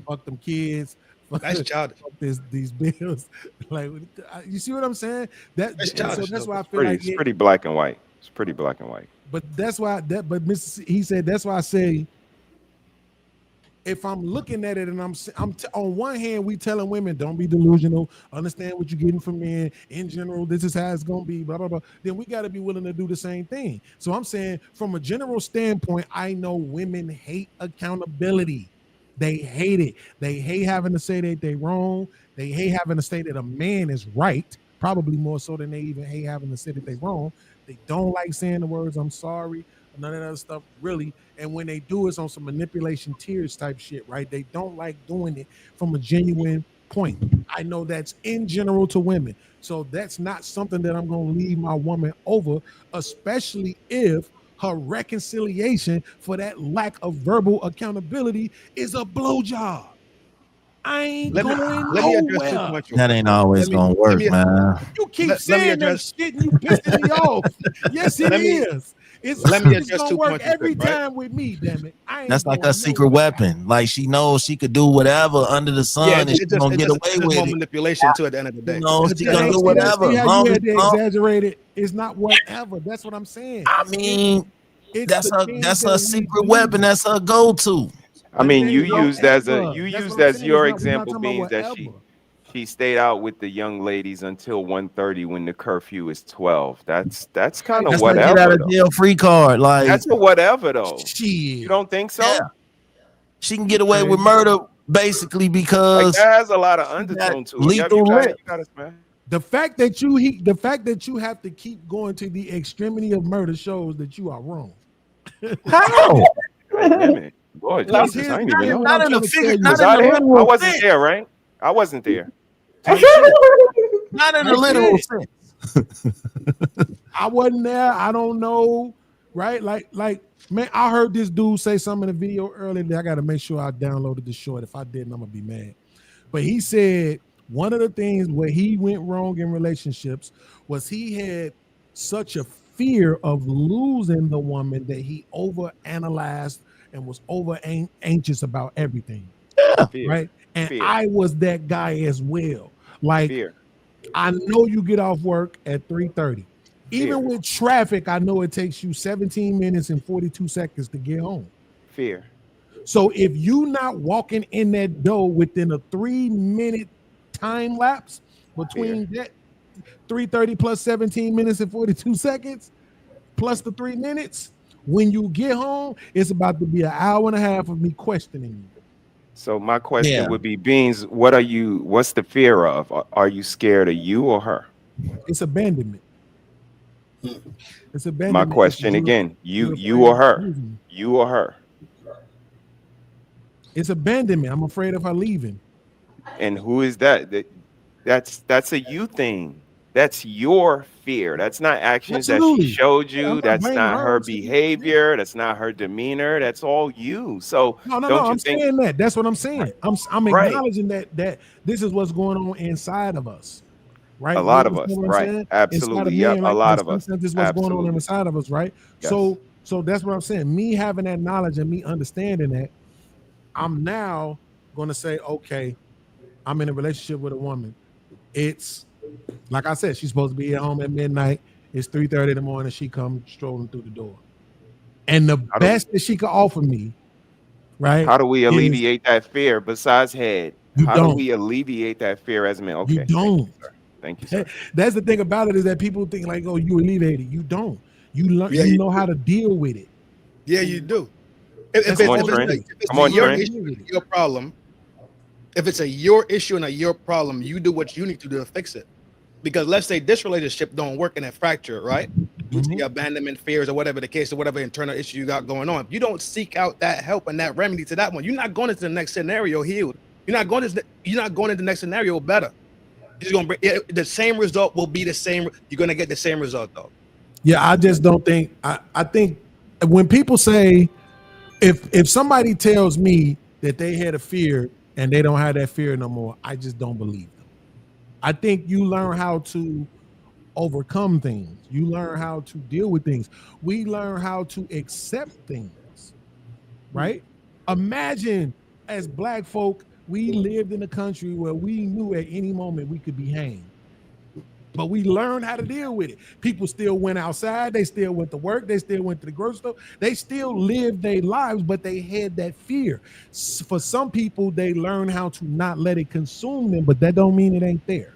Fuck them kids. That's childish. These bills. Like, you see what I'm saying? That's childish. So that's why I feel it's pretty black and white. It's pretty black and white. But that's why he said that's why I say, if I'm looking at it and I'm on one hand, we telling women don't be delusional, understand what you're getting from men. In general, this is how it's gonna be, blah blah blah. Then we got to be willing to do the same thing. So I'm saying, from a general standpoint, I know women hate accountability. They hate it. They hate having to say that they're wrong. They hate having to say that a man is right. Probably more so than they even hate having to say that they're wrong. They don't like saying the words "I'm sorry," none of that other stuff, really. And when they do, it's on some manipulation, tears type shit, right? They don't like doing it from a genuine point. I know that's in general to women. So that's not something that I'm going to leave my woman over, especially if her reconciliation for that lack of verbal accountability is a blowjob. I ain't going nowhere. That ain't always gonna work, man. You keep saying that shit and you pissing me off. Yes, it is. It's gonna work every time with me, damn it. That's like a secret weapon. Like, she knows she could do whatever under the sun, and she's gonna get away with it. Manipulation too. At the end of the day, she's gonna do whatever. See how you had to exaggerate it? It's not whatever. That's what I'm saying. I mean, that's her secret weapon. That's her go-to. I mean, you used as your example, Beans, that she stayed out with the young ladies until 1:30 when the curfew is 12. That's kind of whatever. Get out of jail free card. Like, that's a whatever though. You don't think so? Yeah. She can get away with murder basically because like, that has a lot of undertone to it. Lethal The fact that you have to keep going to the extremity of murder shows that you are wrong. How? Boy, Like, Jesus, I ain't even know. not in the figure, not Was in I the there? literal I wasn't sense. there, right? I wasn't there. Not in a literal sense. I wasn't there. I don't know. Right? Like, man, I heard this dude say something in the video earlier that I got to make sure I downloaded the short. If I didn't, I'm gonna be mad. But he said one of the things where he went wrong in relationships was he had such a fear of losing the woman that he overanalyzed and was anxious about everything. Fear. Right? And Fear. I was that guy as well. Like, I know you get off work at 3:30. Even with traffic, I know it takes you 17 minutes and 42 seconds to get home. Fear. So if you not walking in that door within a 3-minute time lapse between that 3:30 plus 17 minutes and 42 seconds plus the 3 minutes, when you get home, it's about to be an hour and a half of me questioning you. So my question would be, Beans, what's the fear of? Are you scared of you or her? It's abandonment. It's abandonment. My question again, you or her? You or her? It's abandonment. I'm afraid of her leaving. And who is that? That's a you thing. That's your fear. That's not actions that she showed you. That's not her behavior. That's not her demeanor. That's all you. So no. don't you I'm think saying that. That's what I'm saying. I'm acknowledging that this is what's going on inside of us. Right. A lot of us. Right. Absolutely. Yeah. A lot of us. This is what's going on inside of us. Right. Yes. So that's what I'm saying. Me having that knowledge and me understanding that, I'm now going to say, okay, I'm in a relationship with a woman. It's like I said, she's supposed to be at home at midnight. It's 3:30 in the morning. She comes strolling through the door. And the best that she could offer me, right? How do we alleviate that fear besides head? How do we alleviate that fear as men? Okay. You don't. Thank you, sir. That's the thing about it, is that people think like, oh, you alleviated. You don't. You learn. Yeah, you know how to deal with it. Yeah, you do. If That's it's all it is. your issue, your problem, if it's your issue and your problem, you do what you need to do to fix it. Because let's say this relationship don't work and it fracture, right? Due to your abandonment fears or whatever the case, or whatever internal issue you got going on. You don't seek out that help and that remedy to that one. You're not going into the next scenario healed. You're not going into the next scenario better. You're just gonna bring the same result will be the same. You're gonna get the same result though. Yeah, I just don't think. I think when people say, if somebody tells me that they had a fear and they don't have that fear no more, I just don't believe them. I think you learn how to overcome things. You learn how to deal with things. We learn how to accept things, right? Imagine as Black folk, we lived in a country where we knew at any moment we could be hanged. But we learned how to deal with it. People still went outside. They still went to work. They still went to the grocery store. They still lived their lives, but they had that fear. For some people, they learn how to not let it consume them, but that don't mean it ain't there.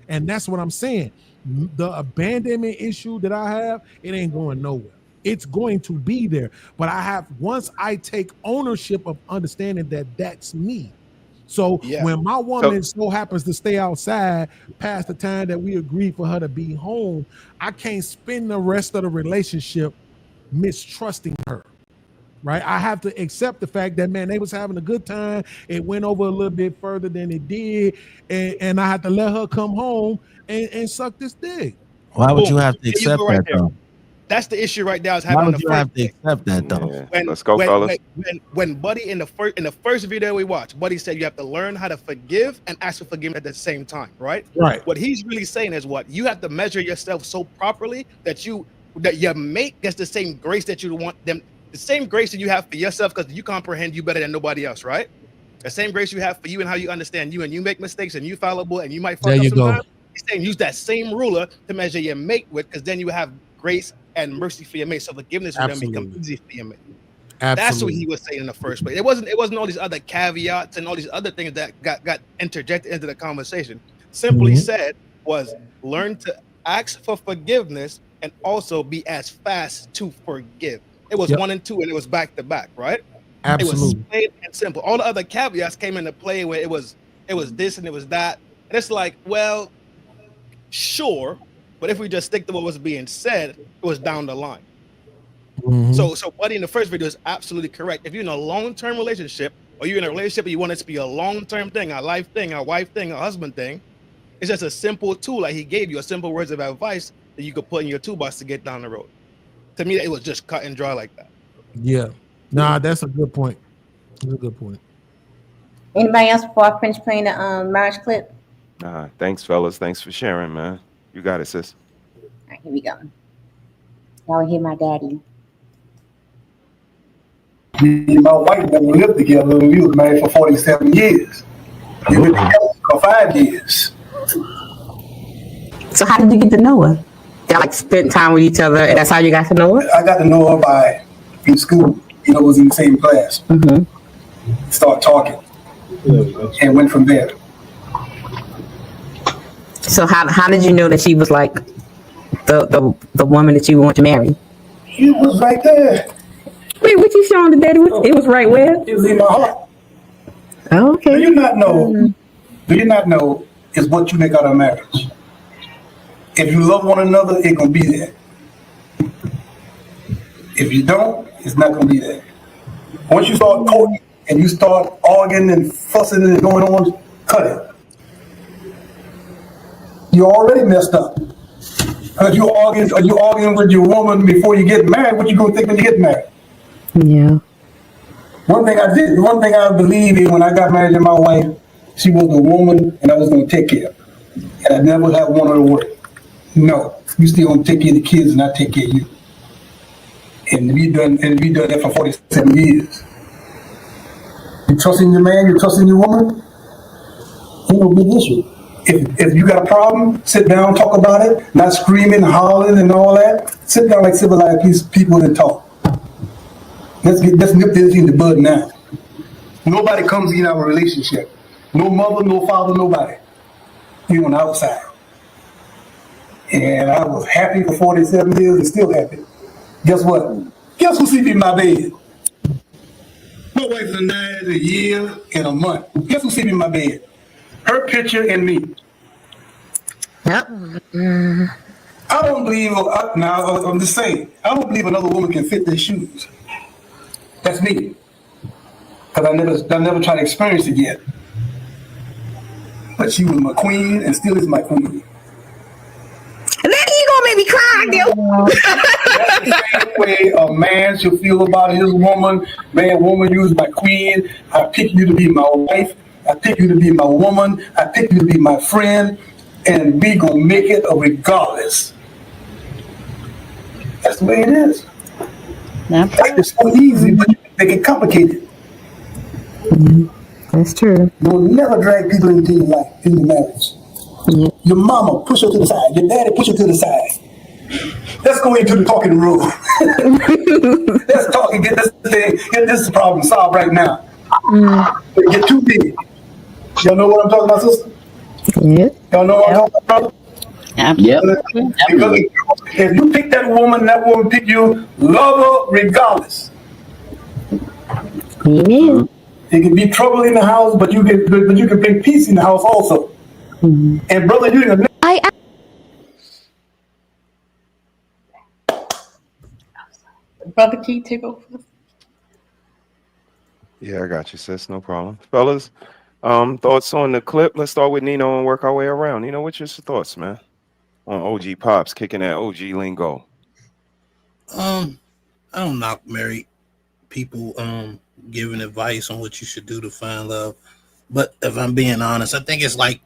And that's what I'm saying. The abandonment issue that I have, it ain't going nowhere. It's going to be there. But once I take ownership of understanding that that's me. So when my woman so happens to stay outside past the time that we agreed for her to be home, I can't spend the rest of the relationship mistrusting her, right? I have to accept the fact that, man, they was having a good time. It went over a little bit further than it did. And I had to let her come home and suck this dick. Why would you have to accept that, though? That's the issue right now. Is Why would you have to accept that, though? Let's go, fellas. When Buddy in the first video we watched, Buddy said you have to learn how to forgive and ask for forgiveness at the same time, right? Right. What he's really saying is what you have to measure yourself so properly that your mate gets the same grace that you want them, the same grace that you have for yourself, because you comprehend you better than nobody else, right? The same grace you have for you and how you understand you, and you make mistakes and you fallible and you might fuck up sometimes. He's saying use that same ruler to measure your mate with, because then you have grace and mercy for your mate, so forgiveness will then become easy for your mate. That's what he was saying in the first place. It wasn't all these other caveats and all these other things that got interjected into the conversation. Simply said was learn to ask for forgiveness and also be as fast to forgive. It was 1 and 2, and it was back to back, right? Absolutely. It was plain and simple. All the other caveats came into play where it was this and it was that, and it's like, well, sure. But if we just stick to what was being said, it was down the line. So Buddy in the first video is absolutely correct. If you're in a long-term relationship, or you're in a relationship and you want it to be a long-term thing, a life thing, a wife thing, a husband thing, it's just a simple tool. Like he gave you a simple words of advice that you could put in your toolbox to get down the road. To me, it was just cut and dry like that. Yeah. Nah, that's a good point. That's a good point. Anybody else before I finish playing the marriage clip? Nah, thanks, fellas. Thanks for sharing, man. You got it, sis. All right, here we go. Y'all hear my daddy. Me and my wife never lived together. We was married for 47 years. We were together for 5 years. So how did you get to know her? Y'all like spent time with each other, and that's how you got to know her? I got to know her by in school. Was in the same class. Start talking, and went from there. So how did you know that she was like the woman that you want to marry? It was right there. Wait, what you showing the daddy? It was right where? It was in my heart. Okay. Do you not know? Do you not know is what you make out of marriage? If you love one another, it's gonna be there. If you don't, it's not gonna be there. Once you start talking and you start arguing and fussing and going on, cut it. You're already messed up. Because you're arguing with your woman before you get married. What you gonna think when you get married? Yeah. One thing I believe in when I got married to my wife, she was the woman and I was gonna take care of her. And I never had one of her work. No, you still gonna take care of the kids and I take care of you. And we done that for 47 years. You trusting your man, you trusting your woman, ain't no big issue. If you got a problem, sit down, talk about it, not screaming, hollering, and all that. Sit down like civilized people and talk. Let's nip this in the bud now. Nobody comes in our relationship. No mother, no father, nobody. You're on the outside. And I was happy for 47 years and still happy. Guess what? Guess who sleep in my bed? My wife's been married a year and a month. Guess who sleep in my bed? Her picture and me. Yep. I don't believe, now I'm just saying, I don't believe another woman can fit their shoes. That's me. Because I never tried to experience it yet. But she was my queen and still is my queen. And then you gonna make me cry, dude. That's the same way a man should feel about his woman. Man, woman, you is my queen. I pick you to be my wife. I pick you to be my woman. I pick you to be my friend. And we gonna make it regardless. That's the way it is. It's so easy, but you can make it complicated. That's true. You'll never drag people into your life, in your marriage. Your mama, push her to the side. Your daddy, push her to the side. Let's go into the talking room. Let's talk and get this problem solved right now. It get too big. Y'all know what I'm talking about, sister? Yeah. Y'all know what I'm talking about? Yep. Because if you pick that woman pick you, love her regardless. Yeah. It can be trouble in the house, but you can bring peace in the house also. And brother, you can. Brother Key, take over. Yeah, I got you, sis. No problem. Fellas, thoughts on the clip? Let's start with Nino and work our way around. Nino, what's your thoughts, man, on OG Pops kicking that OG lingo? I don't knock married people giving advice on what you should do to find love. But if I'm being honest, I think it's like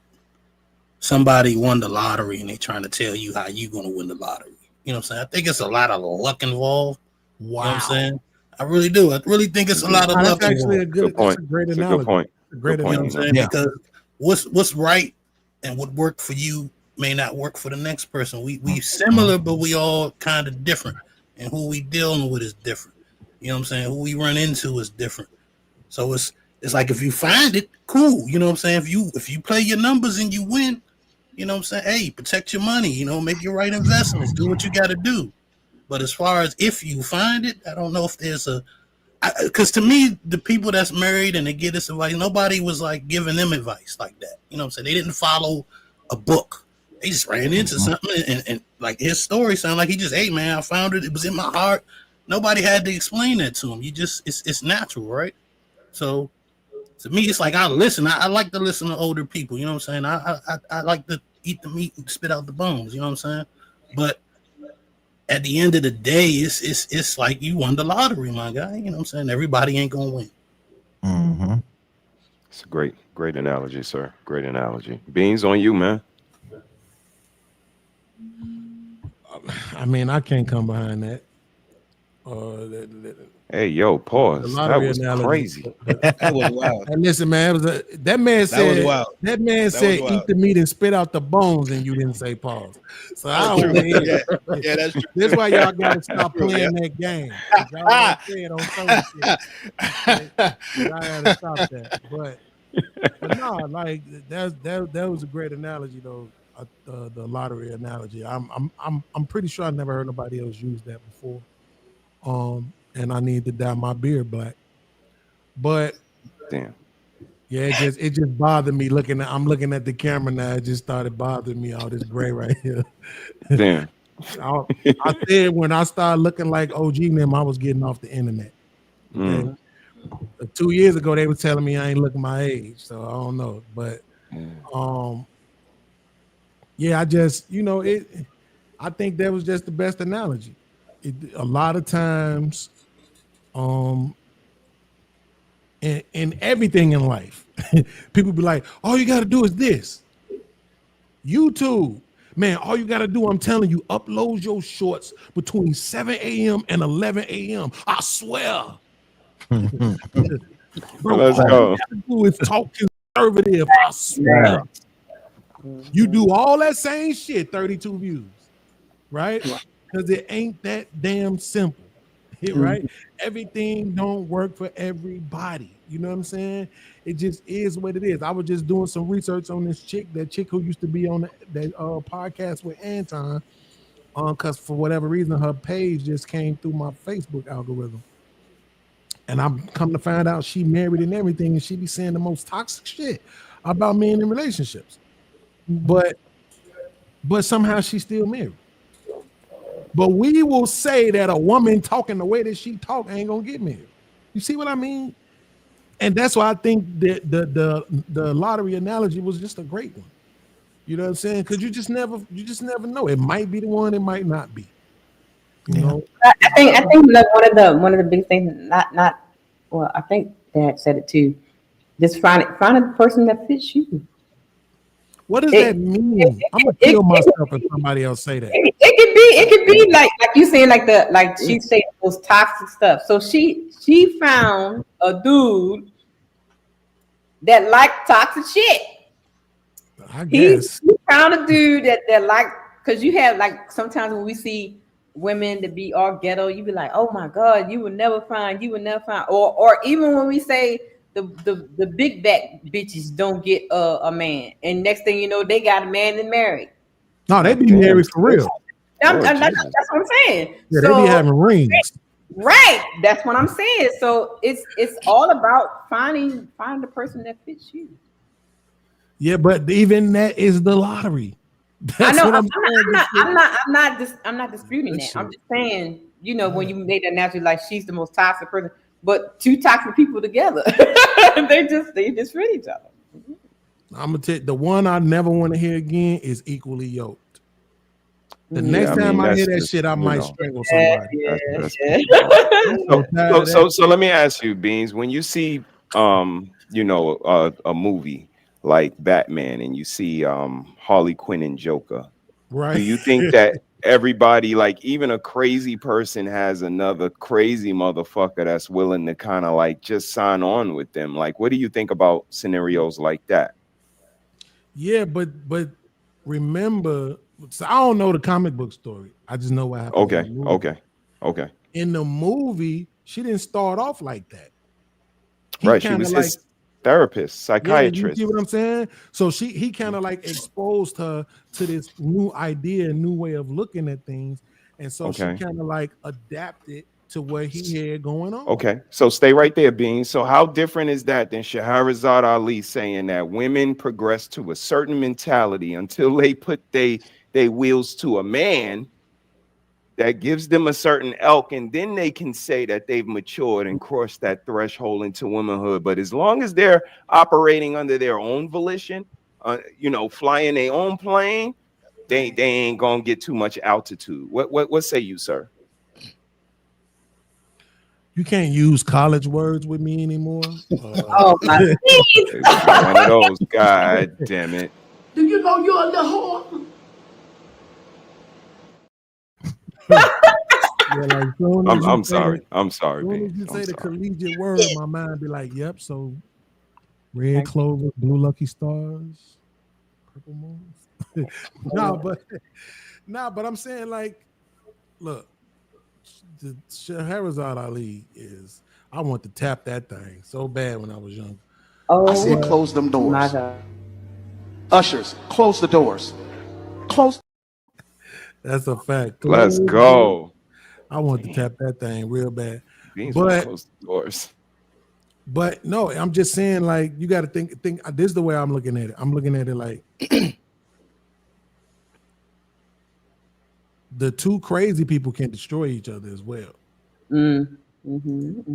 somebody won the lottery and they're trying to tell you how you're going to win the lottery. You know what I'm saying? I think it's a lot of luck involved. Wow. You know what I'm saying? I really do. I really think it's a lot of luck. That's actually a good point. That's a great analogy. Good point. Great You know what I'm analogy. saying? Yeah. Because what's right and what worked for you may not work for the next person. We similar, but we all kind of different. And who we dealing with is different. You know what I'm saying? Who we run into is different. So it's like if you find it, cool. You know what I'm saying? If you play your numbers and you win, you know what I'm saying? Hey, protect your money, you know, make your right investments, do what you gotta do. But as far as if you find it, I don't know if there's because to me, the people that's married and they get this advice, nobody was like giving them advice like that. You know what I'm saying? They didn't follow a book. They just ran into something and like his story sounded like he just, hey man, I found it. It was in my heart. Nobody had to explain that to him. You just, it's natural, right? So to me, it's like I listen. I like to listen to older people. You know what I'm saying? I like to eat the meat and spit out the bones. You know what I'm saying? But at the end of the day, it's like you won the lottery, my guy. You know what I'm saying? Everybody ain't gonna win. Mm-hmm. It's a great analogy, sir. Great analogy. Beans on you, man. I mean, I can't come behind that. Hey, yo, pause. That was analogy. crazy. That was wild. And listen, man, that man said, was wild. that man That said, was wild. eat the meat and spit out the bones, and you didn't say pause. So I That's don't true. believe it. Yeah, that's true. This is why y'all gotta stop True, playing yeah. that game. Y'all gotta say it on some shit. Y'all gotta stop that. But no, like that was a great analogy though. The lottery analogy. I'm pretty sure I never heard nobody else use that before. And I need to dye my beard black. But damn. Yeah, it just bothered me I'm looking at the camera now. It just started bothering me, all this gray right here. Damn. I said when I started looking like OG and them, I was getting off the internet. Okay? 2 years ago, they were telling me I ain't looking my age, so I don't know. But yeah, I just, I think that was just the best analogy. A lot of times, in everything in life, people be like, all you got to do is this. YouTube, man, all you got to do, I'm telling you, upload your shorts between 7 a.m. and 11 a.m. I swear. Bro, Let's all go. you got to do is talk conservative. I swear. You do all that same shit, 32 views, right? Because it ain't that damn simple. right? Everything don't work for everybody. You know what I'm saying? It just is what it is. I was just doing some research on this chick who used to be on that podcast with Anton, because for whatever reason her page just came through my Facebook algorithm, and I'm come to find out she married and everything, and she be saying the most toxic shit about men in relationships, but somehow she's still married. But we will say that a woman talking the way that she talk ain't gonna get married. You see what I mean? And that's why I think that the lottery analogy was just a great one. You know what I'm saying? Because you just never know. It might be the one, it might not be. You know. I think like one of the big things, well, I think Dad said it too. Just find a person that fits you. What does that mean? I'm gonna kill myself if somebody else say that. It could be like you saying like she said those toxic stuff. So she found a dude that liked toxic shit. I guess he found a dude that like, because you have like sometimes when we see women to be all ghetto, you be like, oh my God, you would never find, or even when we say the big back bitches don't get a man, and next thing you know, they got a man and married. No, they be married for real. That's what I'm saying. Yeah, they be having rings. Right. That's what I'm saying. So it's all about finding the person that fits you. Yeah, but even that is the lottery. That's I know. I'm not disputing that. I'm just saying, when you made that naturally, like she's the most toxic person, but two toxic people together, they just fit each other. I'm gonna tell you, the one I never want to hear again is Equally Yoked. The next time I hear that shit, I might strangle somebody. So let me ask you, Beans, when you see a movie like Batman and you see Harley Quinn and Joker, right? Do you think that everybody, like even a crazy person, has another crazy motherfucker that's willing to kind of like just sign on with them? Like, what do you think about scenarios like that? Yeah, but remember, so I don't know the comic book story. I just know what happened. Okay. In the movie, she didn't start off like that. Right, she was his therapist, psychiatrist. You see what I'm saying? So he kind of like exposed her to this new idea, new way of looking at things, and so she kind of like adapted to what he had going on. Okay, so stay right there, Bean. So how different is that than Shahrazad Ali saying that women progress to a certain mentality until they put they wheels to a man that gives them a certain elk, and then they can say that they've matured and crossed that threshold into womanhood. But as long as they're operating under their own volition, flying their own plane, they ain't gonna get too much altitude. What say you, sir? You can't use college words with me anymore. Oh my one of those. God damn it. Do you know you're a little whore? I'm sorry. I'm sorry. When you say the collegiate word, my mind be like, "Yep." So, red clover, blue lucky stars, purple moons. but I'm saying, like, look, the Shahrazad Ali is. I want to tap that thing so bad when I was young. Oh, I said, close them doors. Ushers, close the doors. Close. That's a fact. Let's go. I want to tap that thing real bad. But close the doors. But no, I'm just saying, like, you got to think. This is the way I'm looking at it. I'm looking at it like the two crazy people can destroy each other as well.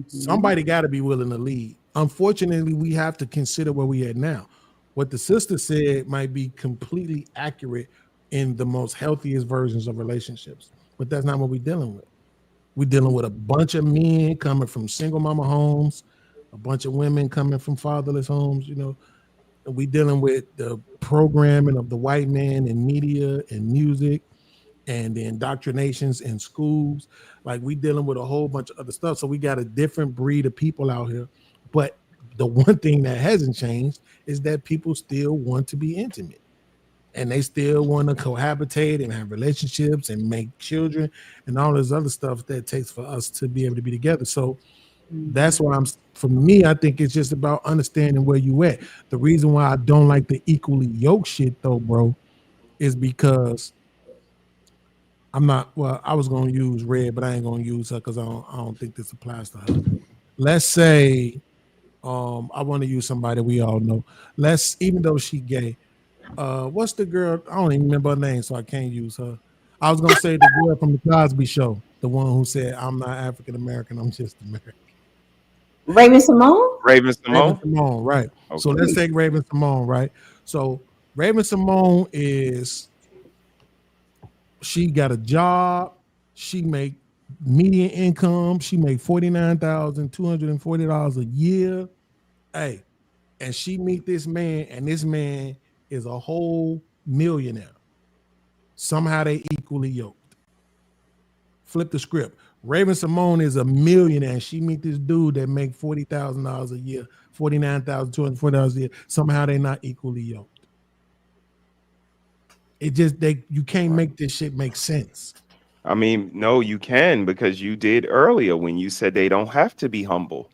Somebody got to be willing to lead. Unfortunately, we have to consider where we at now. What the sister said might be completely accurate in the most healthiest versions of relationships, but that's not what we're dealing with. We're dealing with a bunch of men coming from single mama homes, a bunch of women coming from fatherless homes. We're dealing with the programming of the white man in media and music and the indoctrinations in schools. Like, we dealing with a whole bunch of other stuff. So we got a different breed of people out here. But the one thing that hasn't changed is that people still want to be intimate. and they still want to cohabitate and have relationships and make children and all this other stuff that it takes for us to be able to be together. So that's why for me, I think it's just about understanding where you at. The reason why I don't like the equally yoked shit though, bro, is because I was gonna use Red, but I ain't gonna use her because I don't think this applies to her. Let's say I want to use somebody we all know. Even though she gay, what's the girl? I don't even remember her name, so I can't use her. I was gonna say the girl from the Cosby Show, the one who said, "I'm not African American, I'm just American." Raven Simone? Raven Simone? Raven Simone, right. Okay. So let's take Raven Simone, right? So Raven Simone she got a job, she make median income, she make $49,240 a year. Hey, and she meet this man, and this man is a whole millionaire. Somehow they equally yoked. Flip the script. Raven Simone is a millionaire, and she meet this dude that make $40,000 a year, $49,240 a year. Somehow they not equally yoked. It just you can't make this shit make sense. I mean, no, you can, because you did earlier when you said they don't have to be humble.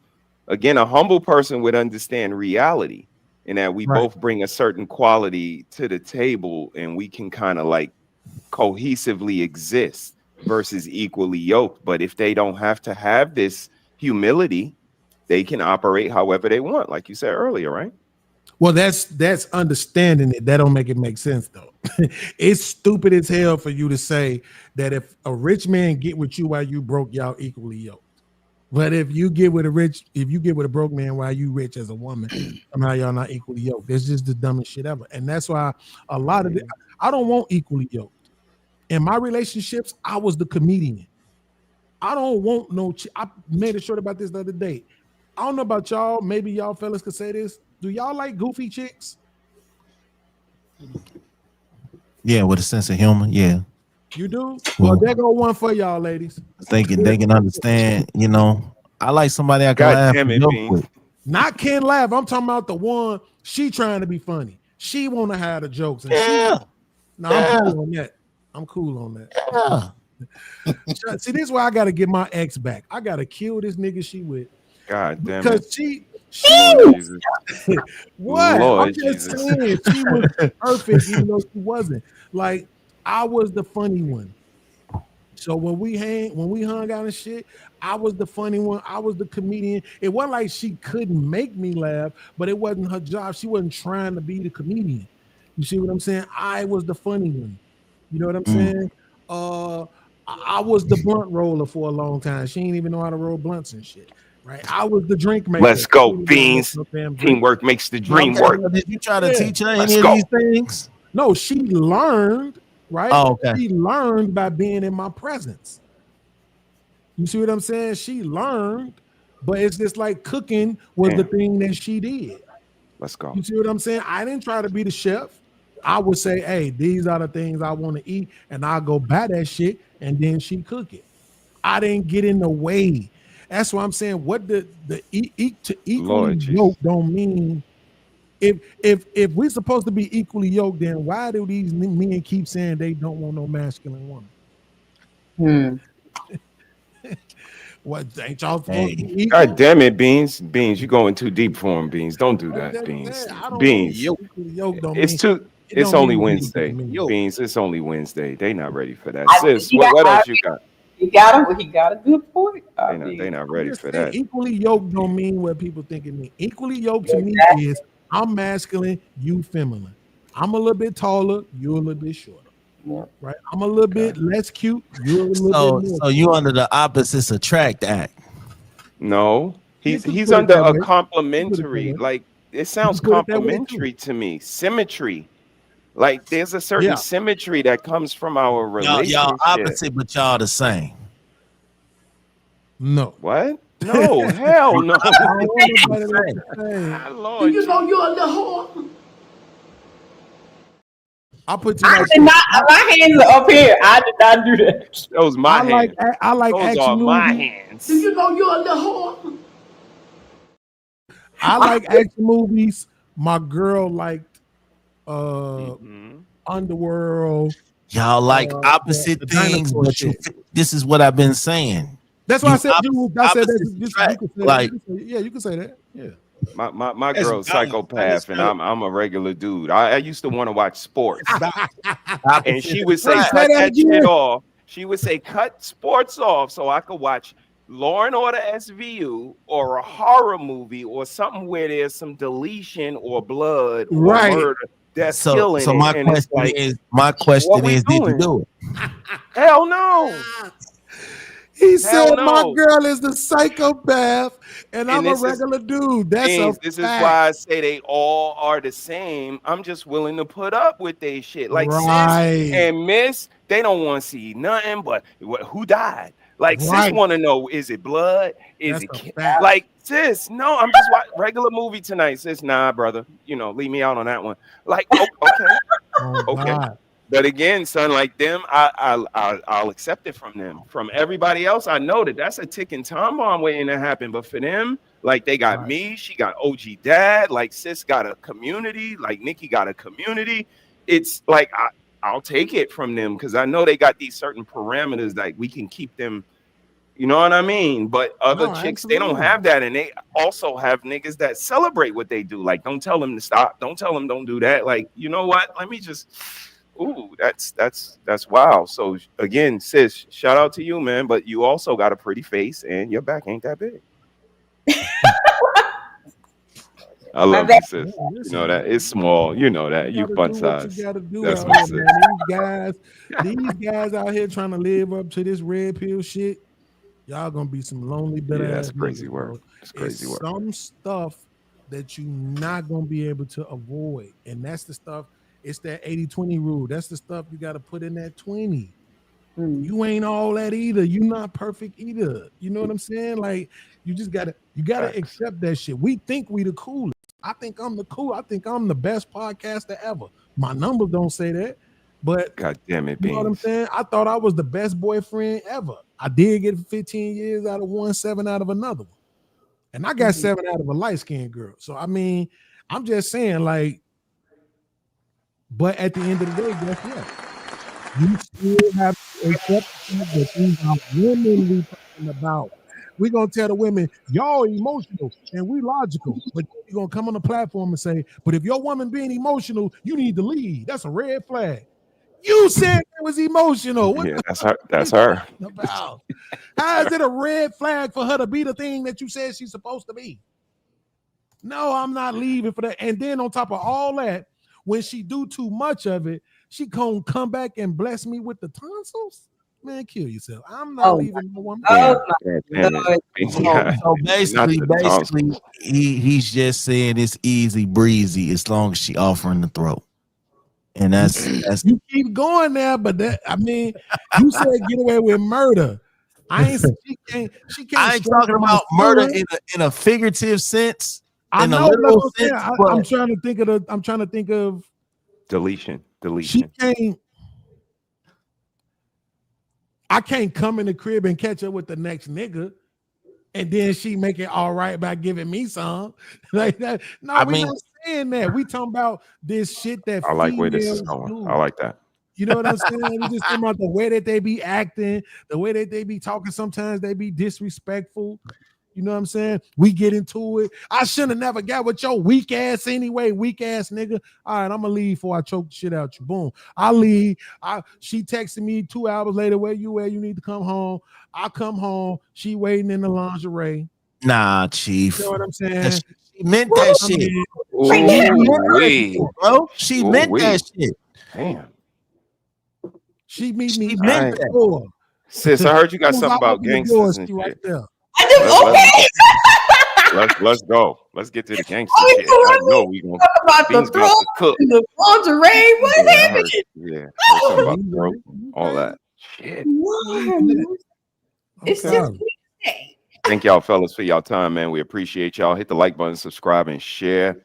Again, a humble person would understand reality and that we both bring a certain quality to the table and we can kind of like cohesively exist versus equally yoked. But if they don't have to have this humility, they can operate however they want, like you said earlier, right? Well, that's understanding it. That don't make it make sense though. It's stupid as hell for you to say that if a rich man get with you while you broke, y'all equally yoked. But if you get with a broke man while you rich as a woman, somehow y'all not equally yoked. It's just the dumbest shit ever. And that's why a lot of I don't want equally yoked. In my relationships, I was the comedian. I don't want no. I made a short about this the other day. I don't know about y'all. Maybe y'all fellas could say this. Do y'all like goofy chicks? Yeah, with a sense of humor. Yeah. You do? Well, there go one for y'all, ladies. Thinking they can understand, you know. I like somebody I can laugh and joke with. Not can laugh. I'm talking about the one she trying to be funny. She want to have the jokes. And I'm cool on that. I'm cool on that. Yeah. See, this is why I got to get my ex back. I got to kill this nigga she with. God damn it. Because she what? Lord I'm just Jesus. saying she was perfect, even though she wasn't. Like, I was the funny one. So when we hung out and shit, I was the funny one. I was the comedian. It wasn't like she couldn't make me laugh, but it wasn't her job. She wasn't trying to be the comedian. You see what I'm saying? I was the funny one. You know what I'm saying? I was the blunt roller for a long time. She didn't even know how to roll blunts and shit. Right? I was the drink maker. Let's go, Beans. Teamwork makes the dream work. Did you try to teach her any of these things? No, she learned, right? Oh, okay. She learned by being in my presence. You see what I'm saying? She learned, but it's just like cooking was the thing that she did. Let's go. You see what I'm saying? I didn't try to be the chef. I would say, hey, these are the things I want to eat, and I'll go buy that shit, and then she cook it. I didn't get in the way. That's why I'm saying what the equally yoked don't mean. If we're supposed to be equally yoked, then why do these men keep saying they don't want no masculine woman? What ain't y'all supposed to be equal? God damn it, Beans. Beans, you're going too deep for him, Beans. Don't do that, Beans. Beans. It's only Wednesday. Beans, it's only Wednesday. They not ready for that. Sis, what else you got? He got a good point. They not ready for that. Equally yoked don't mean what people think it means. Equally yoked to me is I'm masculine, you feminine. I'm a little bit taller, you're a little bit shorter. Right? I'm a little bit less cute, you're a little bit more. So you under the opposites attract act. No, he's under a complimentary. Like, it sounds complimentary to me. Symmetry. Like, there's a certain symmetry that comes from our relationship. Y'all opposite, but y'all the same. No. What? No, hell no. Do you know you're a little whore? I'll put you. My hands are up here. I did not do that. Those my hands. I like those action are movies. my hands. Do you know you're a little whore? I like action movies. My girl liked underworld. Y'all like opposite the things, dinosaur but shit. this is what I've been saying. That's why I said opposite track, like you can say that. Yeah. My That's girl's balance. psychopath, and I'm a regular dude. I used to want to watch sports, and she would say, Wait, "Cut say that that shit again. off." She would say, "Cut sports off," so I could watch Law and Order SVU or a horror movie or something where there's some deletion or blood or Right. murder. That's so. killing. So it. my And it's question like, is, did you do it? hell no. He said, no. "My girl is the psychopath, and I'm a this is- regular dude." That's James, a this is fact. why I say they all are the same. I'm just willing to put up with they shit. Like Right. Sis and Miss, they don't want to see nothing but who died. Like Right. Sis want to know, is it blood? Is That's it a fact. like Sis? No, I'm just watching regular movie tonight. Sis, nah, brother. Leave me out on that one. Like, okay, Oh, okay. God. But again, son, like them, I'll accept it from them. From everybody else, I know that's a ticking time bomb waiting to happen. But for them, like they got me, she got OG Dad, like Sis got a community, like Nikki got a community. It's like I'll take it from them because I know they got these certain parameters that we can keep them. You know what I mean? But other chicks, they don't have that, and they also have niggas that celebrate what they do. Like, don't tell them to stop. Don't tell them don't do that. Like, you know what? Let me just. Ooh, that's wild. So again, Sis, shout out to you, man. But you also got a pretty face, and your back ain't that big. I love you, Sis. You know that it's small. You know that you fun size. You gotta do That's out my here, sis. man. These guys out here trying to live up to this red pill shit. Y'all gonna be some lonely, bitter Yeah, that's ass crazy niggas, work. bro. It's crazy work. Some stuff that you not gonna be able to avoid, and that's the stuff. It's that 80-20 rule. That's the stuff you got to put in that 20. You ain't all that either. You not perfect either. You know what I'm saying? Like you just gotta accept that shit. We think we the coolest. I think I'm the cool. I think I'm the best podcaster ever. My numbers don't say that, but God damn it, you know what I'm Beans. saying? I thought I was the best boyfriend ever. I did get 15 years out of one, 7 out of another one. And I got 7 out of a light-skinned girl. So I mean, I'm just saying, like, but at the end of the day, guess what? You still have to accept the fact that these are women we talking about. We're gonna tell the women, y'all emotional and we logical, but you're gonna come on the platform and say, but if your woman being emotional, you need to leave. That's a red flag. You said it was emotional. What Yeah, the that's fuck her. That's you her. talking about? How is it a red flag for her to be the thing that you said she's supposed to be? No, I'm not leaving for that. And then on top of all that, when she do too much of it, she gonna come back and bless me with the tonsils. Man, kill yourself. I'm not leaving no woman. Damn it. So basically, he's just saying it's easy breezy as long as she offering the throat. And that's You keep going there, but that I mean, you said get away with murder. I ain't she can't I ain't talking about murder in a figurative sense. I in know a literal that's what I'm sense, saying. but I'm trying to think of Deletion. she can't. I can't come in the crib and catch up with the next nigga, and then she make it all right by giving me some like that. No, we not saying that. We talking about this shit that I like where this is females going. do. I like that. You know what I'm saying? We just talking about the way that they be acting, the way that they be talking. Sometimes they be disrespectful. You know what I'm saying? We get into it. I should have never got with your weak ass anyway, weak ass nigga. All right, I'm gonna leave before I choke the shit out you. Boom. I leave. She texted me 2 hours later. Where you at? You need to come home. I come home. She waiting in the lingerie. nah, Chief. You know what I'm saying? She meant that I shit. mean, Bro, she meant that shit. Damn. She meet me meant at the door. Sis, I heard you got As soon as something I about open the door, gangsters and she right shit. there. Let's go. Let's get to the gangster Oh, shit. you I know we gonna talk about the Beans about to throat cook. and the lingerie. What Yeah, I happened? heard, yeah, heard something about throat, all that. Shit. It's Okay. just Thank y'all, fellas, for y'all time, man. We appreciate y'all. Hit the like button, subscribe, and share.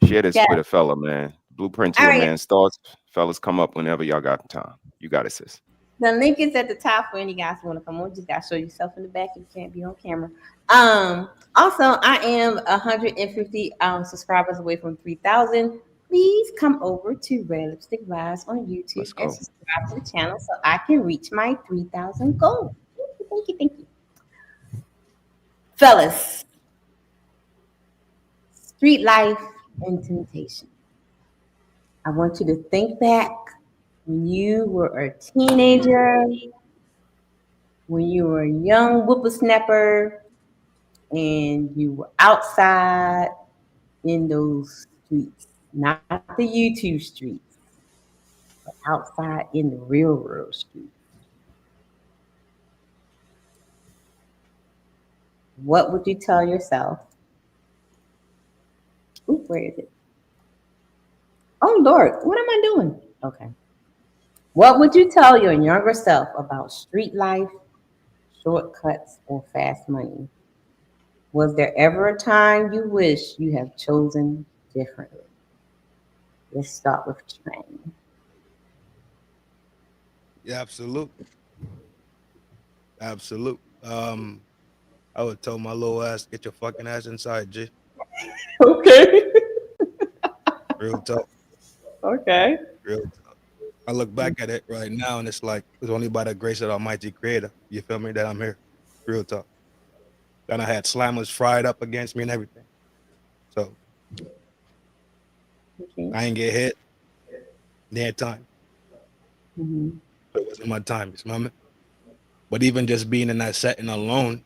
Share this Yeah. with a fella, man. Blueprint to All a right. man's thoughts. Fellas, come up whenever y'all got time. You got it, sis. The link is at the top for any guys who want to come on. Just gotta show yourself in the back. You can't be on camera. Also, I am 150 subscribers away from 3,000. please come over to Red Lipstick Vibes on YouTube and subscribe to the channel so I can reach my 3,000 goal. Thank you. Fellas, street life and temptation. I want you to think back when you were a teenager, when you were a young whippersnapper, and you were outside in those streets, not the YouTube streets, but outside in the real world streets. What would you tell yourself? Ooh, where is it? Oh, Lord, what am I doing? Okay. What would you tell your younger self about street life, shortcuts, or fast money? Was there ever a time you wish you have chosen differently? Let's start with Train. Yeah, absolute. I would tell my little ass, get your fucking ass inside, G. Okay. Real talk. Okay. Real talk. I look back at it right now and it's like, it's only by the grace of the Almighty Creator, you feel me, that I'm here. Real talk. Then I had slammers fried up against me and everything. So I ain't get hit. Near time. Mm-hmm. It wasn't my time, you smell me? But even just being in that setting alone,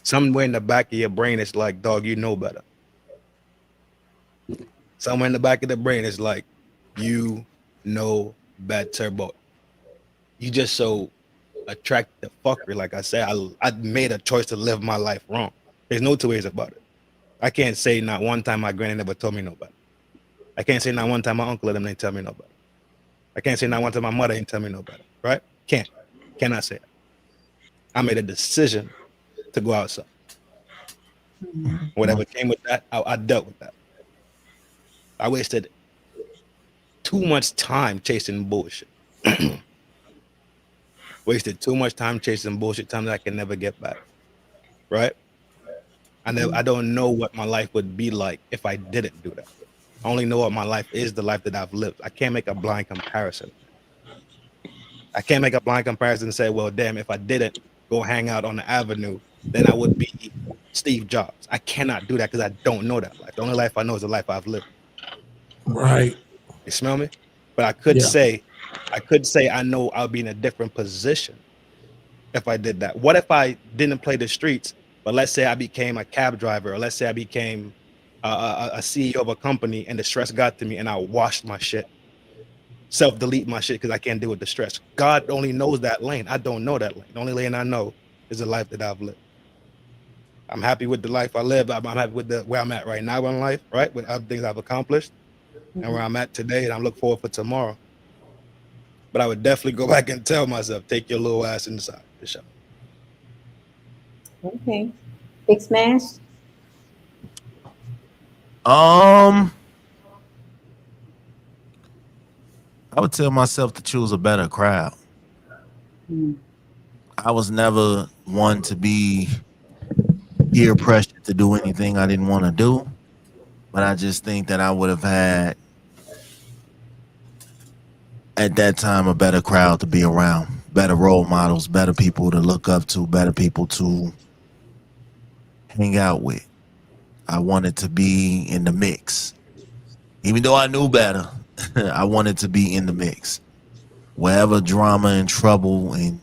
somewhere in the back of your brain is like, dog, you know better. Somewhere in the back of the brain is like, you know better, but you just so attracted to fuckery. Like I said, I made a choice to live my life wrong. There's no two ways about it. I can't say not one time my granny never told me no better. I can't say not one time my uncle and them didn't tell me no better. I can't say not one time my mother didn't tell me no better, right? Cannot say that. I made a decision to go outside. Whatever came with that, I dealt with that. I wasted too much time chasing bullshit. Wasted too much time chasing bullshit, time that I can never get back. Right? I don't know what my life would be like if I didn't do that. I only know what my life is, the life that I've lived. I can't make a blind comparison. I can't make a blind comparison and say, well, damn, if I didn't go hang out on the avenue, then I would be Steve Jobs. I cannot do that because I don't know that life. The only life I know is the life I've lived. Right. You smell me? But I could say I know I'll be in a different position if I did that. What if I didn't play the streets, but let's say I became a cab driver, or let's say I became a CEO of a company and the stress got to me and I washed my shit, self-delete my shit because I can't deal with the stress. God only knows that lane. I don't know that lane. The only lane I know is the life that I've lived. I'm happy with the life I live. I'm happy with where I'm at right now in life, right? With other things I've accomplished and where I'm at today, and I'm looking forward for tomorrow. But I would definitely go back and tell myself, take your little ass inside the show. Okay. Big Smash? I would tell myself to choose a better crowd. I was never one to be peer pressured to do anything I didn't want to do, but I just think that I would have had at that time a better crowd to be around, better role models, better people to look up to, better people to hang out with. I wanted to be in the mix. Even though I knew better, I wanted to be in the mix. Wherever drama and trouble and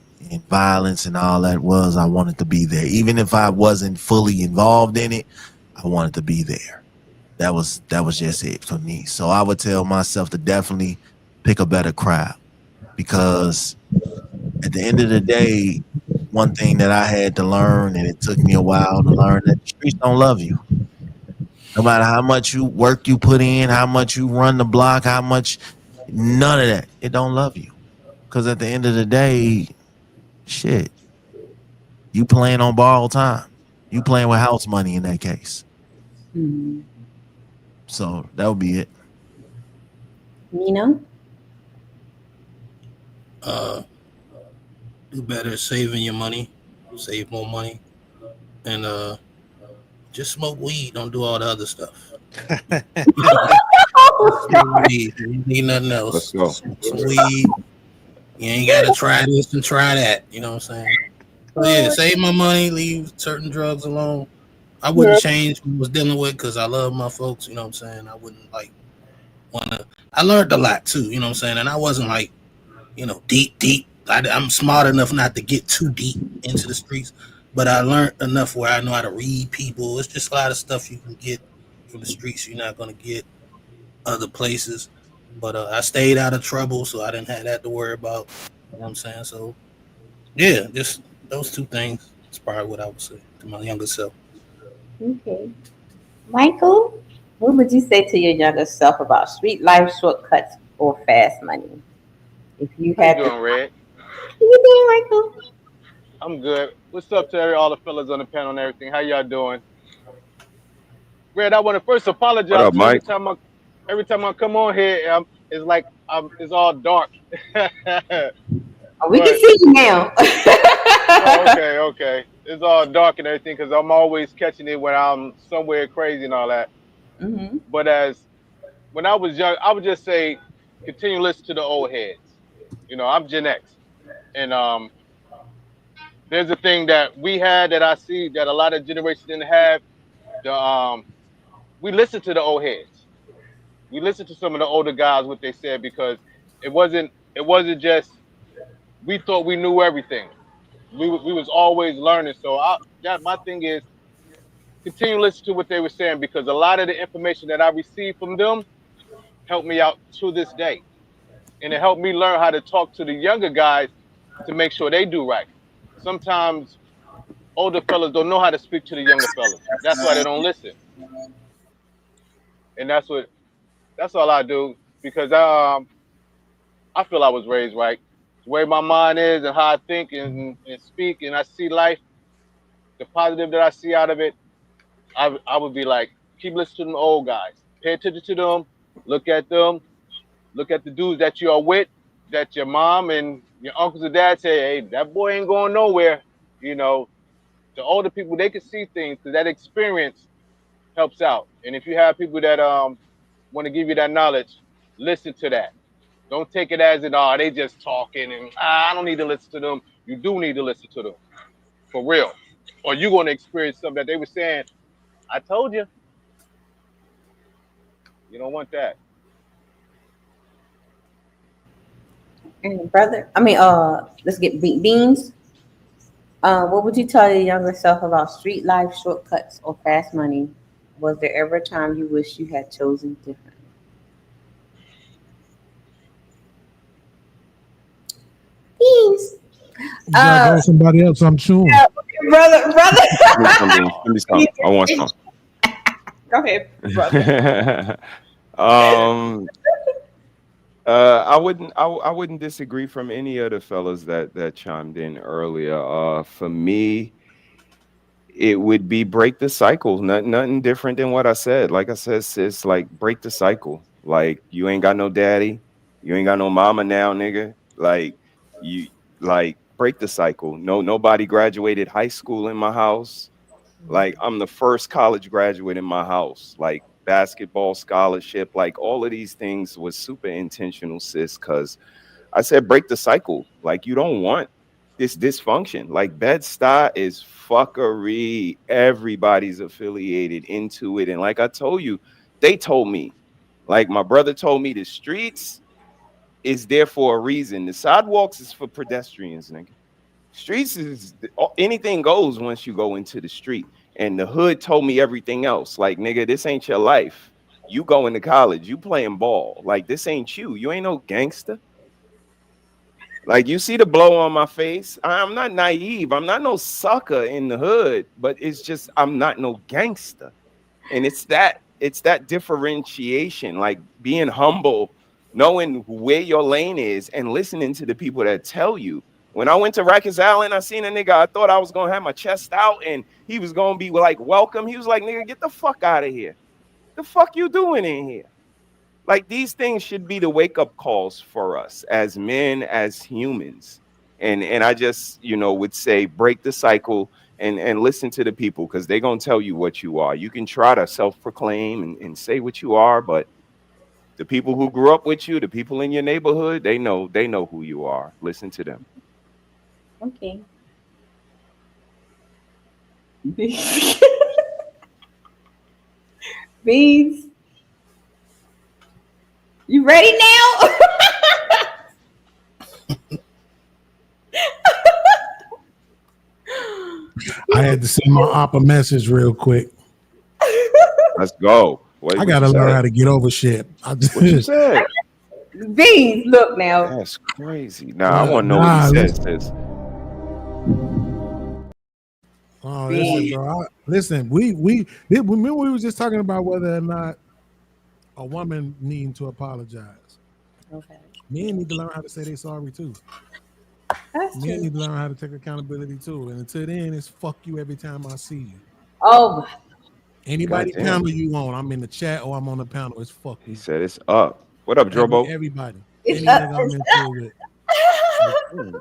violence and all that was, I wanted to be there. Even if I wasn't fully involved in it, I wanted to be there. That was just it for me. So I would tell myself to definitely pick a better crowd, because at the end of the day, one thing that I had to learn, and it took me a while to learn, that the streets don't love you. No matter how much work you put in, how much you run the block, how much, none of that. It don't love you. Because at the end of the day, shit, you playing on borrowed time. You playing with house money in that case. So that would be it. Nino? Do better saving your money, save more money, and just smoke weed. Don't do all the other stuff. weed. You need nothing else. Let's go. Some weed. You ain't gotta try this and try that. You know what I'm saying? So yeah, save my money, leave certain drugs alone. I wouldn't change what I was dealing with because I love my folks. You know what I'm saying? I wouldn't like wanna. I learned a lot too. You know what I'm saying? And I wasn't like, deep. I'm smart enough not to get too deep into the streets, but I learned enough where I know how to read people. It's just a lot of stuff you can get from the streets you're not going to get other places. But I stayed out of trouble, so I didn't have that to worry about. You know what I'm saying? So, yeah, just those two things. That's probably what I would say to my younger self. Okay. Michael, what would you say to your younger self about street life, shortcuts, or fast money? If you had How you doing, Red? How you doing, Michael? I'm good. What's up to all the fellas on the panel and everything? How y'all doing? Red, I want to first apologize. What up, Mike? Every time I come on here, it's like it's all dark. We can see you now. Okay. It's all dark and everything because I'm always catching it when I'm somewhere crazy and all that. Mm-hmm. But when I was young, I would just say continue to listen to the old heads. I'm Gen X, and there's a thing that we had that I see that a lot of generations didn't have. We listened to the old heads. We listened to some of the older guys what they said because it wasn't just we thought we knew everything. We was always learning. So my thing is continue to listen to what they were saying because a lot of the information that I received from them helped me out to this day. And it helped me learn how to talk to the younger guys to make sure they do right. Sometimes older fellas don't know how to speak to the younger fellas. That's why they don't listen. And that's all I do because I feel I was raised right. The way my mind is and how I think and speak and I see life, the positive that I see out of it, I would be like, keep listening to them old guys. Pay attention to them, look at them. Look at the dudes that you are with, that your mom and your uncles and dads say, hey, that boy ain't going nowhere. The older people, they can see things because that experience helps out. And if you have people that want to give you that knowledge, listen to that. Don't take it as they just talking and I don't need to listen to them. You do need to listen to them. For real. Or you're going to experience something that they were saying, I told you. You don't want that. Let's get Beans. What would you tell your younger self about street life, shortcuts, or fast money? Was there ever a time you wish you had chosen different? Beans. You gotta go somebody else. I'm chewing. Brother. Give me some. I want some. Go ahead, brother. I wouldn't disagree from any of the fellas that chimed in earlier. For me, it would be break the cycle. Nothing different than what I said. Like I said, sis, like break the cycle. Like you ain't got no daddy, you ain't got no mama now, nigga. Like you break the cycle. Nobody graduated high school in my house. Like I'm the first college graduate in my house. Like basketball scholarship, like all of these things was super intentional, sis, because I said break the cycle. Like you don't want this dysfunction. Like Bed-Stuy is fuckery. Everybody's affiliated into it. And like I told you, they told me, like my brother told me, the streets is there for a reason. The sidewalks is for pedestrians, nigga. Streets is anything goes once you go into the street. And the hood told me everything else. Like, nigga, this ain't your life. You going to college, you playing ball. Like, this ain't you. You ain't no gangster. Like, you see the blow on my face. I'm not naive. I'm not no sucker in the hood, but it's just I'm not no gangster. And it's that differentiation, like being humble, knowing where your lane is and listening to the people that tell you. When I went to Rikers Island, I seen a nigga, I thought I was going to have my chest out and he was going to be like, welcome. He was like, nigga, get the fuck out of here. The fuck you doing in here? Like, these things should be the wake-up calls for us as men, as humans. And I just, would say break the cycle and listen to the people because they're going to tell you what you are. You can try to self-proclaim and say what you are, but The people who grew up with you, the people in your neighborhood, they know who you are. Listen to them. Okay. Bees. You ready now? I had to send my op a message real quick. Let's go. I gotta learn how to get over shit. What you said? Bees, look now. That's crazy. Now I want to know what he says. Oh, listen, bro. Listen, we remember we was just talking about whether or not a woman needing to apologize. Okay. Men need to learn how to say they sorry too. That's Men true. need to learn how to take accountability too. And until then, it's fuck you every time I see you. Oh. Anybody Goddamn. panel you on, I'm in the chat or I'm on the panel. It's fuck you. He said it's up. What up, Drobo? Everybody. It's Any up, nigga I'm it's into it.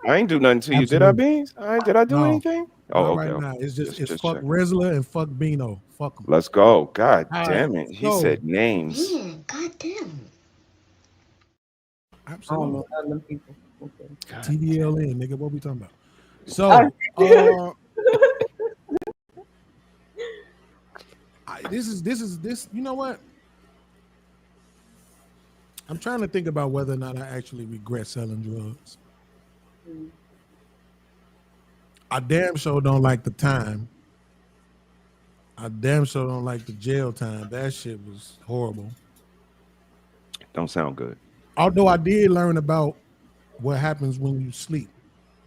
I ain't do nothing to you. Did I, Beans? Did I do No. anything? Oh, Not okay. right now. It's just fuck checking. Rizzler and fuck Bino. Fuck them. Let's go. God All damn right, it. He so- said names. God damn. Absolutely. I don't know people. Okay. TVLN, nigga. What we talking about? So, this. You know what? I'm trying to think about whether or not I actually regret selling drugs. I damn sure don't like the time. I damn sure don't like the jail time. That shit was horrible. Don't sound good. Although I did learn about what happens when you sleep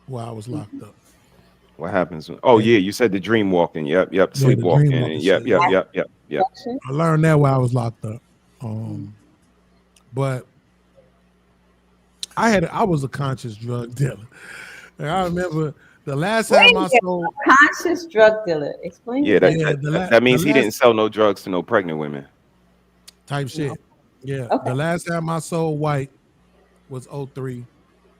while I was locked up. What happens? Oh, yeah. You said the dream walking. Yep. the Sleepwalking. dream walking Yep. shit. I learned that while I was locked up. But I was a conscious drug dealer. And I remember the last time I sold conscious drug dealer. Explain. Yeah, that means he didn't sell no drugs to no pregnant women. Type shit. Yeah. Okay. The last time I sold white was 03.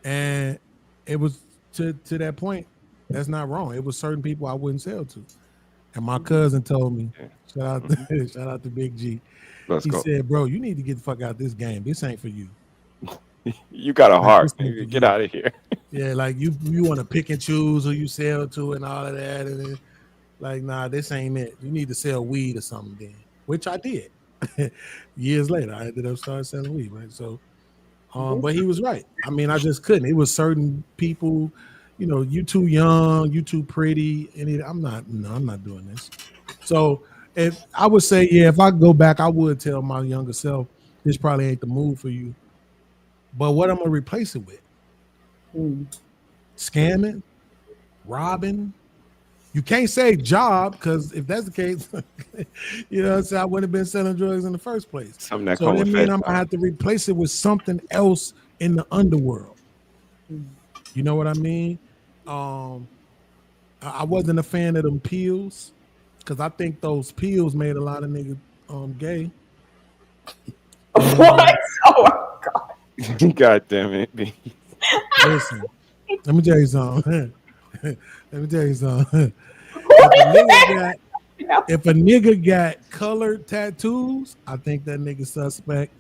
And it was to that point, that's not wrong. It was certain people I wouldn't sell to. And my cousin told me, shout out to Big G. Let's he go. said, bro, you need to get the fuck out of this game. This ain't for you. You got a Like, heart. this ain't for Get you. out of here. Yeah, like you want to pick and choose who you sell to and all of that. And then, like, nah, this ain't it. You need to sell weed or something then, which I did. Years later, I ended up starting selling weed, right? So, but he was right. I mean, I just couldn't. It was certain people, you know, you too young, you too pretty. I'm not doing this. So if I would say, yeah, if I go back, I would tell my younger self, this probably ain't the move for you. But what I'm gonna replace it with? Scamming, robbing. You can't say job, because if that's the case, you know what I'm saying, I wouldn't have been selling drugs in the first place. Something that So come that with means Fed I'm gonna have to replace it with something else in the underworld. You know what I mean? I wasn't a fan of them pills, because I think those pills made a lot of niggas gay. What? Oh my God. God damn it. Listen, let me tell you something. If a nigga got colored tattoos, I think that nigga suspect.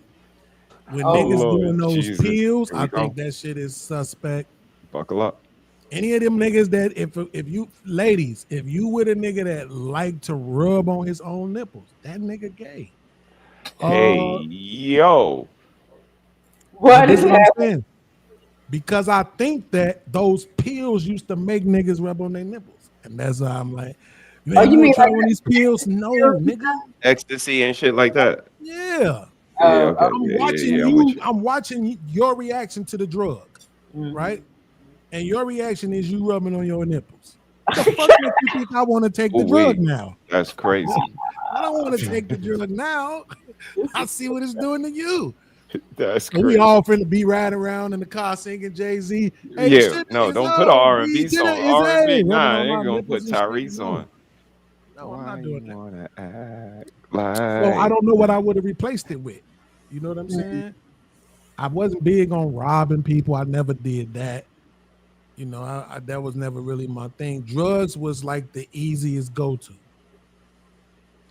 When niggas Lord doing those Jesus. pills, Here we I go. think that shit is suspect. Buckle up. Any of them niggas that if you ladies, if you with a nigga that like to rub on his own nipples, that nigga gay. Hey, yo. What This is what I'm happening? saying. Because I think that those pills used to make niggas rub on their nipples. And that's why I'm like, you Oh, ain't you gonna mean try like one of these pills? No, nigga. Ecstasy and shit like that. Yeah. Yeah, okay. I'm watching your reaction to the drug, right? And your reaction is you rubbing on your nipples. The fuck makes you think I want to take the drug now? That's crazy. I don't want to take the drug now. I see what it's doing to you. That's And crazy. we all finna be riding around in the car singing Jay-Z. Hey, Yeah, shit no, is don't up. put an R&B Dinner song. is R&B, A. nah, Rubbing they on my gonna nipples put and shit. Tyrese No. on. No, I'm not doing that. Wanna act like... So I don't know what I would have replaced it with. You know what I'm saying? I wasn't big on robbing people. I never did that. You know, I that was never really my thing. Drugs was like the easiest go-to.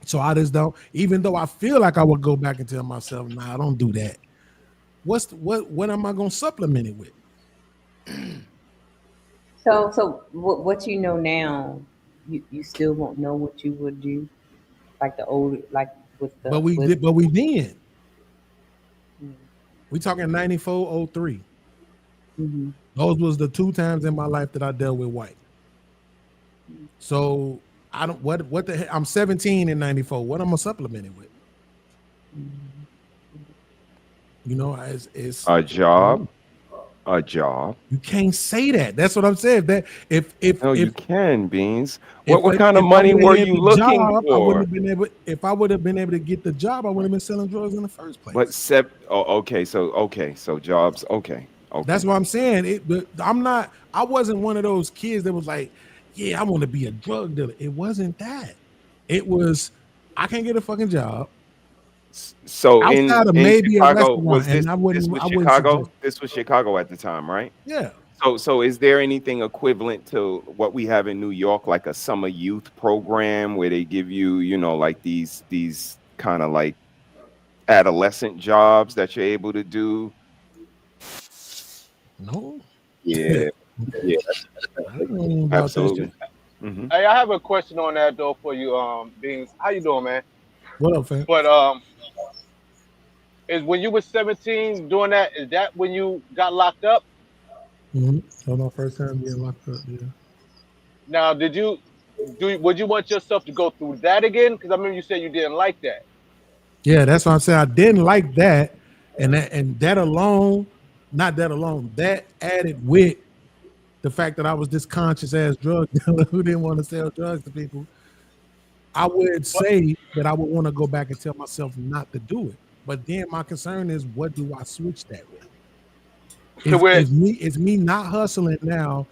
So I just don't, even though I feel like I would go back and tell myself, nah, don't do that. what am I gonna supplement it with? So what you know now, you still won't know what you would do, like the old, like with the. But we did. We talking 94, 03. Mm-hmm. Those was the 2 times in my life that I dealt with white. So I don't what the heck, I'm 17 in 94. What am I gonna supplement it with? You know, it's a job. A job. You can't say that. That's what I'm saying. That if you can, Beans. What kind of money were you looking for? I wouldn't have been able. If I would have been able to get the job, I wouldn't have been selling drugs in the first place. But so jobs. Okay. That's what I'm saying. I wasn't one of those kids that was like, yeah, I want to be a drug dealer. It wasn't that. It was, I can't get a fucking job. So outside of maybe Chicago, was this Chicago? This was Chicago at the time, right? Yeah. So is there anything equivalent to what we have in New York, like a summer youth program where they give you, like these kind of like adolescent jobs that you're able to do? No. Yeah. Yeah. Absolutely. Mm-hmm. Hey, I have a question on that though for you, Beans. How you doing, man? What up, fam? But is when you were 17 doing that, is that when you got locked up? Mm-hmm. So my first time being locked up, yeah. Now, would you want yourself to go through that again? Because I remember you said you didn't like that. Yeah, that's what I'm saying. I didn't like that, and that alone, not that alone, that added with the fact that I was this conscious ass drug dealer who didn't want to sell drugs to people. I would say that I would want to go back and tell myself not to do it. But then my concern is, what do I switch that with? Is me not hustling now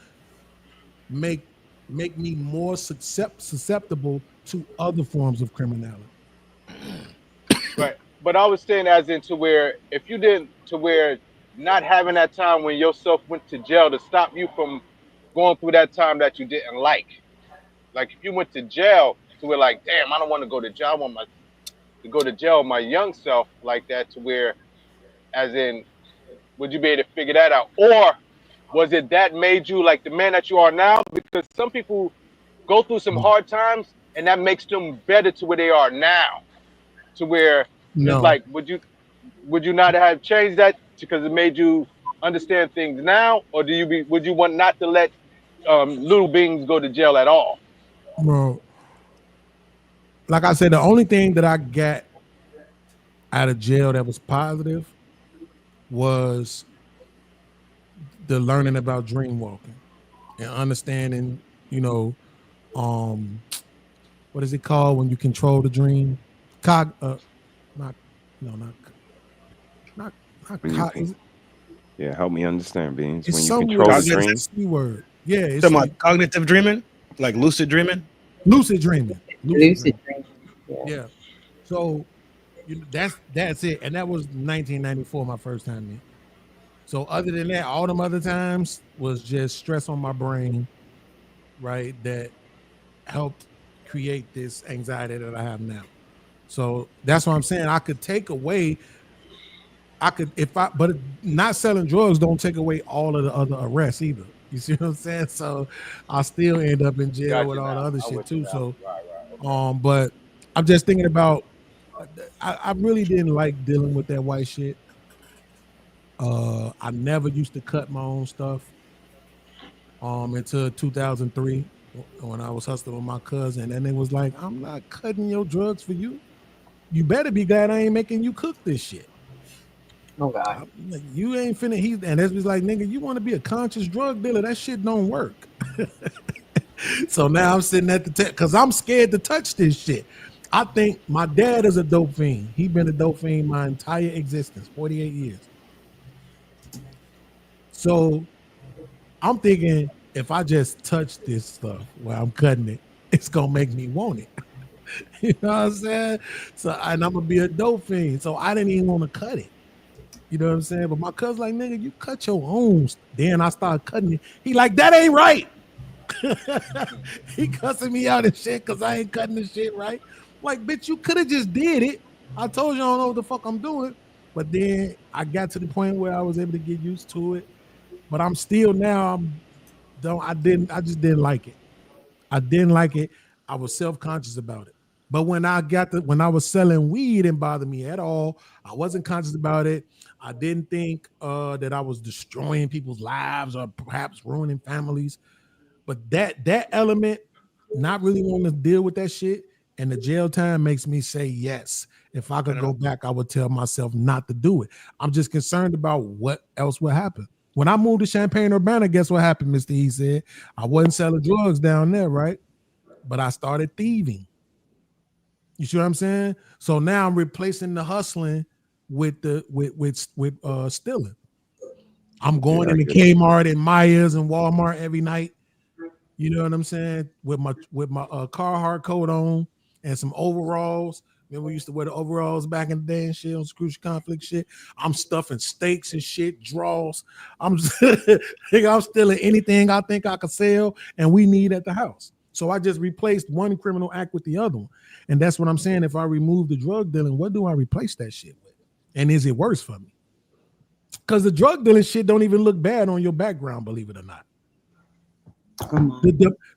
make me more susceptible to other forms of criminality? Right. But I was saying as in to where if you didn't, to where not having that time when yourself went to jail to stop you from going through that time that you didn't like. Like if you went to jail to where like, damn, I don't want to go to jail. I want to go to jail my young self like that, to where as in, would you be able to figure that out? Or was it that made you like the man that you are now? Because some people go through some hard times and that makes them better to where they are now. To where it's like, would you not have changed that because it made you understand things now? Or would you want not to let little beings go to jail at all? Bro, like I said, the only thing that I got out of jail that was positive was the learning about dream walking and understanding, what is it called when you control the dream? Yeah, help me understand, Beans. It's when you control the dream. C-word. Yeah, it's talking about cognitive dreaming, like lucid dreaming. Lucid dreaming. Lucid dreaming. Yeah. So that's it, and that was 1994, my first time in. So other than that, all them other times was just stress on my brain, right? That helped create this anxiety that I have now. So that's what I'm saying. I could take away. But not selling drugs don't take away all of the other arrests either. You see what I'm saying? So I still end up in jail with all the other shit too. So, but I'm just thinking about. I really didn't like dealing with that white shit. I never used to cut my own stuff. Until 2003, when I was hustling with my cousin, and it was like, I'm not cutting your drugs for you. You better be glad I ain't making you cook this shit. Oh God, like, you ain't finna. And it was like, nigga, you want to be a conscious drug dealer? That shit don't work. So now I'm sitting at the because I'm scared to touch this shit. I think my dad is a dope fiend. He been a dope fiend my entire existence, 48 years. So I'm thinking if I just touch this stuff while I'm cutting it, it's gonna make me want it. You know what I'm saying? So and I'm gonna be a dope fiend. So I didn't even want to cut it. You know what I'm saying? But my cousin's like, nigga, you cut your own. Then I started cutting it. He like, that ain't right. He cussing me out and shit because I ain't cutting this shit right. Like, bitch, you could have just did it. I told you I don't know what the fuck I'm doing. but then I got to the point where I was able to get used to it. But I'm still now. I just didn't like it. I didn't like it. I was self-conscious about it. But when I was selling weed, it didn't bother me at all. I wasn't conscious about it. I didn't think that I was destroying people's lives or perhaps ruining families. But that element, not really wanting to deal with that shit, and the jail time makes me say yes. If I could go back, I would tell myself not to do it. I'm just concerned about what else would happen. When I moved to Champaign-Urbana, guess what happened, Mr. E said? I wasn't selling drugs down there, right? But I started thieving. You see what I'm saying? So now I'm replacing the hustling with stealing. I'm going into Kmart and Myers and Walmart every night. You know what I'm saying? With my Carhartt coat on and some overalls. Remember we used to wear the overalls back in the day and shit on Crucial Conflict shit. I'm stuffing steaks and shit, draws. I'm stealing anything I think I could sell and we need at the house. So I just replaced one criminal act with the other one. And that's what I'm saying. If I remove the drug dealing, what do I replace that shit with? And is it worse for me? Because the drug dealing shit don't even look bad on your background, believe it or not.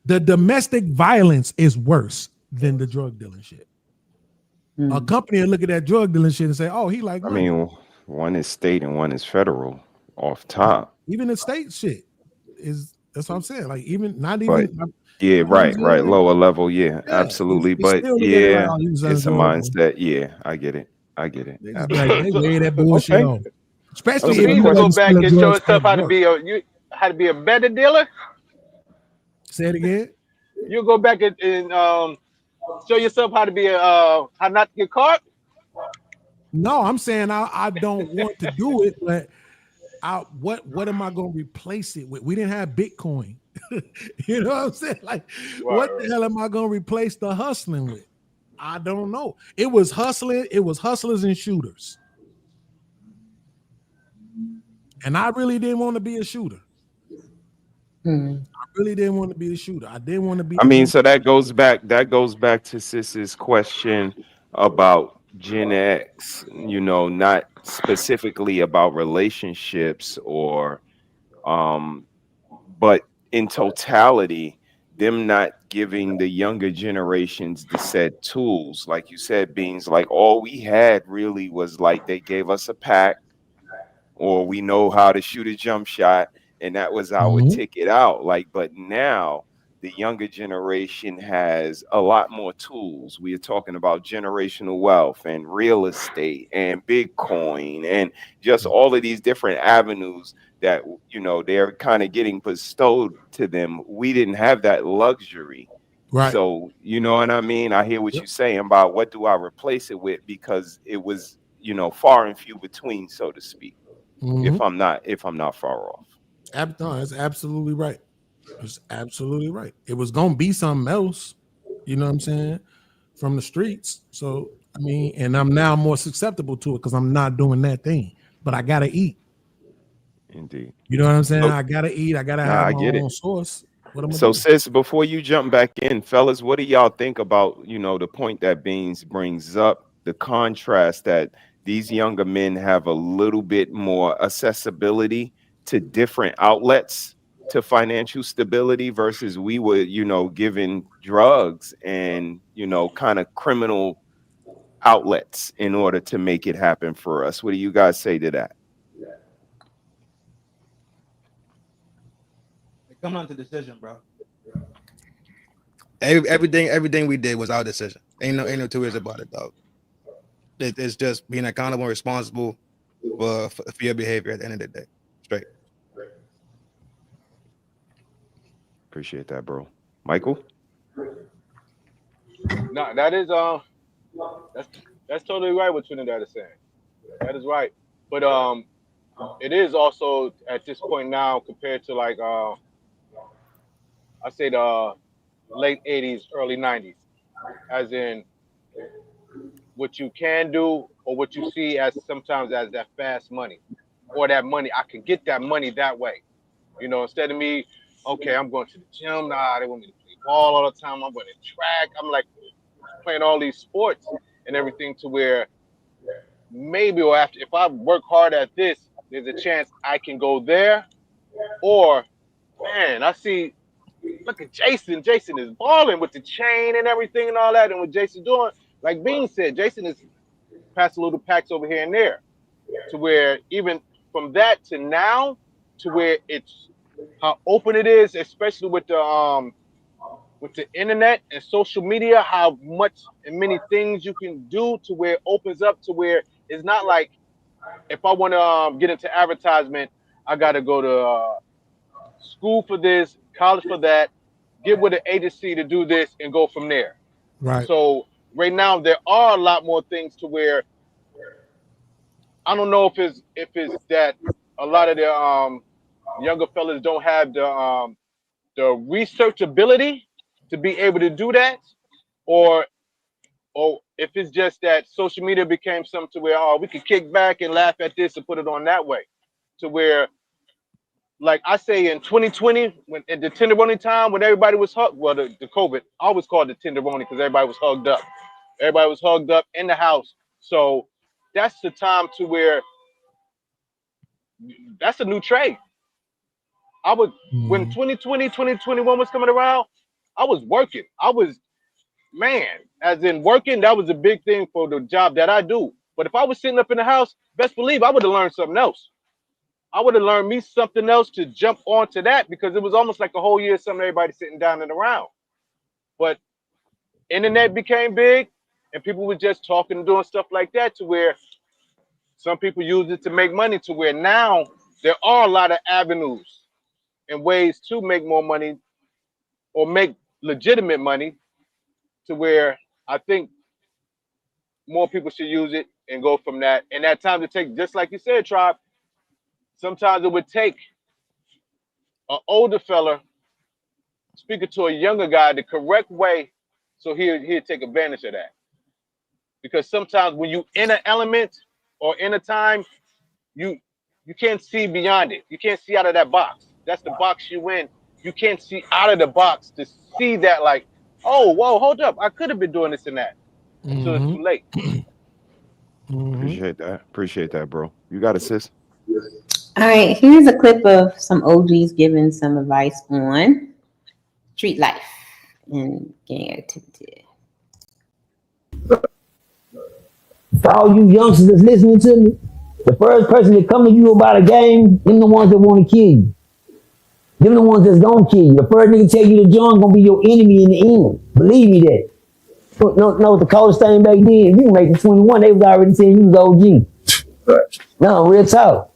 The domestic violence is worse than the drug dealing shit. A company will look at that drug dealing shit and say, "Oh, he like." I mean, one is state and one is federal. Off top, even the state shit is. That's what I'm saying. Like even not even. But, yeah, right. Lower level, yeah, absolutely. But yeah, it's a mindset. Yeah, I get it. They lay that bullshit on. Especially so you need to go back and show yourself how to be a better dealer. Say it again. You go back and show yourself how to be how not to get caught. No, I'm saying I don't want to do it, but what am I going to replace it with? We didn't have Bitcoin. You know what I'm saying? Like, what the hell am I going to replace the hustling with? I don't know. It was hustling. It was hustlers and shooters. And I really didn't want to be a shooter. I really didn't want to be a shooter. I didn't want to be. I mean, so that goes back to Sis's question about Gen X, you know, not specifically about relationships or but in totality, them not giving the younger generations the said tools. Like you said, Beans, like all we had really was like they gave us a pack, or we know how to shoot a jump shot, and that was our ticket out. Like, but now the younger generation has a lot more tools. We are talking about generational wealth and real estate and Bitcoin and just all of these different avenues that, you know, they're kind of getting bestowed to them. We didn't have that luxury. Right. So, you know what I mean? I hear what you're saying about what do I replace it with, because it was, you know, far and few between, so to speak. If I'm not far off. No, that's absolutely right. It's absolutely right. It was gonna be something else, you know what I'm saying, from the streets. So I mean, and I'm now more susceptible to it because I'm not doing that thing. But I gotta eat. Indeed. You know what I'm saying? I gotta eat. I gotta have my own source. So, Sis, before you jump back in, fellas, what do y'all think about, you know, the point that Beans brings up, the contrast that these younger men have a little bit more accessibility to different outlets to financial stability versus we were, you know, given drugs and, you know, kind of criminal outlets in order to make it happen for us? What do you guys say to that? Come on to decision, bro. Everything we did was our decision. Ain't no two ways about it, dog. It's just being accountable and responsible for your behavior at the end of the day. Straight. Appreciate that, bro. Michael? No, that is that's totally right what Trinidad is saying. That is right. But it is also at this point now compared to like I say the late 80s, early 90s, as in what you can do or what you see as sometimes as that fast money or that money. I can get that money that way. You know, instead of me, okay, I'm going to the gym. Nah, they want me to play ball all the time. I'm going to track. I'm like playing all these sports and everything to where maybe, or after, if I work hard at this, there's a chance I can go there. Or, man, I see, look at Jason. Jason is balling with the chain and everything and all that. And what Jason's doing, like Bean said, Jason is passing little packs over here and there, to where even from that to now, to where it's how open it is, especially with the internet and social media, how much and many things you can do, to where it opens up to where it's not like, if I want to get into advertisement, I got to go to school for this, college for that, get with an agency to do this, and go from there. Right. So right now there are a lot more things to where I don't know if it's that a lot of the younger fellas don't have the research ability to be able to do that, or if it's just that social media became something to where we could kick back and laugh at this and put it on that way, to where, like I say, in 2020, when at the tenderoni time, when everybody was hugged, well, the COVID, I always called it tenderoni because everybody was hugged up. Everybody was hugged up in the house. So that's the time to where that's a new trade. I was, when 2020, 2021 was coming around, I was working. As in working, that was a big thing for the job that I do. But if I was sitting up in the house, best believe I would have learned something else. I would have learned me something else to jump onto that, because it was almost like a whole year, something everybody sitting down and around. But internet became big, and people were just talking and doing stuff like that, to where some people use it to make money, to where now there are a lot of avenues and ways to make more money or make legitimate money, to where I think more people should use it and go from that. And that time to take, just like you said, Tribe, sometimes it would take an older fella speaking to a younger guy the correct way, so he'll take advantage of that. Because sometimes when you in an element or in a time, you can't see beyond it. You can't see out of that box. That's the box you in. You can't see out of the box to see that, like, oh, whoa, hold up, I could have been doing this and that. So it's too late. Appreciate that, bro. You got it, sis. All right, here's a clip of some OGs giving some advice on street life and gang activity. For all you youngsters that's listening to me, the first person that come to you about a game, them the ones that want to kill you. Them the ones that's gonna kill you. The first nigga tell you the John gonna be your enemy in the end. Believe me that. No, the coldest thing back then, if you make it 21, they was already saying you was OG. No, real talk.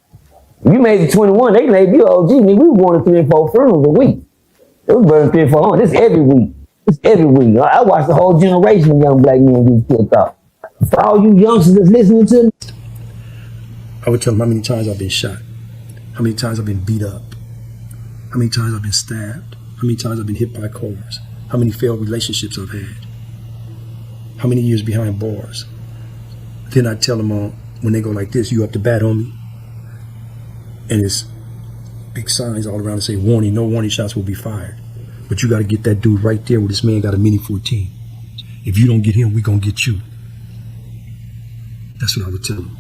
If you made it 21, they made you OG. Nigga, we were going to 3 and 4 funerals a week. It was burning 3 and 4 homes. This every week. It's every week. I watched the whole generation of young black men get killed off. For all you youngsters that's listening to me, I would tell them how many times I've been shot, how many times I've been beat up, how many times I've been stabbed, how many times I've been hit by cars, how many failed relationships I've had, how many years behind bars. Then I tell them when they go like this, you up to bat, homie. And it's big signs all around that say warning, no warning shots will be fired. But you got to get that dude right there where this man got a Mini 14. If you don't get him, we going to get you. That's what I would tell them.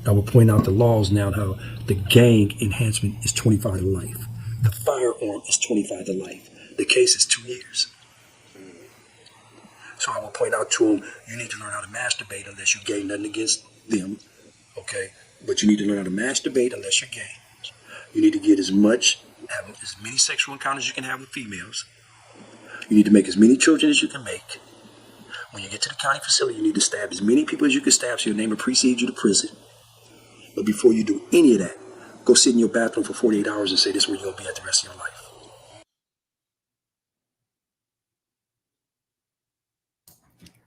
I would point out the laws now, how the gang enhancement is 25 to life. The firearm is 25 to life. The case is 2 years. So I will point out to them, you need to learn how to masturbate unless you gain nothing against them, okay? But you need to learn how to masturbate unless you're gay. You need to get have as many sexual encounters as you can have with females. You need to make as many children as you can make. When you get to the county facility, you need to stab as many people as you can stab so your name will precede you to prison. But before you do any of that, go sit in your bathroom for 48 hours and say this is where you're going to be at the rest of your life.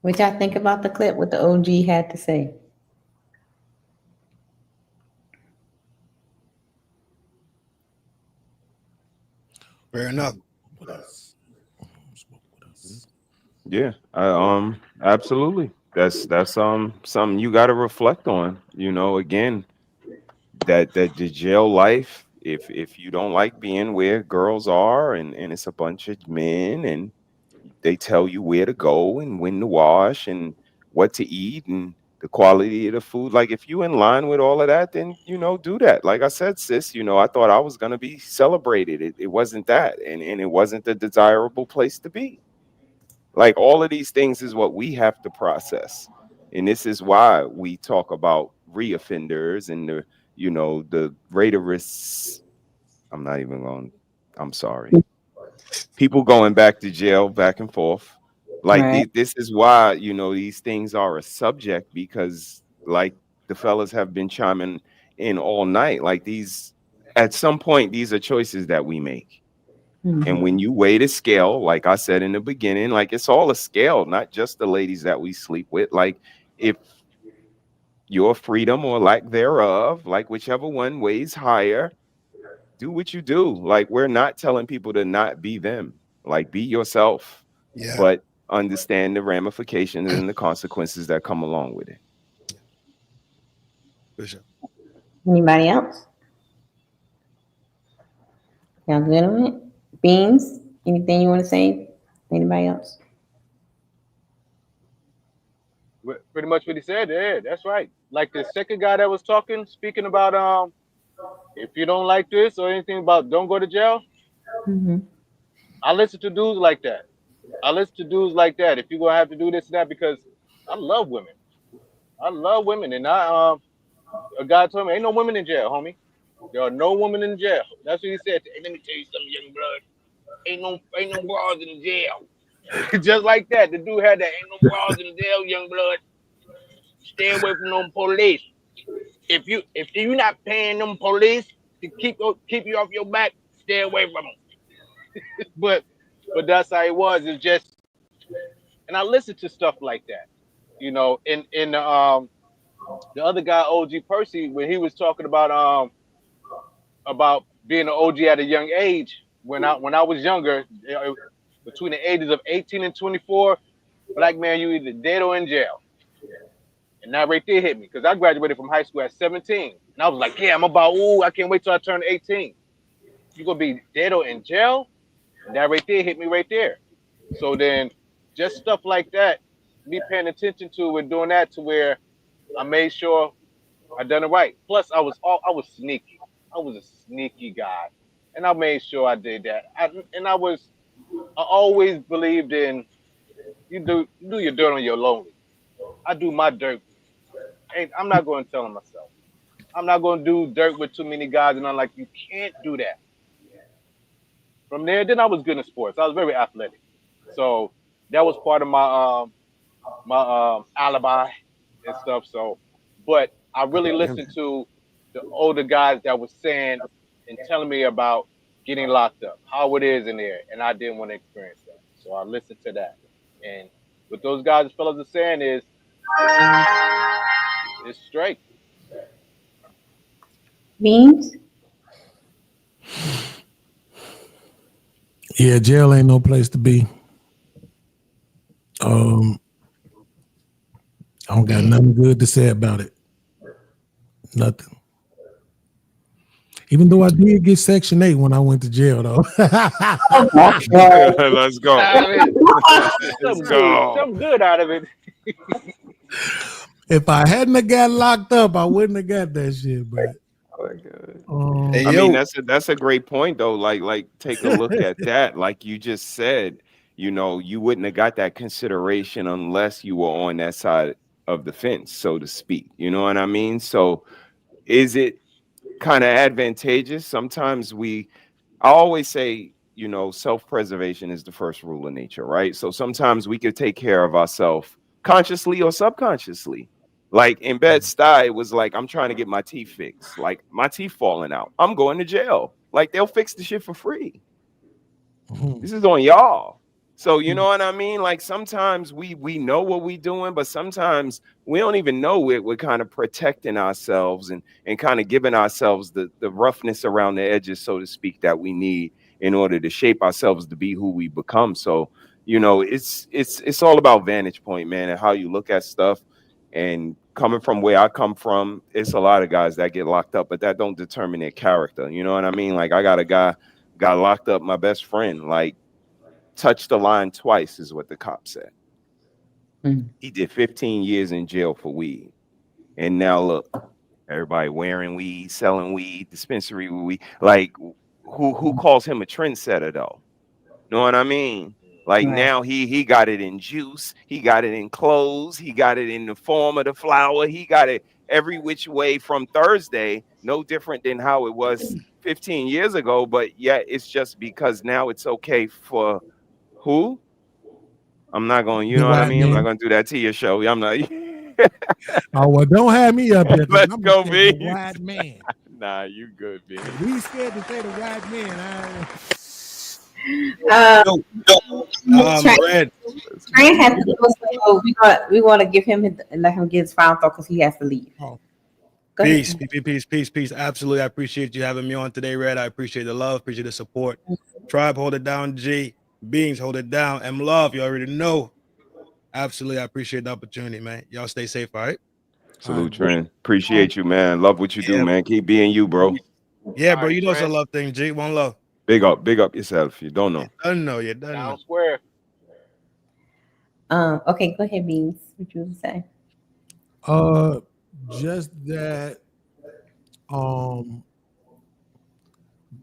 What y'all think about the clip, what the OG had to say? Fair enough. Yeah, absolutely. That's something you got to reflect on. You know, again, that the jail life. If you don't like being where girls are and it's a bunch of men and they tell you where to go and when to wash and what to eat and the quality of the food. Like if you in line with all of that, then do that. Like I said, sis, I thought I was gonna be celebrated. It wasn't that, and it wasn't the desirable place to be. Like all of these things is what we have to process. And this is why we talk about reoffenders and the rate of risk. I'm sorry. People going back to jail back and forth. Like Right. this is why, these things are a subject, because like the fellas have been chiming in all night. Like at some point, these are choices that we make. And when you weigh the scale, like I said in the beginning, like it's all a scale, not just the ladies that we sleep with. Like if your freedom or lack thereof, like whichever one weighs higher, do what you do. Like we're not telling people to not be them. Like be yourself, but understand the ramifications and the consequences that come along with it. For sure. Anybody else? Y'all good on it? Beans, anything you want to say? Anybody else? Pretty much what he said. Yeah, that's right. Like the second guy that was speaking about if you don't like this or anything about don't go to jail. I listen to dudes like that. If you're gonna have to do this and that, because I love women. And a guy told me ain't no women in jail, homie. There are no women in jail. That's what he said. Hey, let me tell you something, young blood. Ain't no bras in the jail. Just like that. The dude had that. Ain't no bras in the jail, young blood. Stay away from them police. If you not paying them police to keep you off your back, stay away from them. but that's how it was. It's just, and I listen to stuff like that. In the other guy, OG Percy, when he was talking about being an OG at a young age. When I was younger, between the ages of 18 and 24, black man, you either dead or in jail. And that right there hit me, because I graduated from high school at 17. And I was like, yeah, I can't wait till I turn 18. You gonna be dead or in jail? And that right there hit me right there. So then just stuff like that, me paying attention to and doing that, to where I made sure I done it right. Plus I was sneaky. I was a sneaky guy. And I made sure I did that. I always believed in you do your dirt on your lonely. I do my dirt. I'm not going to tell them myself. I'm not going to do dirt with too many guys, and I'm like, you can't do that. From there, then I was good in sports. I was very athletic, so that was part of my my alibi and stuff. So, but I really listened to the older guys that was saying and telling me about getting locked up, how it is in there, and I didn't want to experience that. So I listened to that, and what those guys and fellas are saying is, it's straight. Beans? Yeah, jail ain't no place to be. I don't got nothing good to say about it. Nothing. Even though I did get Section 8 when I went to jail, though. Let's go. Something good out of it. If I hadn't have got locked up, I wouldn't have got that shit, but I mean, that's a great point though. Like take a look at that. Like you just said, you wouldn't have got that consideration unless you were on that side of the fence, so to speak. You know what I mean? So is it kind of advantageous? Sometimes I always say, self-preservation is the first rule of nature, right? So sometimes we could take care of ourselves consciously or subconsciously. Like in Bed-Stuy, it was like, I'm trying to get my teeth fixed. Like my teeth falling out. I'm going to jail. Like they'll fix the shit for free. This is on y'all. So you know what I mean? Like sometimes we know what we're doing, but sometimes we don't even know we're kind of protecting ourselves and kind of giving ourselves the roughness around the edges, so to speak, that we need in order to shape ourselves to be who we become. So, it's all about vantage point, man, and how you look at stuff. And coming from where I come from, it's a lot of guys that get locked up, but that don't determine their character. You know what I mean? Like I got a guy got locked up, my best friend, like touched the line twice is what the cop said. He did 15 years in jail for weed. And now look, everybody wearing weed, selling weed, dispensary weed. Like, who calls him a trendsetter though? Know what I mean? Like Right. now he got it in juice, he got it in clothes, he got it in the form of the flower, he got it every which way from Thursday, no different than how it was 15 years ago. But yet it's just because now it's okay for who? I'm not going, you The know what I white mean? I'm not man. going to do that to your show. I'm not. Oh well, don't have me up here. 'Cause Let's I'm go, gonna say the B. white man. Nah, you good, B. We scared to say the white man. Red. Trent has to go, so we want to give him let him get his final thought because he has to leave. Oh. Go ahead. Peace. Absolutely. I appreciate you having me on today, Red. I appreciate the love, appreciate the support. Tribe, hold it down. G, Beings, hold it down. M Love, you already know. Absolutely. I appreciate the opportunity, man. Y'all stay safe, all right? Salute, Trent. Appreciate you, man. Love what you do, man. Keep being you, bro. Yeah, bro. You know it's a love thing, G. One love. Big up yourself. You don't know. I know you done. Down square. Okay, go ahead, Beans. What you would say? Just that.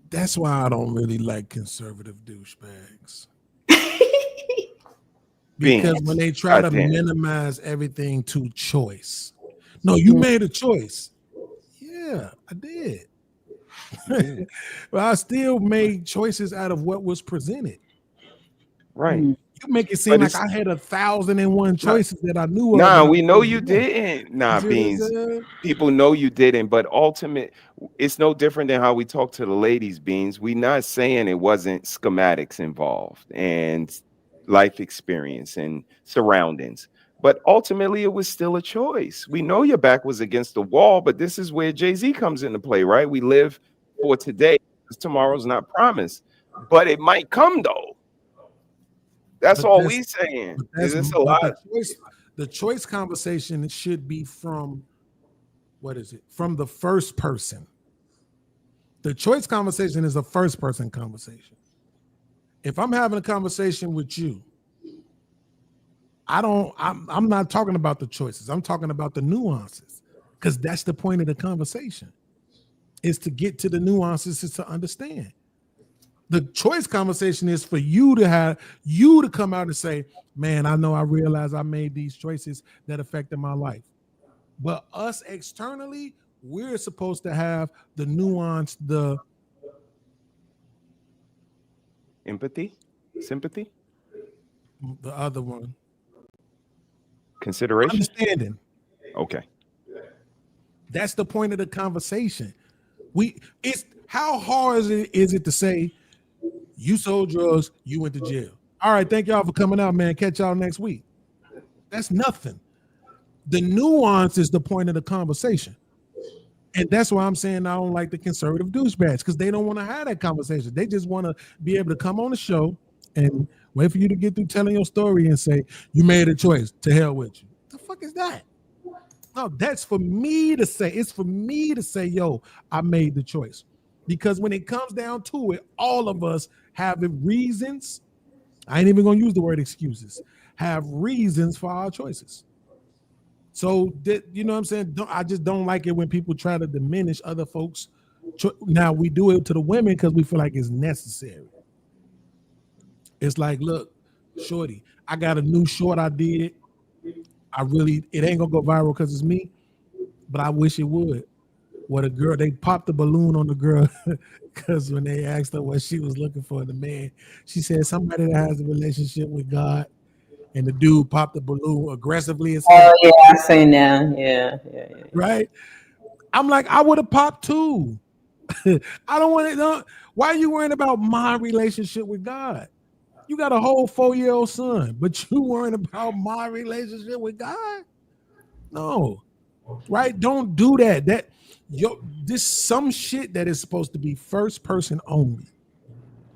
That's why I don't really like conservative douchebags. Because when they try to minimize everything to choice. No, you made a choice. Yeah, I did. But I still made choices out of what was presented. Right. You make it seem like I had 1,001 choices that I knew of. Nah, we know you didn't. Nah, You see what I'm Beans. saying? People know you didn't, but it's no different than how we talk to the ladies, Beans. We not saying it wasn't schematics involved and life experience and surroundings. But ultimately, it was still a choice. We know your back was against the wall, but this is where Jay-Z comes into play, right? We live for today, because tomorrow's not promised. But it might come, though. That's all we saying. Is this a lot? The choice conversation should be from, what is it? From the first person. The choice conversation is a first person conversation. If I'm having a conversation with you, I'm not talking about the choices. I'm talking about the nuances, because that's the point of the conversation, is to get to the nuances, is to understand. The choice conversation is for you to come out and say, man, I realize I made these choices that affected my life. But us externally, we're supposed to have the nuance, the empathy, sympathy, the other one, consideration, understanding. Okay. That's the point of the conversation. It's how hard is it to say, you sold drugs, you went to jail. All right, thank y'all for coming out, man. Catch y'all next week. That's nothing. The nuance is the point of the conversation. And that's why I'm saying I don't like the conservative douchebags, because they don't want to have that conversation. They just want to be able to come on the show and wait for you to get through telling your story and say, you made a choice, to hell with you. The fuck is that? No, that's for me to say. It's for me to say, yo, I made the choice. Because when it comes down to it, all of us have reasons. I ain't even going to use the word excuses. Have reasons for our choices. So, you know what I'm saying? I just don't like it when people try to diminish other folks. Now, we do it to the women because we feel like it's necessary. It's like, look, shorty, I got a new short I did. It ain't going to go viral because it's me, but I wish it would. What a girl, they popped the balloon on the girl because when they asked her what she was looking for in the man, she said somebody that has a relationship with God, and the dude popped the balloon aggressively. Oh yeah, I say now. Yeah. Right? I'm like, I would have popped too. I don't want it. Why are you worrying about my relationship with God? You got a whole 4-year-old son, but you worrying about my relationship with God? No. Right? Don't do that. This some shit that is supposed to be first person only.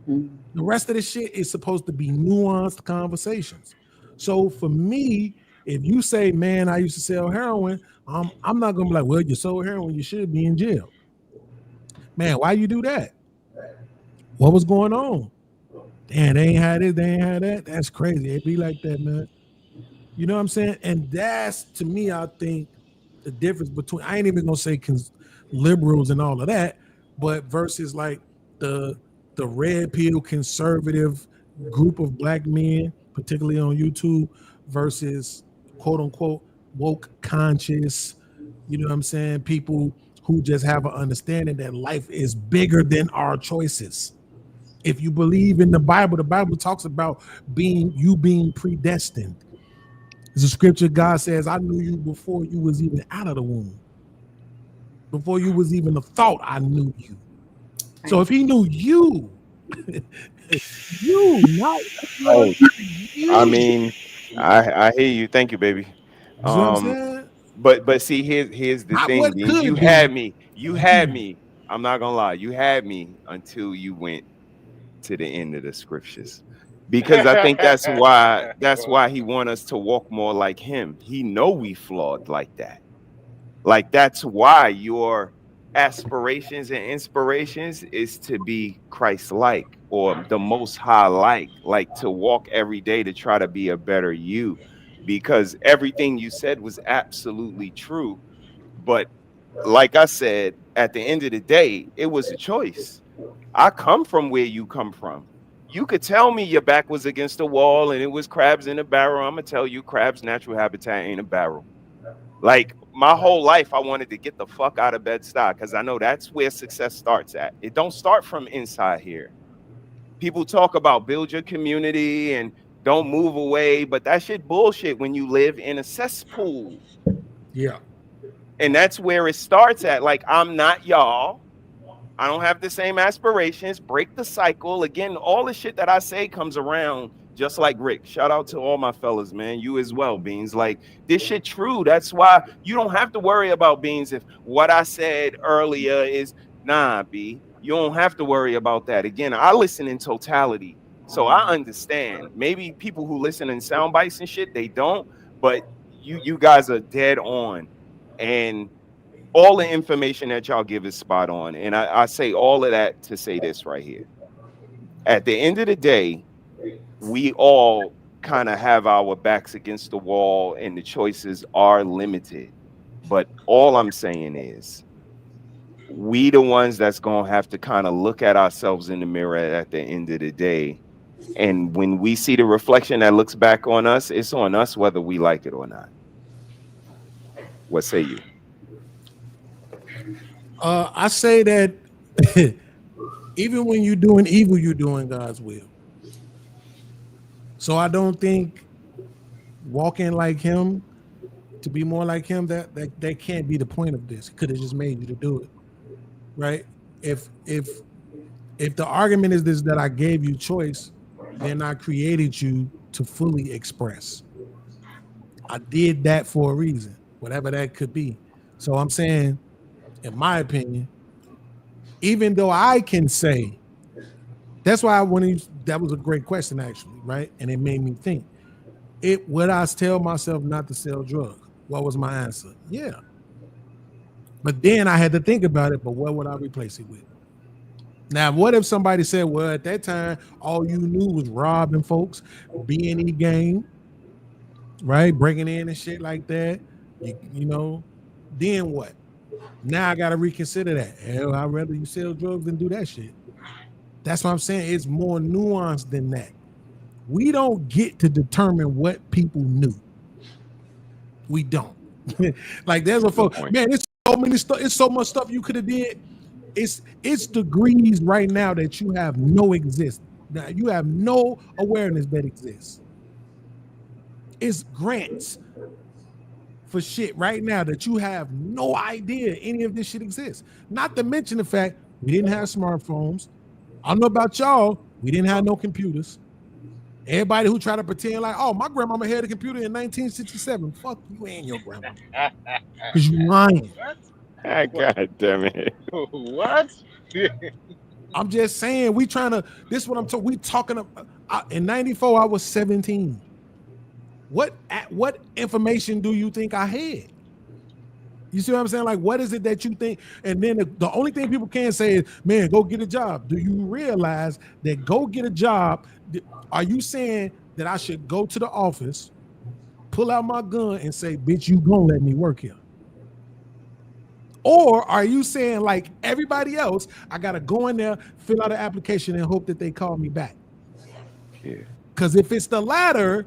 The rest of the shit is supposed to be nuanced conversations. So for me, if you say, man, I used to sell heroin, I'm not gonna be like, well, you sold heroin, you should be in jail. Man, why you do that? What was going on? Damn, they ain't had this, they ain't had that. That's crazy. It be like that, man. You know what I'm saying? And that's, to me, I think the difference between, I ain't even gonna say liberals and all of that, but versus like the red pill conservative group of black men, particularly on YouTube, versus quote unquote woke conscious, you know what I'm saying, people who just have an understanding that life is bigger than our choices. If you believe in the Bible talks about being predestined. There's a scripture, God says, I knew you before you was even out of the womb. Before you was even a thought, I knew you. So if he knew you, you, not you. I mean, I hear you. Thank you, baby. But see, here's the thing. You had me. I'm not gonna lie. You had me until you went to the end of the scriptures, because I think that's why he want us to walk more like him. He know we flawed like that. Like that's why your aspirations and inspirations is to be Christ-like or the Most High like to walk every day to try to be a better you, because everything you said was absolutely true. But like I said, at the end of the day, it was a choice. I come from where you come from. You could tell me your back was against the wall and it was crabs in a barrel. I'm gonna tell you, crabs' natural habitat ain't a barrel. Like my whole life, I wanted to get the fuck out of Bed-Stuy because I know that's where success starts at. It don't start from inside here. People talk about build your community and don't move away, but that shit bullshit when you live in a cesspool. Yeah. And that's where it starts at. Like, I'm not y'all. I don't have the same aspirations. Break the cycle. Again, all the shit that I say comes around just like Rick. Shout out to all my fellas, man. You as well, Beans. Like, this shit true. That's why you don't have to worry about Beans if what I said earlier is, nah, B. You don't have to worry about that. Again, I listen in totality. So I understand. Maybe people who listen in sound bites and shit, they don't. But you guys are dead on. And all the information that y'all give is spot on. And I say all of that to say this right here. At the end of the day, we all kind of have our backs against the wall and the choices are limited. But all I'm saying is we the ones that's going to have to kind of look at ourselves in the mirror at the end of the day. And when we see the reflection that looks back on us, it's on us whether we like it or not. What say you? I say that even when you're doing evil, you're doing God's will. So I don't think walking like him, to be more like him, that can't be the point of this. It could have just made you to do it, right? If the argument is this, that I gave you choice, then I created you to fully express. I did that for a reason, whatever that could be. So I'm saying, in my opinion, even though I can say, that's why that was a great question actually, right? And it made me think. Would I tell myself not to sell drugs? What was my answer? Yeah. But then I had to think about it, but what would I replace it with? Now, what if somebody said, well, at that time, all you knew was robbing folks, B&E game, right? Breaking in and shit like that. You know, then what? Now I got to reconsider that. Hell, I'd rather you sell drugs than do that shit. That's what I'm saying. It's more nuanced than that. We don't get to determine what people knew. We don't. Like there's a folks, man, it's so many stuff. It's so much stuff you could have did. It's degrees right now that you have no existence. Now you have no awareness that exists. It's grants for shit right now that you have no idea any of this shit exists. Not to mention the fact we didn't have smartphones. I don't know about y'all. We didn't have no computers. Everybody who try to pretend like, oh, my grandmama had a computer in 1967. Fuck you and your grandma. Because you lying. God damn it. What? I'm just saying, this is what I'm talking. We talking about. In 94, I was 17. What information do you think I had? You see what I'm saying? Like, what is it that you think? And then the only thing people can say is, man, go get a job. Do you realize that go get a job? Are you saying that I should go to the office, pull out my gun and say, bitch, you gonna let me work here? Or are you saying like everybody else, I gotta go in there, fill out an application, and hope that they call me back? Yeah. Because if it's the latter,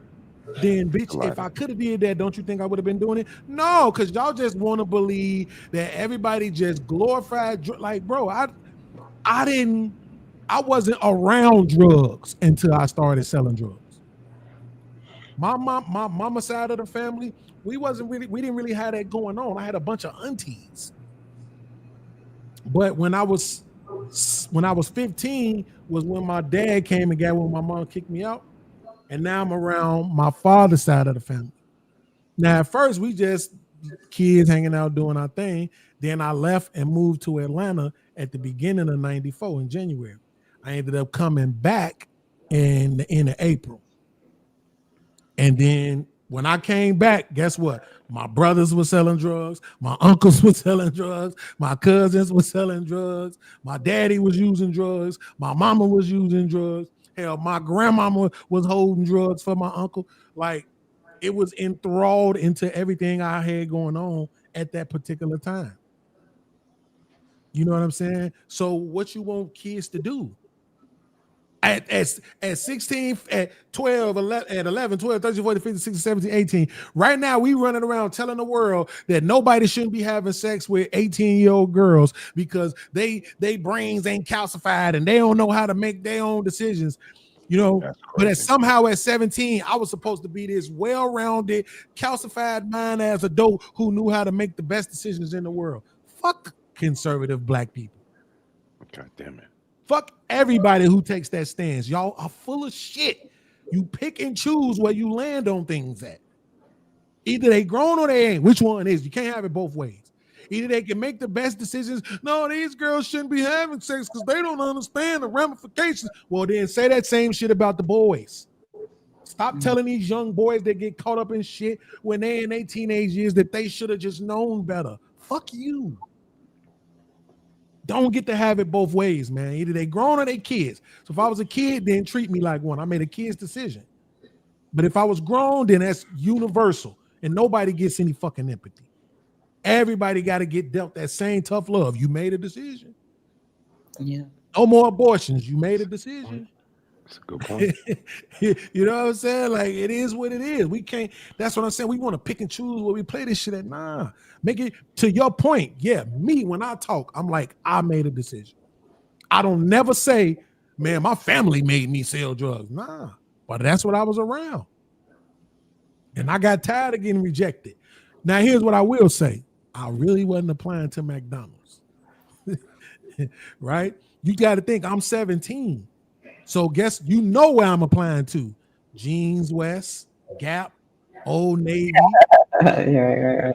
then bitch, if I could have did that, don't you think I would have been doing it? No, because y'all just want to believe that everybody just glorified like, bro, I wasn't around drugs until I started selling drugs. My mama side of the family, we didn't really have that going on. I had a bunch of aunties. But when I was 15 was when my dad came and got when my mom kicked me out. And now I'm around my father's side of the family. Now, at first, we just kids hanging out doing our thing. Then I left and moved to Atlanta at the beginning of '94 in January. I ended up coming back in April. And then when I came back, guess what? My brothers were selling drugs. My uncles were selling drugs. My cousins were selling drugs. My daddy was using drugs. My mama was using drugs. Hell, my grandmama was holding drugs for my uncle. Like, it was enthralled into everything I had going on at that particular time. You know what I'm saying? So what you want kids to do? At 16, at 12, 11, 12, 13, 14, 15, 16, 17, 18. Right now, we running around telling the world that nobody shouldn't be having sex with 18-year-old girls because they brains ain't calcified and they don't know how to make their own decisions. You know, but somehow at 17, I was supposed to be this well-rounded, calcified mind as adult who knew how to make the best decisions in the world. Fuck conservative black people. God damn it. Fuck everybody who takes that stance. Y'all are full of shit. You pick and choose where you land on things at. Either they grown or they ain't. Which one is? You can't have it both ways. Either they can make the best decisions. No, these girls shouldn't be having sex because they don't understand the ramifications. Well, then say that same shit about the boys. Stop telling these young boys that get caught up in shit when they in their teenage years that they should have just known better. Fuck you. Don't get to have it both ways, man. Either they grown or they kids. So if I was a kid, then treat me like one. I made a kid's decision. But if I was grown, then that's universal. And nobody gets any fucking empathy. Everybody got to get dealt that same tough love. You made a decision. Yeah. No more abortions. You made a decision. That's a good point. You know what I'm saying? Like, it is what it is. We can't, that's what I'm saying. We want to pick and choose where we play this shit at. Nah. Make it to your point. Yeah, me, when I talk, I'm like, I made a decision. I don't never say, man, my family made me sell drugs. Nah, but that's what I was around. And I got tired of getting rejected. Now, here's what I will say. I really wasn't applying to McDonald's. Right? You got to think I'm 17. So guess, you know where I'm applying to. Jeans West, Gap, Old Navy. Right.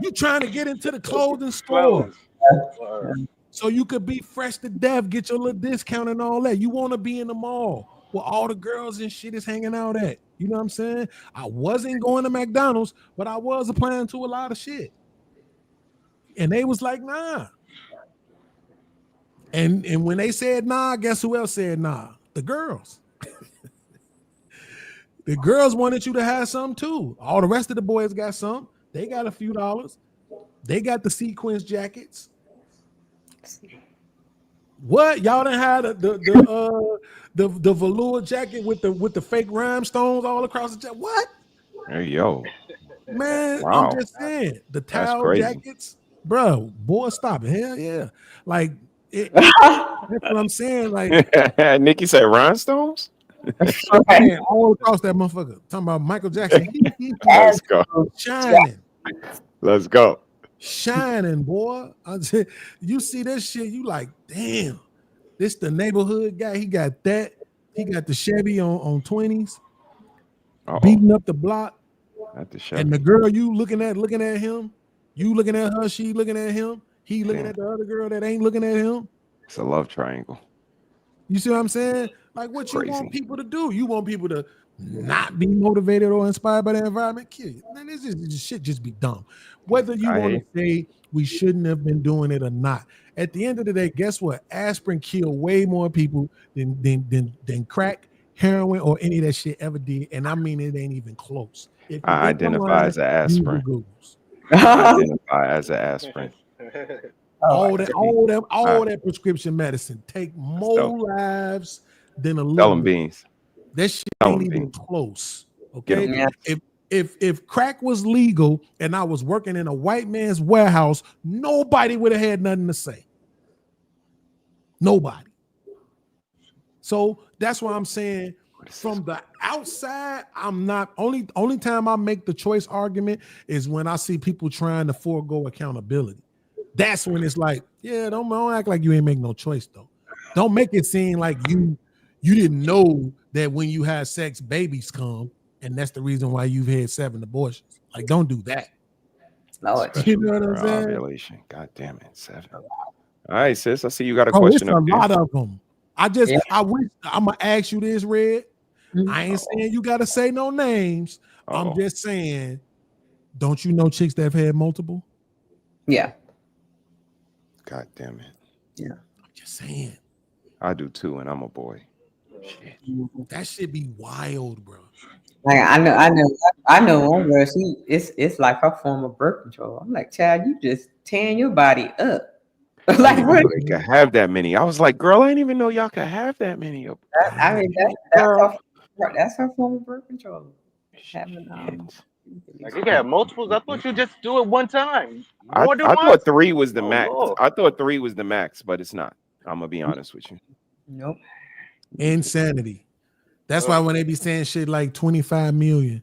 You trying to get into the clothing stores. So you could be fresh to death, get your little discount and all that. You want to be in the mall where all the girls and shit is hanging out at. You know what I'm saying? I wasn't going to McDonald's, but I was applying to a lot of shit. And they was like, nah. And when they said nah, guess who else said nah? The girls. The girls wanted you to have some too. All the rest of the boys got some. They got a few dollars. They got the sequins jackets. What? Y'all done had the velour jacket with the fake rhinestones all across the jacket? What? Hey, yo. Man, Wow. I'm just saying. The That's towel crazy. jackets. Bro, boy, stop it. Hell yeah. Like, that's what I'm saying. Like, Nikki said rhinestones? man, all across that motherfucker. Talking about Michael Jackson. Let's go. Shining. Let's go. Shining, boy. You see this shit, you like, damn. This the neighborhood guy. He got that. He got the Chevy on 20s. Beating up the block. Not the Chevy. And the girl you looking at him. You looking at her, she looking at him. He looking at the other girl that ain't looking at him. It's a love triangle. You see what I'm saying? Like, what Crazy. you want people to do? You want people to not be motivated or inspired by the environment? Kid, man, this shit just be dumb. Whether you want to say we shouldn't have been doing it or not. At the end of the day, guess what? Aspirin killed way more people than crack, heroin, or any of that shit ever did. And I mean, it ain't even close. I identify as an aspirin. I identify as an aspirin. All that prescription medicine take more lives than a Tell little. them beans. That shit Tell ain't 'em even beans. close. Get 'em Okay. beans. If crack was legal and I was working in a white man's warehouse, nobody would have had nothing to say. Nobody. So that's why I'm saying from the outside, I'm not only time I make the choice argument is when I see people trying to forego accountability. That's when it's like, yeah, don't act like you ain't make no choice though. Don't make it seem like you didn't know that when you have sex, babies come, and that's the reason why you've had 7 abortions. Like, don't do that. You know what I'm saying? Ovulation. God damn it, 7. All right, sis. I see you got a Oh, question it's a up there. lot of them. I wish I'm gonna ask you this, Red. I ain't saying you gotta say no names. I'm just saying, don't you know chicks that have had multiple? Yeah. God damn it. Yeah. I'm just saying. I do too, and I'm a boy. Shit. That should be wild, bro. Like I know one girl. It's like her form of birth control. I'm like, child, you just tearing your body up. Like, what? They could have that many. I was like, girl, I didn't even know y'all could have that many. I mean, that's her form of birth control. Having Like you can have multiples. I thought you just do it one time. I More than thought once? 3 was the max. Lord. I thought 3 was the max, but it's not. I'm gonna be honest with you. Nope. Insanity. That's why when they be saying shit like 25 million,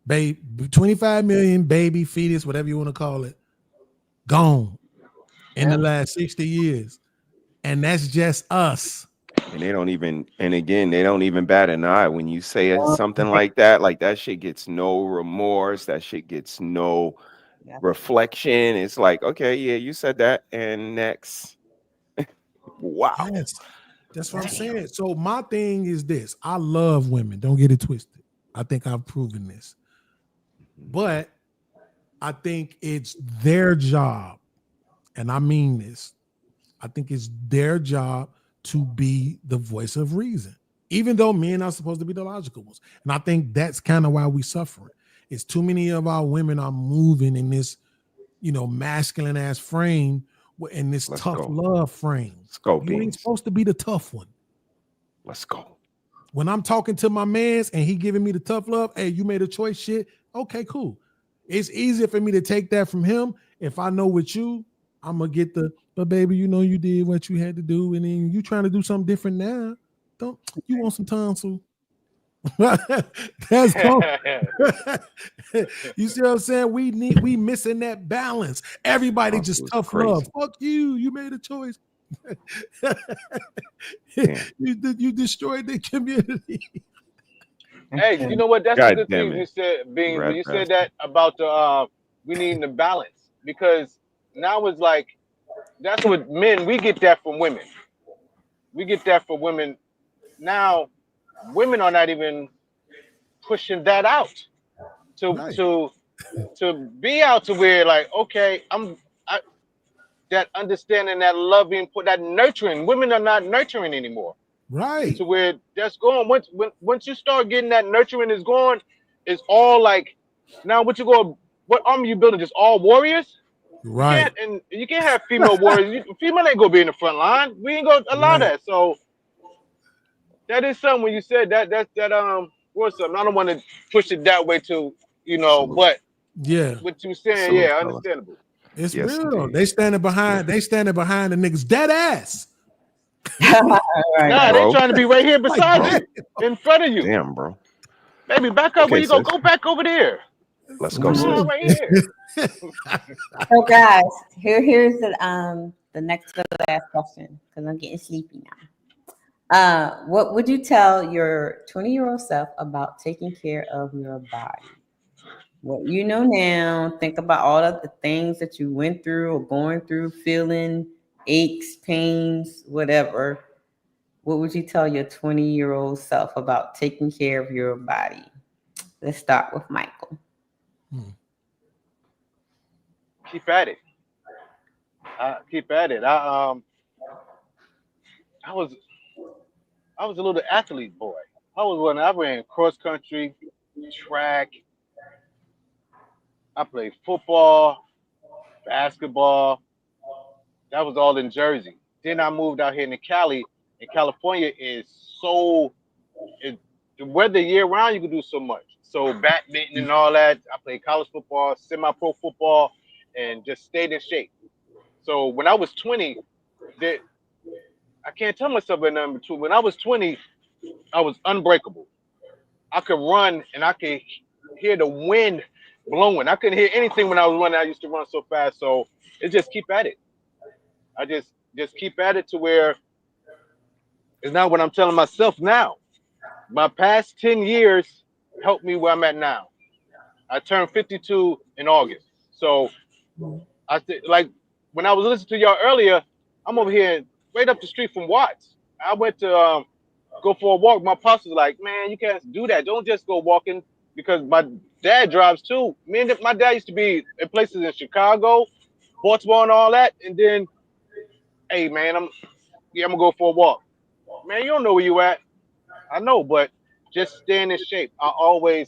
25 million baby fetus, whatever you want to call it, gone in the last 60 years. And that's just us. And they don't even, and again, they don't even bat an eye when you say something like that shit gets no remorse, that shit gets no reflection. It's like, okay, yeah, you said that, and next. Wow. Yes, that's what I'm saying. So my thing is this: I love women. Don't get it twisted. I think I've proven this, but I think it's their job, and I mean this. I think it's their job to be the voice of reason, even though men are supposed to be the logical ones. And I think that's kind of why we suffering. It's too many of our women are moving in this, masculine ass frame, in this tough love frame. Let's go, you ain't supposed to be the tough one. Let's go. When I'm talking to my mans and he giving me the tough love, hey, you made a choice, shit. Okay, cool. It's easier for me to take that from him. If I know with you, I'm gonna get but baby, you did what you had to do, and then you trying to do something different now. Don't you want some tonsil? That's cool. You see what I'm saying? We missing that balance. Everybody just tough crazy. love. Fuck you. You made a choice. You destroyed the community. Hey, you know what? That's God a good damn thing it. you said, Bean. Rat When you said bastard. that about the we need the balance, because now it's like that's what men, we get that from women. We get that from women. Now women are not even pushing that out to be out to where like, okay, that understanding, that loving, that nurturing. Women are not nurturing anymore. Right. To where that's going. Once you start getting that nurturing is going, it's all like, now what army you building? Just all warriors? Right. You can't have female warriors. Female ain't gonna be in the front line. We ain't gonna allow that. So that is something when you said that was something. I don't want to push it that way too, but yeah, what you saying, Salute, yeah, fellas. understandable. It's Yes, real. indeed. They standing behind the niggas dead ass. Nah, Bro. they trying to be right here beside Like, you, in front of you. Damn, bro. Baby, back up. Okay, Where you go? sis. Go back over there. Let's go, sis. Come on, right here. So guys, here's the next to the last question because I'm getting sleepy now. What would you tell your 20-year-old self about taking care of your body? What you know now, think about all of the things that you went through or going through, feeling aches, pains, whatever. What would you tell your 20-year-old self about taking care of your body? Let's start with Michael. Keep at it. Keep at it. I was a little athlete boy. I ran cross country, track. I played football, basketball. That was all in Jersey. Then I moved out here to Cali, and California is so, the weather year round, you can do so much. So badminton and all that. I played college football, semi-pro football, and just stayed in shape. So when I was 20, I can't tell myself a number two. When I was 20, I was unbreakable. I could run and I could hear the wind blowing. I couldn't hear anything when I was running. I used to run so fast. So it's just keep at it. I just keep at it to where it's not what I'm telling myself now. My past 10 years helped me where I'm at now. I turned 52 in August. So like when I was listening to y'all earlier, I'm over here right up the street from Watts. I went to go for a walk. My pops was like, man, you can't do that. Don't just go walking, because my dad drives too. My dad used to be in places in Chicago, Baltimore and all that. And then, hey man, I'm gonna go for a walk. Man, you don't know where you at. I know, but just stay in shape.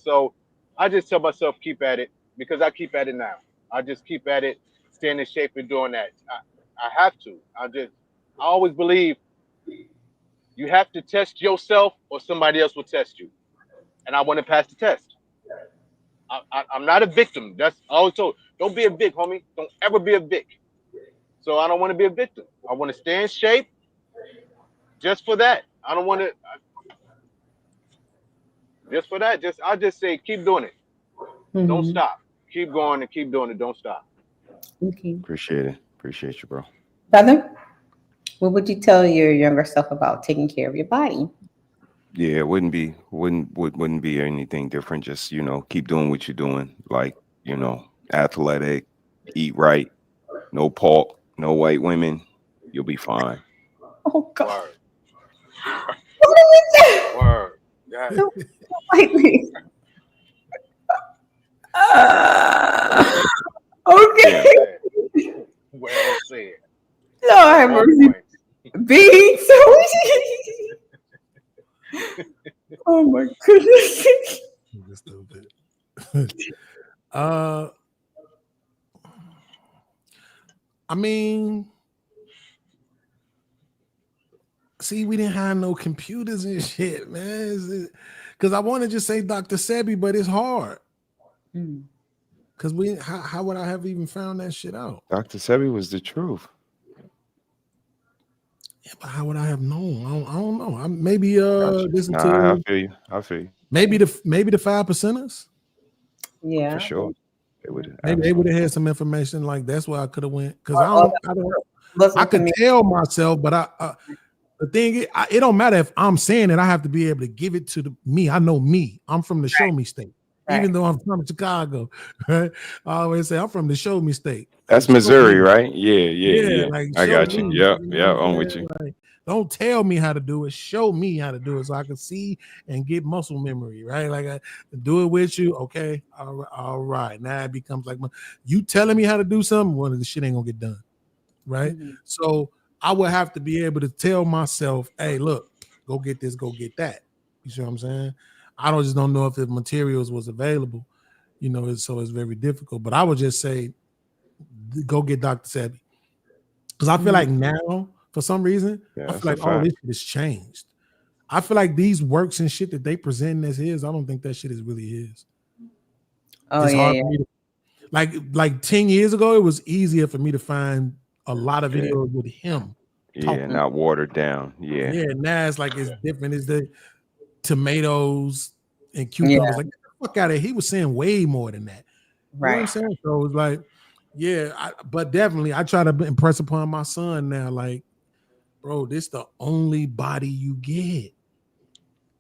So I just tell myself keep at it, because I keep at it now. I just keep at it, staying in shape and doing that. I have to. I always believe you have to test yourself or somebody else will test you. And I want to pass the test. I'm not a victim. That's I always told. Don't be a vic, homie. Don't ever be a vic. So I don't want to be a victim. I want to stay in shape just for that. I don't want to. Just for that, I just say keep doing it. Mm-hmm. Don't stop. Keep going and keep doing it. Don't stop. Okay. Appreciate it. Appreciate you, bro. Brother, what would you tell your younger self about taking care of your body? Yeah, it wouldn't be anything different. Just, keep doing what you're doing. Like, athletic, eat right, no pork, no white women. You'll be fine. Oh God. Word. Yeah. Okay. Well said. Lord have mercy. Beats. Oh my goodness. I mean, see, we didn't have no computers and shit, man. Because I want to just say Dr. Sebi, but it's hard. Because how would I have even found that shit out? Dr. Sebi was the truth. Yeah, but how would I have known? I don't know. Maybe listen to. I feel you. Maybe the 5%ers. Yeah, for sure. They would have had some information like that's where I could have went, because I could tell myself, but the thing is, it don't matter if I'm saying it. I have to be able to give it to me. I know me. I'm from the show me state, even though I'm from Chicago. Right? I always say I'm from the show me state. That's Missouri, right? Yeah. Like, I got you. me, Yeah, I'm with you. Like, don't tell me how to do it. Show me how to do it so I can see and get muscle memory, right? Like I do it with you. Okay. All right. Now it becomes like you telling me how to do something. Well, the shit ain't gonna get done. Right. Mm-hmm. So I would have to be able to tell myself, hey, look, go get this, go get that. You see what I'm saying? I don't know if the materials was available, so it's very difficult. But I would just say, go get Dr. Sebi. Because I feel like now, for some reason, I feel like all this shit has changed. I feel like these works and shit that they present as his, I don't think that shit is really his. Oh, it's hard for me to, like 10 years ago, it was easier for me to find a lot of videos with him. Yeah, not watered down. Yeah. Now it's like it's different. It's the tomatoes and cucumbers. Like, get the fuck out of here. He was saying way more than that. Right. You know what I'm saying? So it's like, but definitely I try to impress upon my son now, like, bro, this the only body you get.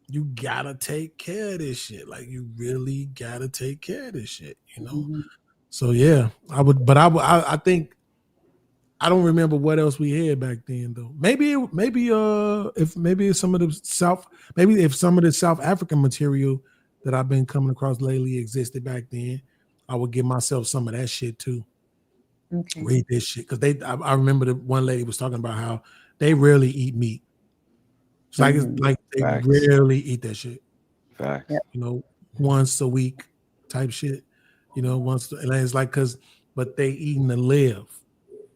You gotta take care of this shit. Like, you really gotta take care of this shit, Mm-hmm. So yeah, I think I don't remember what else we had back then though. Maybe if some of the South African material that I've been coming across lately existed back then, I would give myself some of that shit too. Okay. Read this shit, because I remember the one lady was talking about how they rarely eat meat. It's like they Facts. rarely eat that shit. Facts. Once a week type shit. And it's like but they eating to live.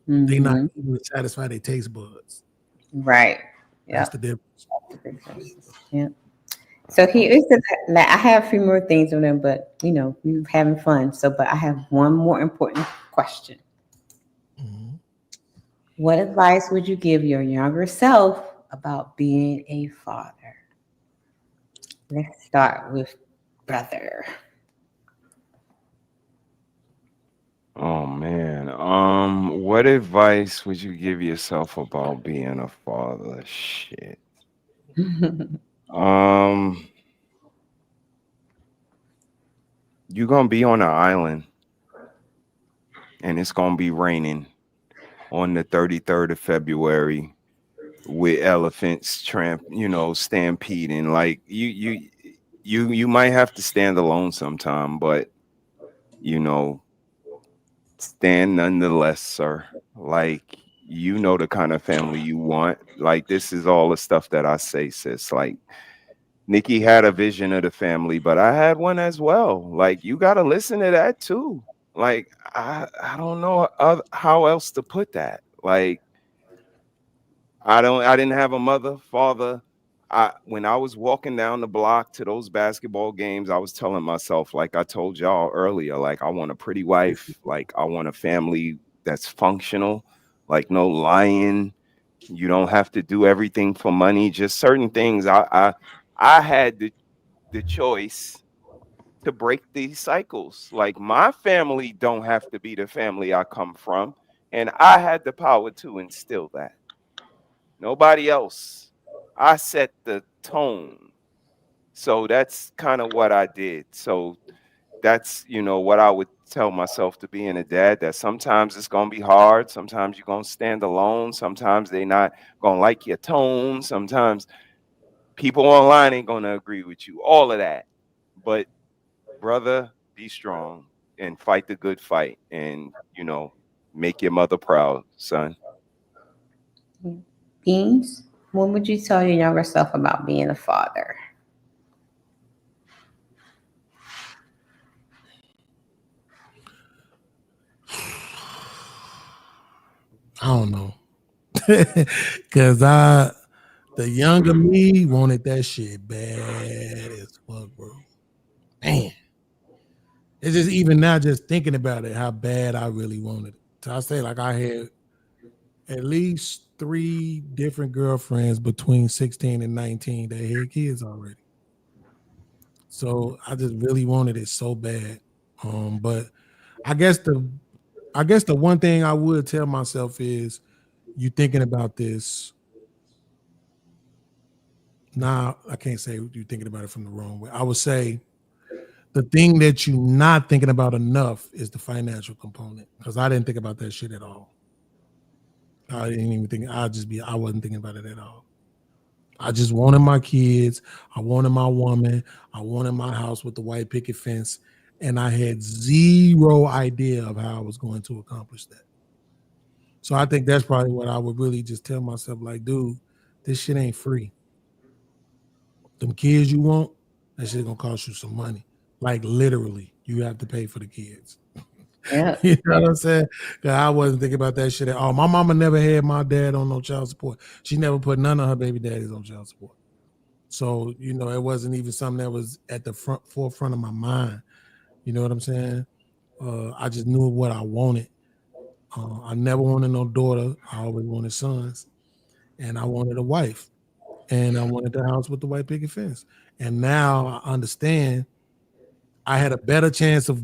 They not able to satisfy their taste buds. Right. That's Yep. the difference. Yeah. So here is I have a few more things on them, but we're having fun. But I have one more important question. What advice would you give your younger self about being a father? Let's start with brother. Oh man. What advice would you give yourself about being a father? Shit. You're gonna be on an island and it's gonna be raining on the 33rd of February with elephants stampeding. Like you might have to stand alone sometime, but stand nonetheless, sir. Like the kind of family you want. Like this is all the stuff that I say, sis. Like Nikki had a vision of the family, but I had one as well. Like you got to listen to that too. Like I don't know how else to put that. Like I didn't have a mother, father. When I was walking down the block to those basketball games, I was telling myself, like I told y'all earlier, like I want a pretty wife, like I want a family that's functional, like no lying. You don't have to do everything for money, just certain things. I had the choice to break these cycles. Like my family don't have to be the family I come from, and I had the power to instill that. Nobody else. I set the tone. So that's kind of what I did. So that's, what I would tell myself to being a dad, that sometimes it's going to be hard. Sometimes you're going to stand alone. Sometimes they're not going to like your tone. Sometimes people online ain't going to agree with you. All of that. But brother, be strong and fight the good fight and, make your mother proud, son. Beans, what would you tell your younger self about being a father? I don't know. Cause the younger me wanted that shit bad as fuck, bro. Man. It's just even now just thinking about it, how bad I really wanted it. So I say like I had at least 3 different girlfriends between 16 and 19 that had kids already. So I just really wanted it so bad. But I guess the one thing I would tell myself is you thinking about this. Now I can't say you thinking about it from the wrong way. I would say the thing that you're not thinking about enough is the financial component, because I didn't think about that shit at all. I didn't even think. I wasn't thinking about it at all. I just wanted my kids. I wanted my woman. I wanted my house with the white picket fence, and I had zero idea of how I was going to accomplish that. So I think that's probably what I would really just tell myself, like, dude, this shit ain't free. Them kids you want, that shit gonna cost you some money. Like literally, you have to pay for the kids. Yeah. You know what I'm saying? Because I wasn't thinking about that shit at all. My mama never had my dad on no child support. She never put none of her baby daddies on child support. So, it wasn't even something that was at the forefront of my mind. You know what I'm saying? I just knew what I wanted. I never wanted no daughter. I always wanted sons. And I wanted a wife. And I wanted the house with the white picket fence. And now I understand I had a better chance of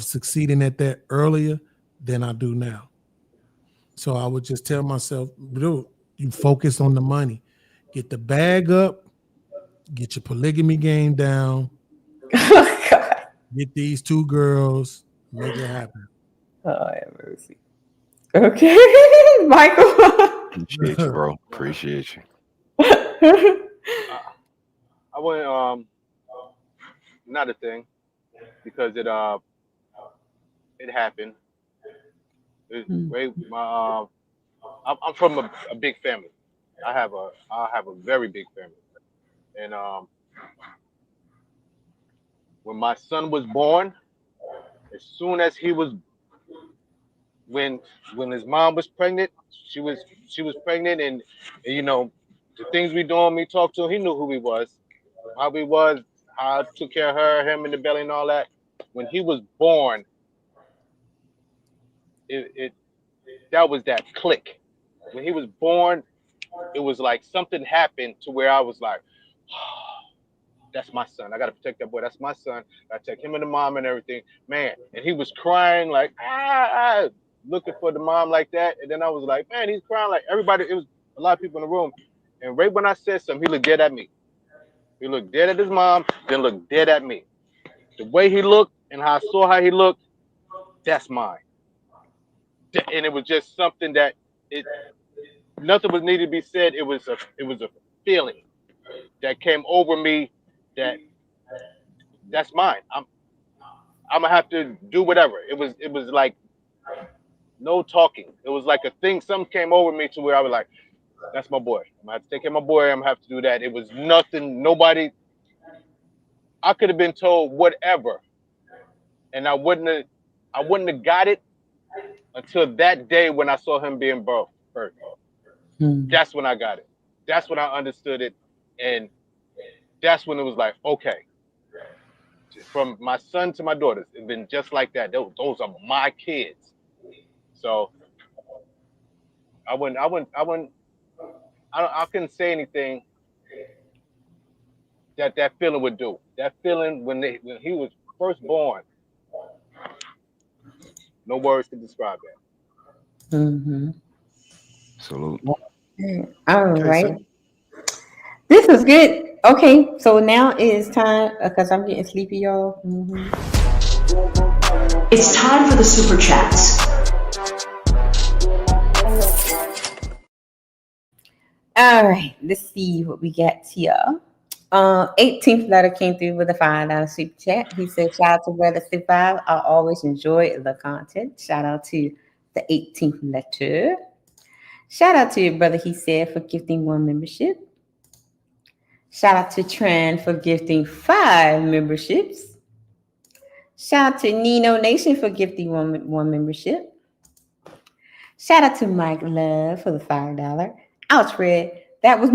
succeeding at that earlier than I do now. So I would just tell myself, dude, you focus on the money. Get the bag up, get your polygamy game down. Get these 2 girls, make it happen. Oh, have mercy. Okay, Michael. Appreciate you, bro. Appreciate you. I went not a thing, because it happened. I'm from a big family. I have a very big family, and when my son was born, as soon as he was when his mom was pregnant, she was pregnant, and you know the things we doing, me talk to him, he knew who he was, how he was, how I took care of her, him in the belly and all that. When he was born, it that was that click. When he was born, it was like something happened to where I was like, that's my son. I gotta protect that boy. That's my son. I take him and the mom and everything, man. And he was crying like looking for the mom like that. And then I was like, man, he's crying like everybody. It was a lot of people in the room. And right when I said something, he looked dead at me. He looked dead at his mom, then looked dead at me. The way he looked and how I saw how he looked, that's mine. And it was just something that nothing was needed to be said. It was a feeling that came over me that's mine. I'm gonna have to do whatever. It was like no talking. It was like a thing. Something came over me to where I was like, that's my boy. I'm gonna have to take care of my boy. I'm gonna have to do that. It was nothing. Nobody. I could have been told whatever, and I wouldn't have got it until that day when I saw him being birthed. That's when I got it. That's when I understood it, and that's when it was like, okay. From my son to my daughters, it's been just like that. Those are my kids. So I couldn't say anything that feeling would do. That feeling when he was first born, no words to describe that. Mm-hmm. Salute. All right. This is good. Okay, so now it's time because I'm getting sleepy, y'all. Mm-hmm. It's time for the super chats. All right, let's see what we got here. 18th letter came through with a $5 super chat. He said, shout out to Brother 65. I always enjoy the content. Shout out to the 18th letter. Shout out to your brother, he said, for gifting 1 membership. Shout out to Tran for gifting 5 memberships. Shout out to Nino Nation for gifting one membership. Shout out to Mike Love for the $5. Ouch, Red. That was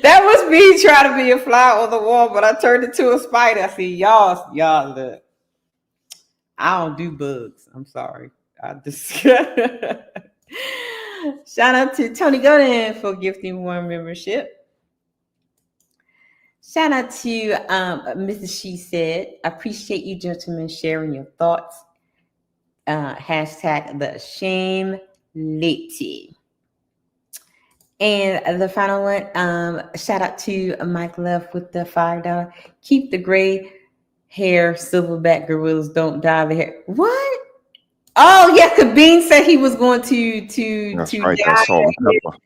that was me trying to be a fly on the wall, but I turned into a spider. I see y'all look. I don't do bugs. I'm sorry. I just shout out to Tony Godin for gifting 1 membership. Shout out to Mrs. She Said, appreciate you gentlemen sharing your thoughts. Hashtag the shame lady. And the final one, shout out to Mike Love with the $5. Keep the gray hair, silverback gorillas don't dye the hair. What? Oh, yes, the Bean said he was going to That's right. That's salt and pepper.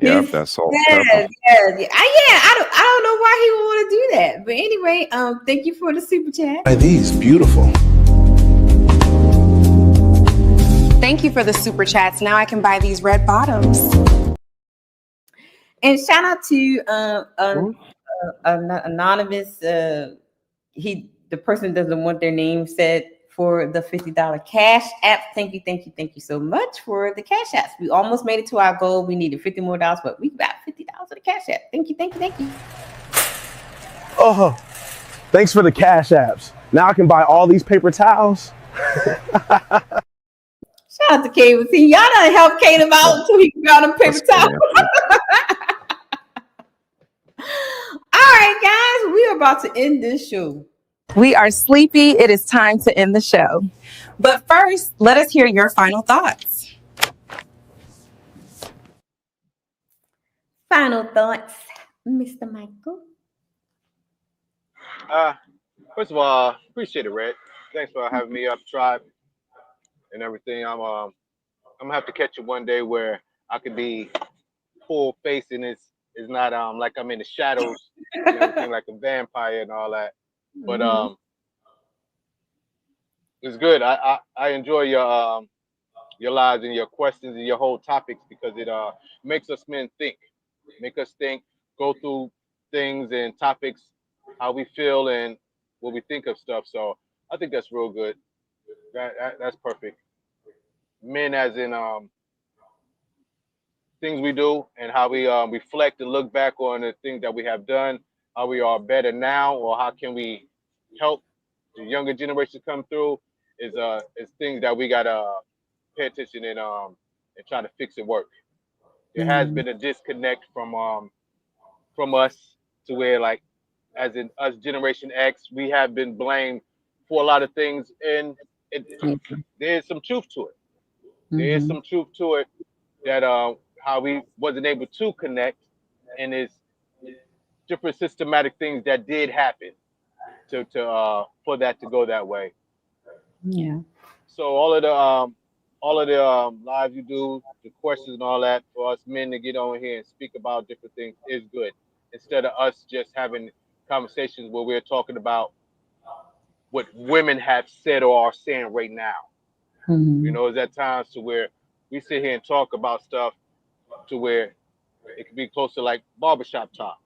Yeah, that's salt and pepper. Yeah. I don't know why he would want to do that. But anyway, thank you for the super chat. Are these beautiful? Thank you for the super chats. Now I can buy these red bottoms. And shout out to anonymous. The person doesn't want their name said for the $50 cash app. Thank you so much for the cash apps. We almost made it to our goal. We needed $50 more, but we got $50 of the cash app. Thank you. Oh, thanks for the cash apps. Now I can buy all these paper towels. Shout out to Caleb. See, y'all done help Caleb out until he got them paper towels. All right, guys, we are about to end this show. We are sleepy. It is time to end the show. But first, let us hear your final thoughts. Final thoughts, Mr. Michael. First of all, appreciate it, Red. Thanks for having me up, Tribe, and everything. I'm gonna have to catch you one day where I could be full face and it's not like I'm in the shadows and everything like a vampire and all that. But it's good. I enjoy your lives and your questions and your whole topics because it makes us men think, go through things and topics, how we feel and what we think of stuff. So I think that's real good. That's perfect. men as in things we do and how we reflect and look back on the things that we have done, how we are better now, or how can we help the younger generation come through is things that we gotta pay attention and try to fix and work. There has been a disconnect from us to where, like, as in us Generation X, we have been blamed for a lot of things, and there is some truth to it. There is some truth to it that how we wasn't able to connect, and it's different systematic things that did happen to for that to go that way. Yeah. So all of the lives you do, the questions and all that, for us men to get on here and speak about different things is good. Instead of us just having conversations where we're talking about what women have said or are saying right now. You know, it's at times to where we sit here and talk about stuff to where it can be close to like barbershop talk.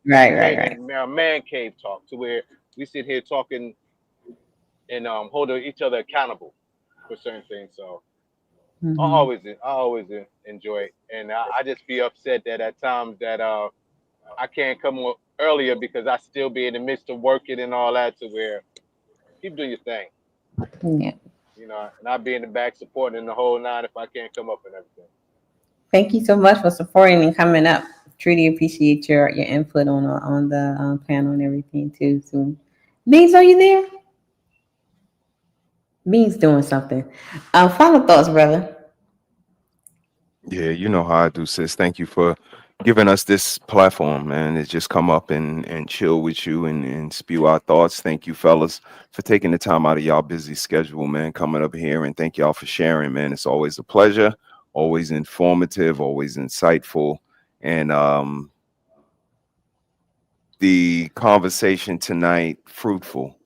Right. Man cave talk, to where we sit here talking and holding each other accountable for certain things. So I always enjoy it, and I just be upset that at times that I can't come earlier because I still be in the midst of working and all that. To where keep doing your thing. Yeah. You know, and I'll be in the back supporting the whole nine if I can't come up and everything. Thank you so much for supporting and coming up. Truly appreciate your input on the panel and everything too. So, Beans, are you there? Beans doing something. Final thoughts, brother. Yeah, you know how I do, sis. Thank you for giving us this platform, man. It's just come up and chill with you and spew our thoughts. Thank you, fellas, for taking the time out of y'all busy schedule, man, coming up here, and thank y'all for sharing, man. It's always a pleasure, always informative, always insightful. And the conversation tonight, fruitful.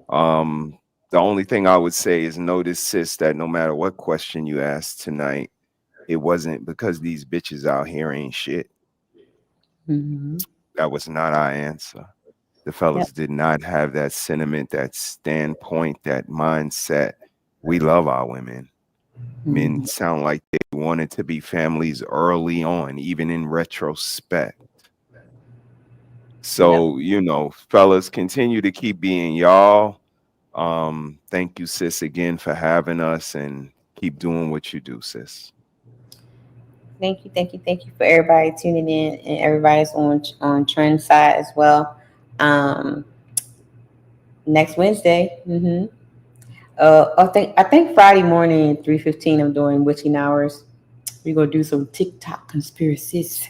The only thing I would say is notice, sis, that no matter what question you asked tonight, it wasn't because these bitches out here ain't shit. That was not our answer. The fellas did not have that sentiment, that standpoint, that mindset. We love our women. Men sound like they wanted to be families early on, even in retrospect. So, you know, fellas, continue to keep being y'all. Thank you, sis, again for having us, and keep doing what you do, sis. Thank you for everybody tuning in and everybody's on Trend side as well. Next Wednesday. I think Friday morning at 3:15 I'm doing witching hours. We're gonna do some TikTok conspiracies.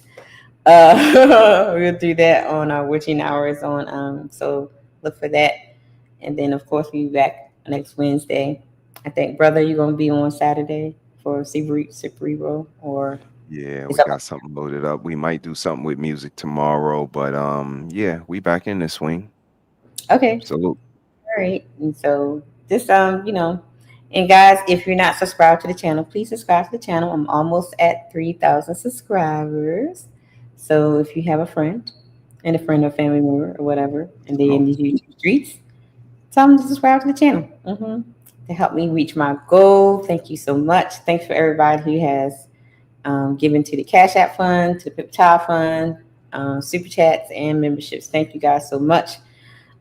We'll do that on our witching hours on so look for that. And then of course we'll be back next Wednesday. I think, brother, you're gonna be on Saturday for Cerebral, or yeah, we got something loaded up. We might do something with music tomorrow, but yeah, we back in the swing. Okay. Salute. All right. And so this you know, and guys, if you're not subscribed to the channel, please subscribe to the channel. I'm almost at 3,000 subscribers. So if you have a friend and a friend or family member or whatever, and they're in the YouTube streets, tell them to subscribe to the channel to help me reach my goal. Thank you so much. Thanks for everybody who has given to the Cash App Fund, to the Paper Towel Fund, Super Chats, and memberships. Thank you guys so much.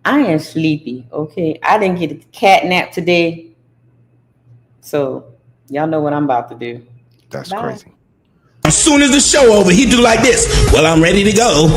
I am sleepy, okay? I didn't get a cat nap today. So y'all know what I'm about to do. That's Bye. crazy. As soon as the show over, he do like this. Well, I'm ready to go.